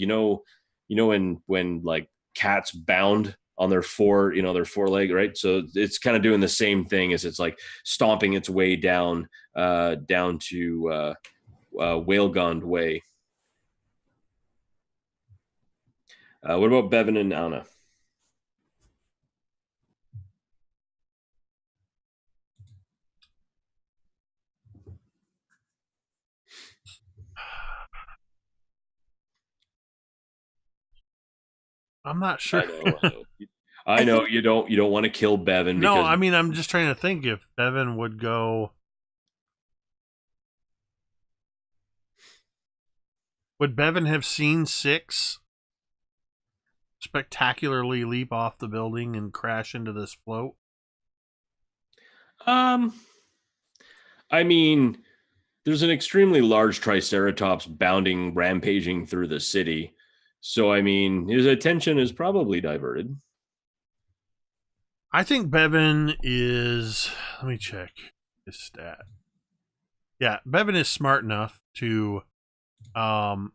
when like cats bound on their foreleg, right? So it's kind of doing the same thing as it's like stomping its way down to Whalegond Way. What about Bevyn and Anna? I'm not sure. I know you don't want to kill Bevyn. No, I mean, I'm just trying to think if Bevyn would go. Would Bevyn have seen Six spectacularly leap off the building and crash into this float? I mean, there's an extremely large Triceratops rampaging through the city. So, I mean, his attention is probably diverted. I think Bevyn is... Let me check his stat. Yeah, Bevyn is smart enough to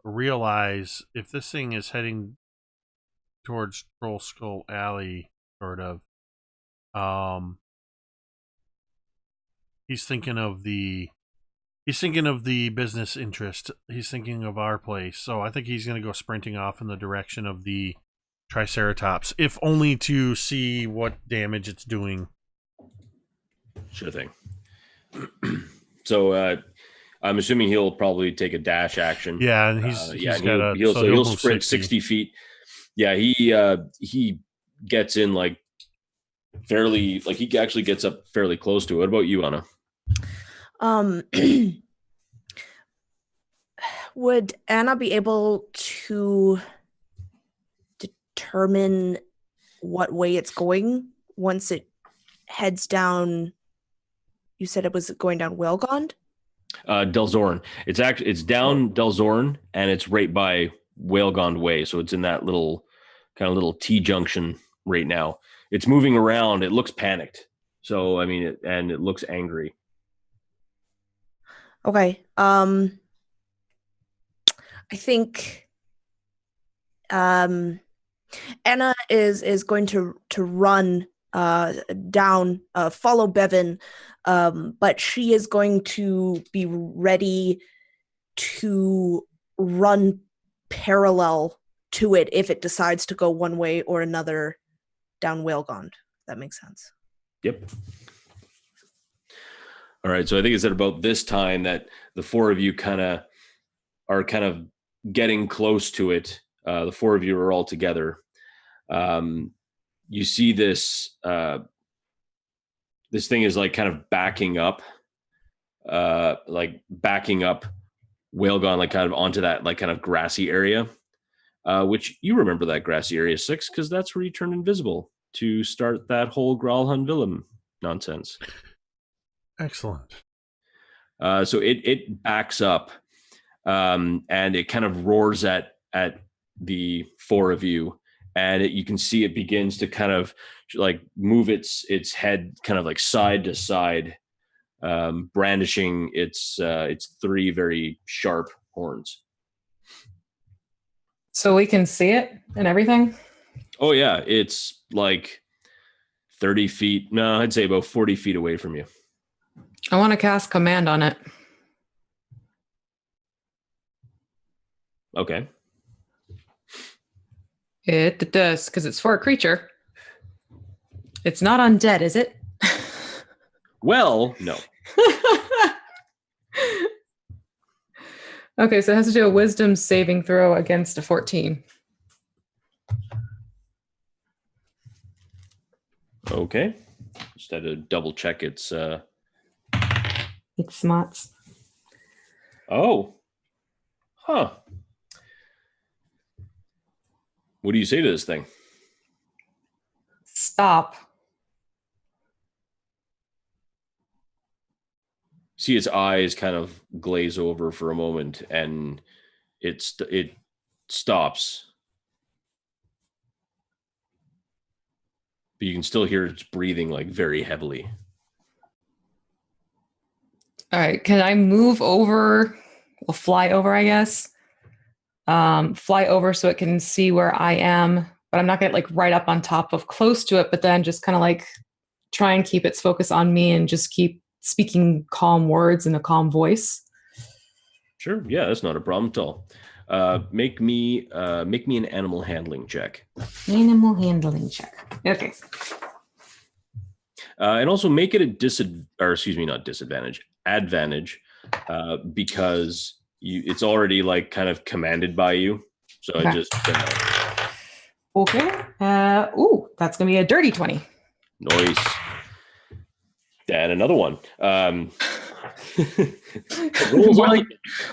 realize if this thing is heading towards Troll Skull Alley, sort of, he's thinking of the business interest. He's thinking of our place. So I think he's going to go sprinting off in the direction of the Triceratops, if only to see what damage it's doing. Sure thing. So I'm assuming he'll probably take a dash action. Yeah, and he'll sprint 60 feet. Yeah, he gets in like fairly, like he actually gets up fairly close to it. What about you, Anna? Would Anna be able to determine what way it's going once it heads down? You said it was going down Whalegond? Delzorin. It's down Delzorin, and it's right by Whalegond Way. So it's in that little T junction right now. It's moving around. It looks panicked. So I mean, it looks angry. Okay. I think Anna is going to run down, follow Bevyn, but she is going to be ready to run parallel to it if it decides to go one way or another down Whalegond. That makes sense. Yep. All right. So I think it's at about this time that the four of you are getting close to it. The four of you are all together. You see this this thing is like kind of backing up Whalegond, like kind of onto that like kind of grassy area, which you remember that grassy area, Six, because that's where you turned invisible to start that whole Graalhund Willem nonsense. Excellent. So it backs up, and it kind of roars at the four of you, and you can see it begins to kind of like move its head kind of like side to side, brandishing its 3 very sharp horns. So we can see it and everything? Oh yeah, it's like 30 feet. No, I'd say about 40 feet away from you. I want to cast command on it. Okay. It does, because it's for a creature. It's not undead, is it? Well, no. Okay, so it has to do a wisdom saving throw against a 14. Okay. Just had to double check its smarts. Oh. Huh. What do you say to this thing? Stop. See its eyes kind of glaze over for a moment, and it stops. But you can still hear its breathing like very heavily. All right, can I move over? Well, fly over, I guess. Fly over so it can see where I am, but I'm not gonna like right up on top of close to it, but then just kind of like try and keep its focus on me and just keep speaking calm words in a calm voice. Sure, yeah, that's not a problem at all. Make me an animal handling check. Animal handling check. Okay. And also make it advantage, because it's already like kind of commanded by you. So Okay. I just Okay. That's gonna be a dirty 20. Nice. And another one.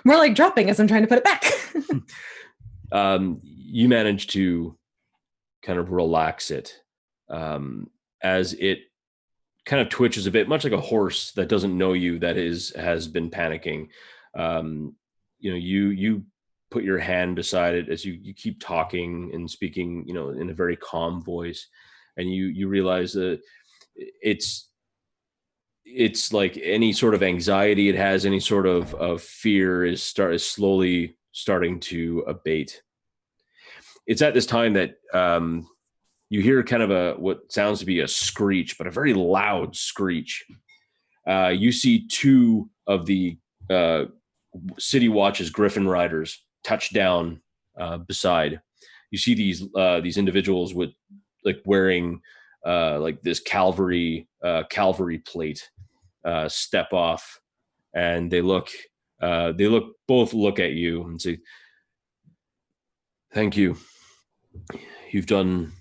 More like dropping as I'm trying to put it back. You manage to kind of relax it, as it kind of twitches a bit, much like a horse that doesn't know you, that has been panicking. You put your hand beside it as you keep talking and speaking, in a very calm voice, and you realize that it's like any sort of anxiety it has, any sort of fear is slowly starting to abate. It's at this time that you hear kind of what sounds to be a screech, but a very loud screech. You see 2 of the City Watch's Griffin Riders touch down beside. You see these individuals with like wearing like this cavalry plate step off, and they look at you and say, "Thank you. You've done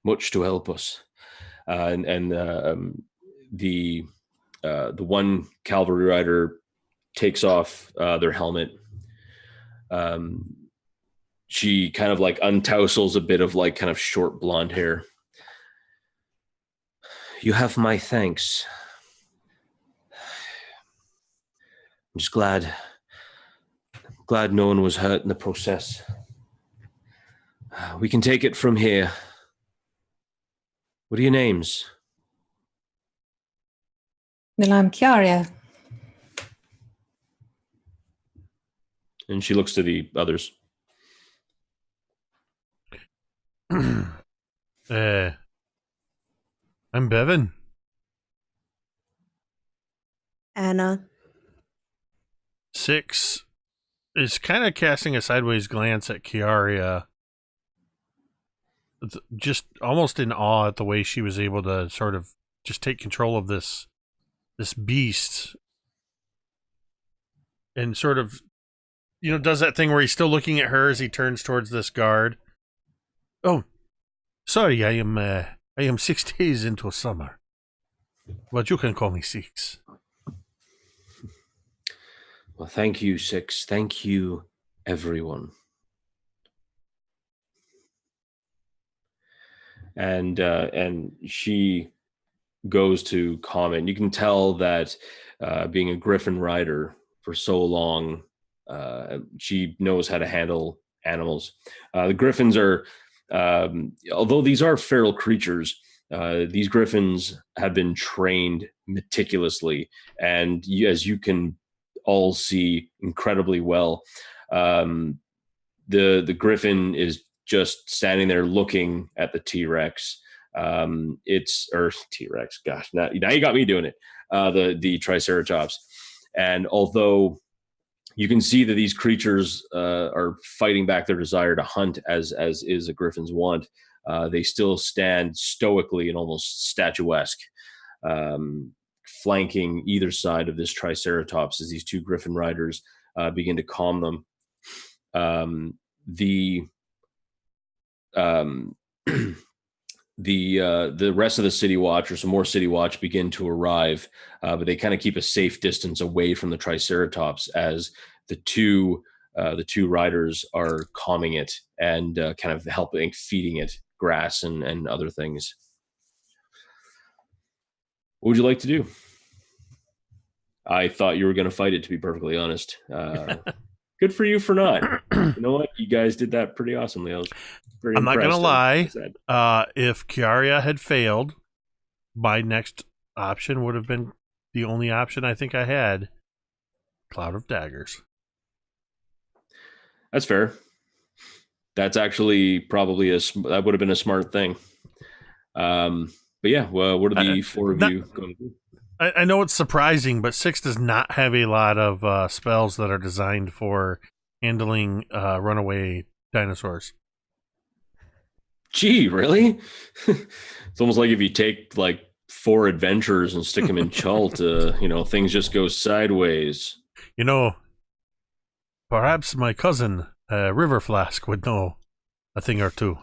much to help us." The one cavalry rider takes off their helmet. She kind of like untousles a bit of like kind of short blonde hair. "You have my thanks. I'm just glad no one was hurt in the process. We can take it from here. What are your names?" Well, I'm Kiara. And she looks to the others. I'm Bevyn. Anna. 6 is kind of casting a sideways glance at Kiara, just almost in awe at the way she was able to sort of just take control of this beast, and sort of, does that thing where he's still looking at her as he turns towards this guard. "Oh, sorry, I am 6 days into summer, but you can call me 6. Well, thank you, 6. Thank you, everyone. And she goes to comment. You can tell that being a Griffin rider for so long, she knows how to handle animals. The Griffins are although these are feral creatures, these griffins have been trained meticulously, and as you can all see incredibly well, the griffin is just standing there looking at the T-Rex. T-Rex. Gosh, now you got me doing it. The Triceratops, and although you can see that these creatures are fighting back their desire to hunt, as is a griffin's want, they still stand stoically and almost statuesque, flanking either side of this Triceratops as these two griffin riders begin to calm them. The rest of the City Watch, or some more City Watch, begin to arrive, but they kind of keep a safe distance away from the Triceratops as the two riders are calming it and kind of helping feeding it grass and other things. What would you like to do? I thought you were going to fight it, to be perfectly honest. Good for you for not. You know what? You guys did that pretty awesomely. I'm not gonna lie. If Kiara had failed, my next option would have been the only option I think I had: Cloud of Daggers. That's fair. That's actually probably that would have been a smart thing. But yeah, well, what are the four of you going to do? I know it's surprising, but 6 does not have a lot of spells that are designed for handling runaway dinosaurs. Gee, really? It's almost like if you take like 4 adventurers and stick them in Chult, things just go sideways. Perhaps my cousin, River Flask, would know a thing or two.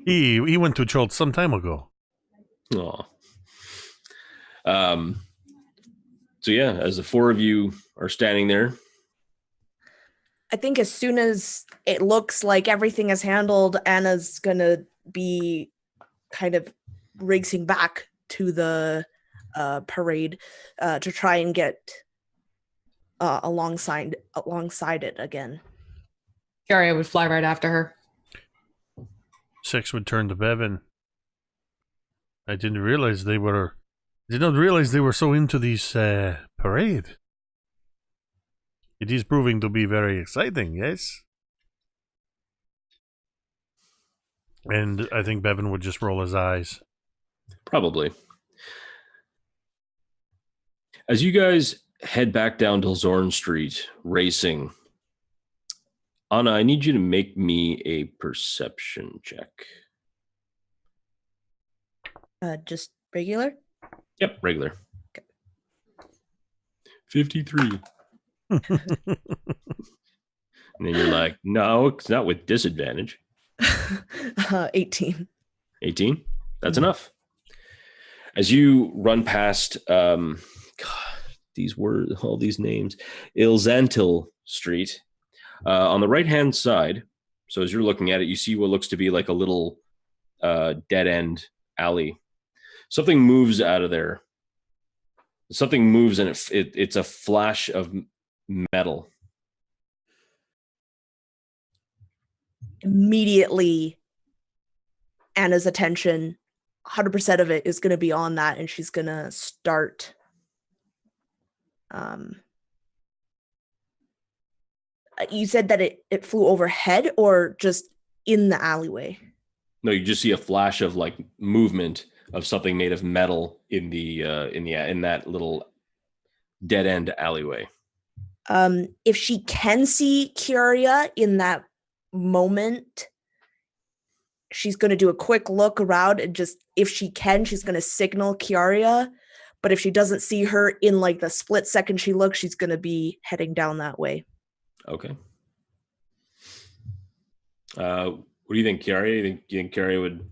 He went to Chult some time ago. Aw. So yeah, as the 4 of you are standing there, I think as soon as it looks like everything is handled, Anna's gonna be kind of racing back to the parade to try and get alongside it again. Kiara would fly right after her. 6 would turn to Bevyn. I did not realize they were so into this parade. It is proving to be very exciting, yes? And I think Bevyn would just roll his eyes. Probably. As you guys head back down to Zorn Street, racing, Anna, I need you to make me a perception check. Just regular? Yep, regular. Okay. 53. And then you're like, no, it's not with disadvantage. 18. 18? That's enough. As you run past, these words, all these names, Ilzantil Street, on the right-hand side, so as you're looking at it, you see what looks to be like a little dead-end alley. Something moves out of there. Something moves, and it's a flash of metal. Immediately, Anna's attention, 100% of it is going to be on that, and she's going to start you said that it flew overhead or just in the alleyway? No, you just see a flash of like movement of something made of metal in that little dead end alleyway. If she can see Kiara in that moment, she's going to do a quick look around and just, if she can, she's going to signal Kiara. But if she doesn't see her in like the split second she looks, she's going to be heading down that way. Okay. What do you think, Kiara? You think Kiara would?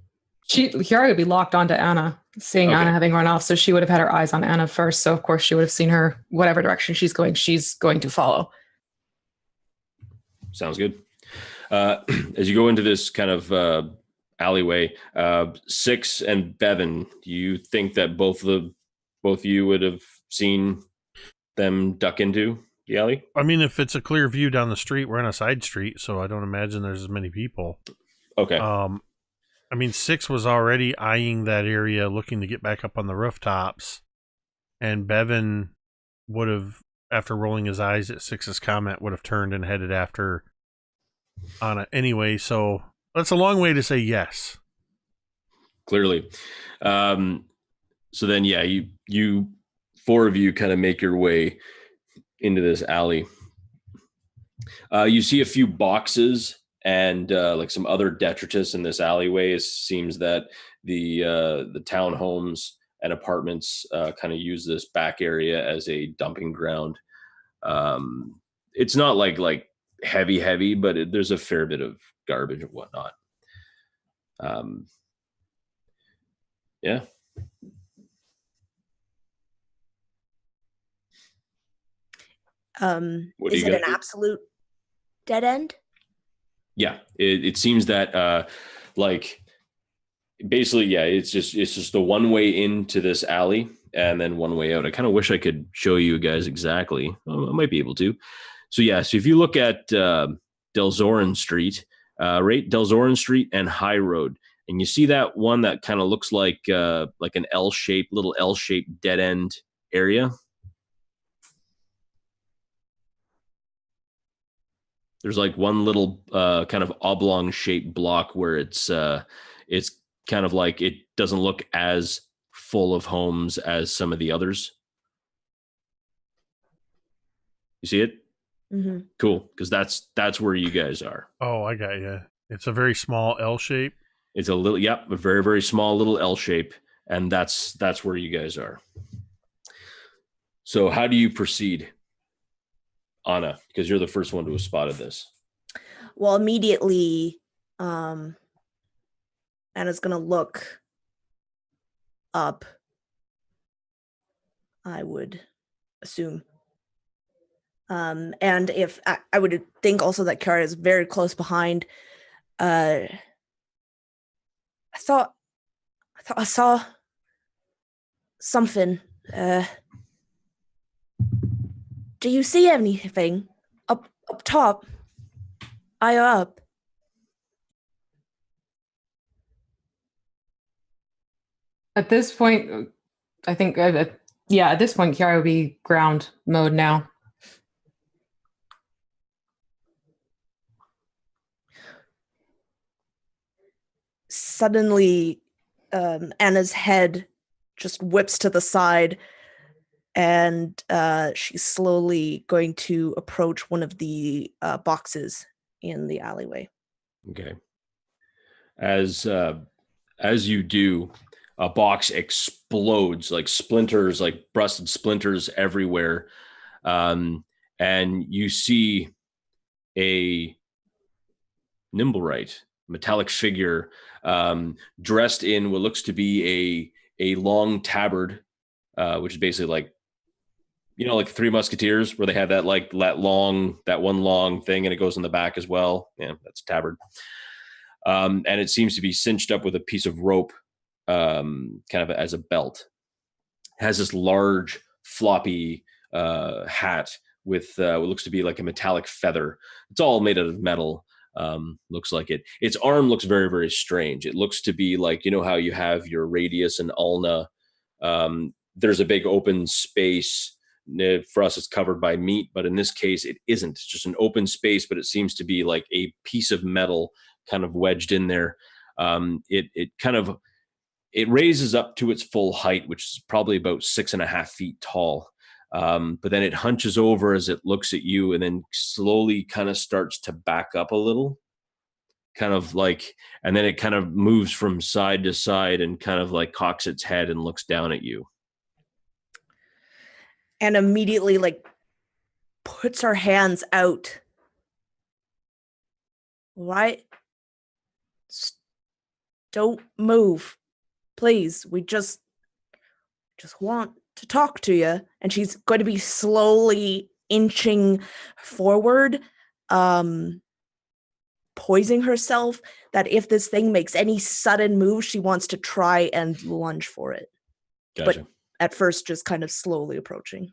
Kiara would be locked onto Anna, seeing Anna having run off. So she would have had her eyes on Anna first. So of course she would have seen her, whatever direction she's going to follow. Sounds good. As you go into this kind of alleyway, 6 and Bevyn, do you think that both you would have seen them duck into the alley? I mean, if it's a clear view down the street, we're on a side street, so I don't imagine there's as many people. Okay. I mean, 6 was already eyeing that area, looking to get back up on the rooftops, and Bevyn would have, after rolling his eyes at 6's comment, would have turned and headed after Anna anyway. So that's a long way to say yes. Clearly. So then, yeah, you 4 of you kind of make your way into this alley. You see a few boxes and like some other detritus in this alleyway. It seems that the townhomes and apartments kind of use this back area as a dumping ground. It's not like heavy, but there's a fair bit of garbage and whatnot. Yeah. Is it an absolute dead end? Yeah, it seems that like basically, yeah, it's just the one way into this alley and then one way out. I kind of wish I could show you guys exactly. I might be able to. So yeah, so if you look at Delzoran Street, right, Delzoran Street and High Road, and you see that one that kind of looks like an little L-shaped dead end area. There's like one little kind of oblong shaped block where it's kind of like it doesn't look as full of homes as some of the others. You see it? Mm-hmm. Cool, because that's where you guys are. Oh, I got you. It's a very small L shape. It's a very, very small little L shape, and that's where you guys are. So how do you proceed, Anna? Because you're the first one to have spotted this. Well, immediately, Anna's gonna look up, I would assume. And if I would think also that Kiara is very close behind. I thought I saw something. Do you see anything up top? Higher up? At this point, I think, at this point, Kiara would be ground mode now. Suddenly, Anna's head just whips to the side, and she's slowly going to approach one of the boxes in the alleyway. Okay. As you do, a box explodes, like splinters, like rusted splinters everywhere, and you see a Nimblewright, metallic figure, dressed in what looks to be a long tabard, which is basically like, like Three Musketeers, where they have that one long thing, and it goes in the back as well. Yeah, that's a tabard. And it seems to be cinched up with a piece of rope, kind of as a belt. It has this large, floppy hat with what looks to be like a metallic feather. It's all made out of metal. Looks like it. Its arm looks very, very strange. It looks to be like, how you have your radius and ulna. There's a big open space. For us, it's covered by meat, but in this case, it isn't. It's just an open space, but it seems to be like a piece of metal kind of wedged in there. It raises up to its full height, which is probably about 6.5 feet tall. But then it hunches over as it looks at you, and then slowly kind of starts to back up a little, kind of like, and then it kind of moves from side to side and kind of like cocks its head and looks down at you. And immediately puts her hands out. Right? Don't move. Please. We just want to talk to you. And she's going to be slowly inching forward, poising herself that if this thing makes any sudden move, she wants to try and lunge for it. Gotcha. But at first, just kind of slowly approaching.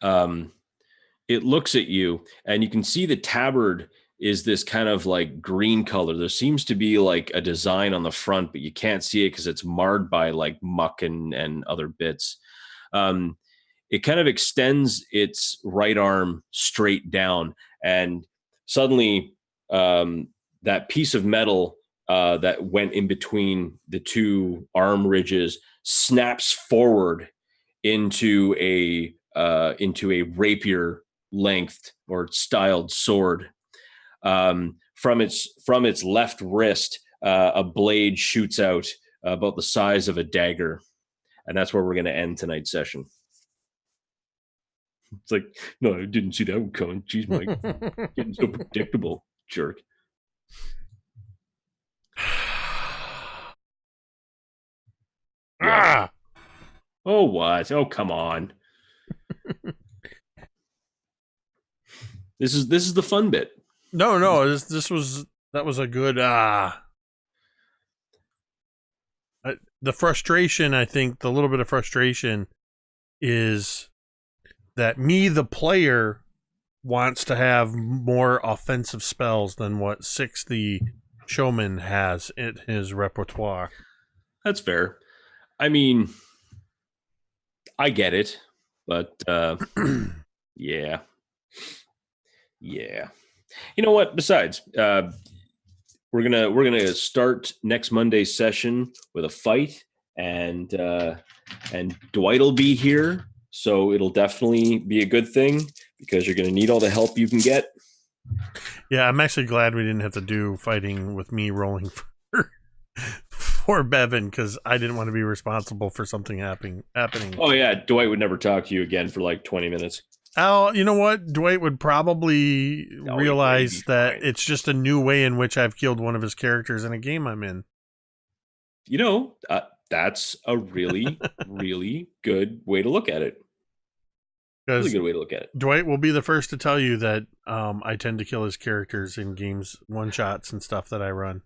It looks at you, and you can see the tabard is this kind of like green color. There seems to be like a design on the front, but you can't see it because it's marred by like muck and other bits. It kind of extends its right arm straight down, and suddenly that piece of metal that went in between the two arm ridges snaps forward into a rapier length or styled sword. From its left wrist, a blade shoots out about the size of a dagger, and that's where we're going to end tonight's session. It's like, no, I didn't see that one coming. Jeez, Mike, getting so predictable, jerk. Yeah. Oh, what? Oh, come on. This is the fun bit. No, that was a good the frustration, I think the little bit of frustration is that me, the player, wants to have more offensive spells than what Six the Showman has in his repertoire. That's fair. I mean, I get it, but yeah. You know what? Besides, we're gonna start next Monday's session with a fight, and Dwight will be here, so it'll definitely be a good thing because you're gonna need all the help you can get. Yeah, I'm actually glad we didn't have to do fighting with me rolling for Bevyn, because I didn't want to be responsible for something happening. Oh yeah, Dwight would never talk to you again for like 20 minutes. Oh, you know what? Dwight would probably realize that it's just a new way in which I've killed one of his characters in a game I'm in. You know, that's a really, really good way to look at it. Really good way to look at it. Dwight will be the first to tell you that I tend to kill his characters in games, one-shots and stuff that I run.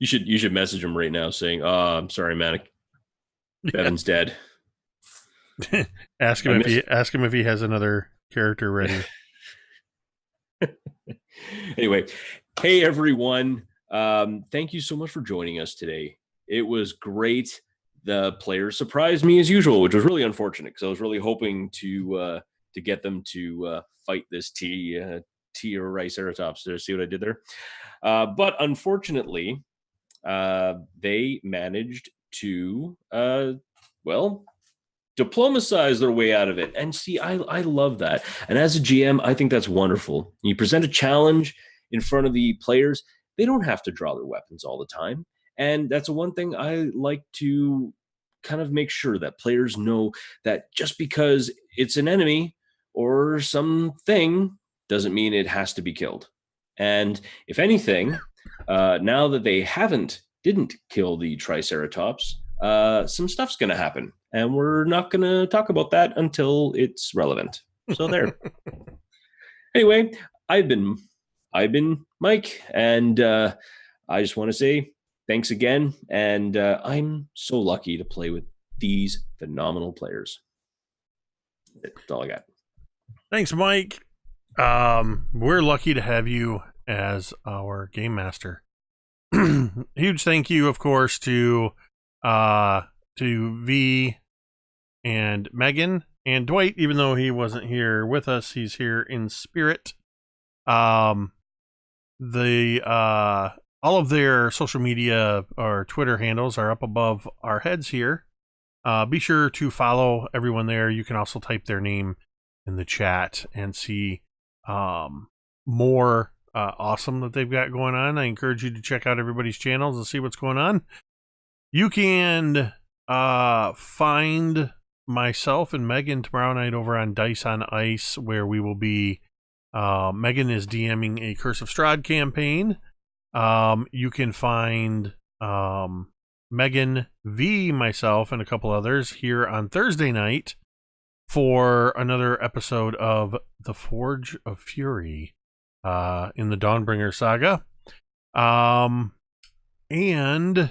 You should message him right now saying, "Oh, I'm sorry, man. Bevyn's dead." ask him if he has another character ready. Anyway, hey everyone. Thank you so much for joining us today. It was great. The players surprised me as usual, which was really unfortunate because I was really hoping to get them to fight this T or Triceratops. Did I see what I did there? But unfortunately, they managed to diplomatize their way out of it. And see, I love that. And as a GM, I think that's wonderful. You present a challenge in front of the players. They don't have to draw their weapons all the time. And that's one thing I like to kind of make sure that players know, that just because it's an enemy or something doesn't mean it has to be killed. And if anything, now that they didn't kill the Triceratops, some stuff's going to happen. And we're not going to talk about that until it's relevant. So there. Anyway, I've been Mike, and I just want to say thanks again. And I'm so lucky to play with these phenomenal players. That's all I got. Thanks, Mike. We're lucky to have you as our game master. Huge thank you, of course, to V and Megan and Dwight, even though he wasn't here with us, he's here in spirit. All of their social media or Twitter handles are up above our heads here. Be sure to follow everyone there. You can also type their name in the chat and see more awesome that they've got going on. I encourage you to check out everybody's channels and see what's going on. You can find myself and Megan tomorrow night over on Dice on Ice, where we will be Megan is DMing a Curse of Strahd campaign. You can find Megan, V, myself, and a couple others here on Thursday night for another episode of The Forge of Fury in the Dawnbringer saga. And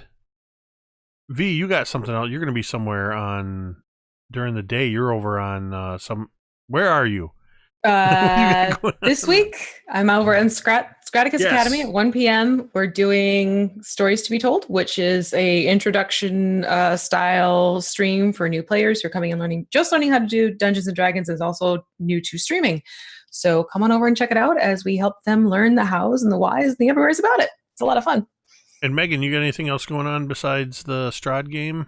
V, you got something else. You're going to be somewhere during the day. You're over on where are you? This week, I'm over in Straticus Yes. Academy at 1 p.m. We're doing Stories to be Told, which is a introduction style stream for new players who are coming and learning how to do Dungeons and Dragons. Is also new to streaming. So come on over and check it out as we help them learn the hows and the whys and the everywheres about it. It's a lot of fun. And Megan, you got anything else going on besides the Strahd game?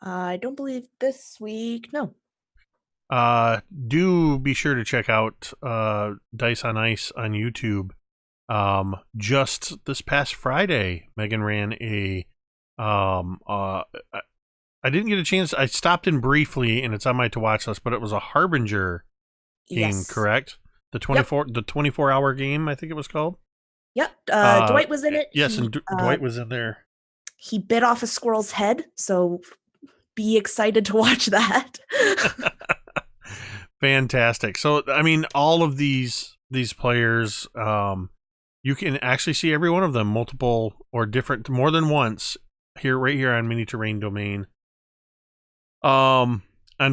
I don't believe this week. No. Do be sure to check out Dice on Ice on YouTube. Just this past Friday, Megan ran a I didn't get a chance. I stopped in briefly, and it's on my to watch list. But it was a Harbinger game, Yes. correct? The 24-hour game, I think it was called. Yep. Dwight was in it. Yes, He, and Dwight was in there. He bit off a squirrel's head, so be excited to watch that. Fantastic. So, I mean, all of these players, you can actually see every one of them multiple or different, more than once, right here on Mini Terrain Domain, on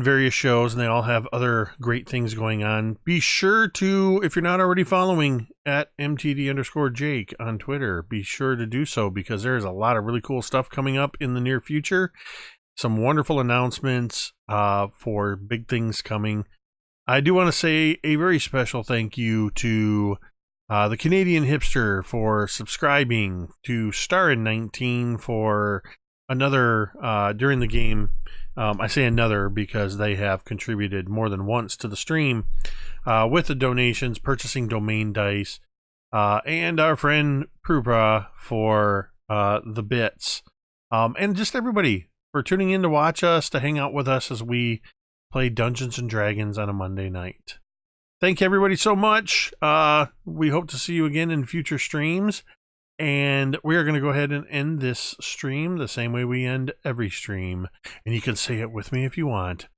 various shows, and they all have other great things going on. Be sure to, if you're not already following at MTD_Jake on Twitter, be sure to do so, because there's a lot of really cool stuff coming up in the near future. Some wonderful announcements for big things coming. I do want to say a very special thank you to the Canadian Hipster for subscribing, to Starin19 for another during the game. I say another because they have contributed more than once to the stream with the donations, purchasing domain dice, and our friend Prupa for the bits, and just everybody for tuning in to watch us, to hang out with us as we play Dungeons and Dragons on a Monday night. Thank you everybody so much. We hope to see you again in future streams. And we are going to go ahead and end this stream the same way we end every stream. And you can say it with me if you want.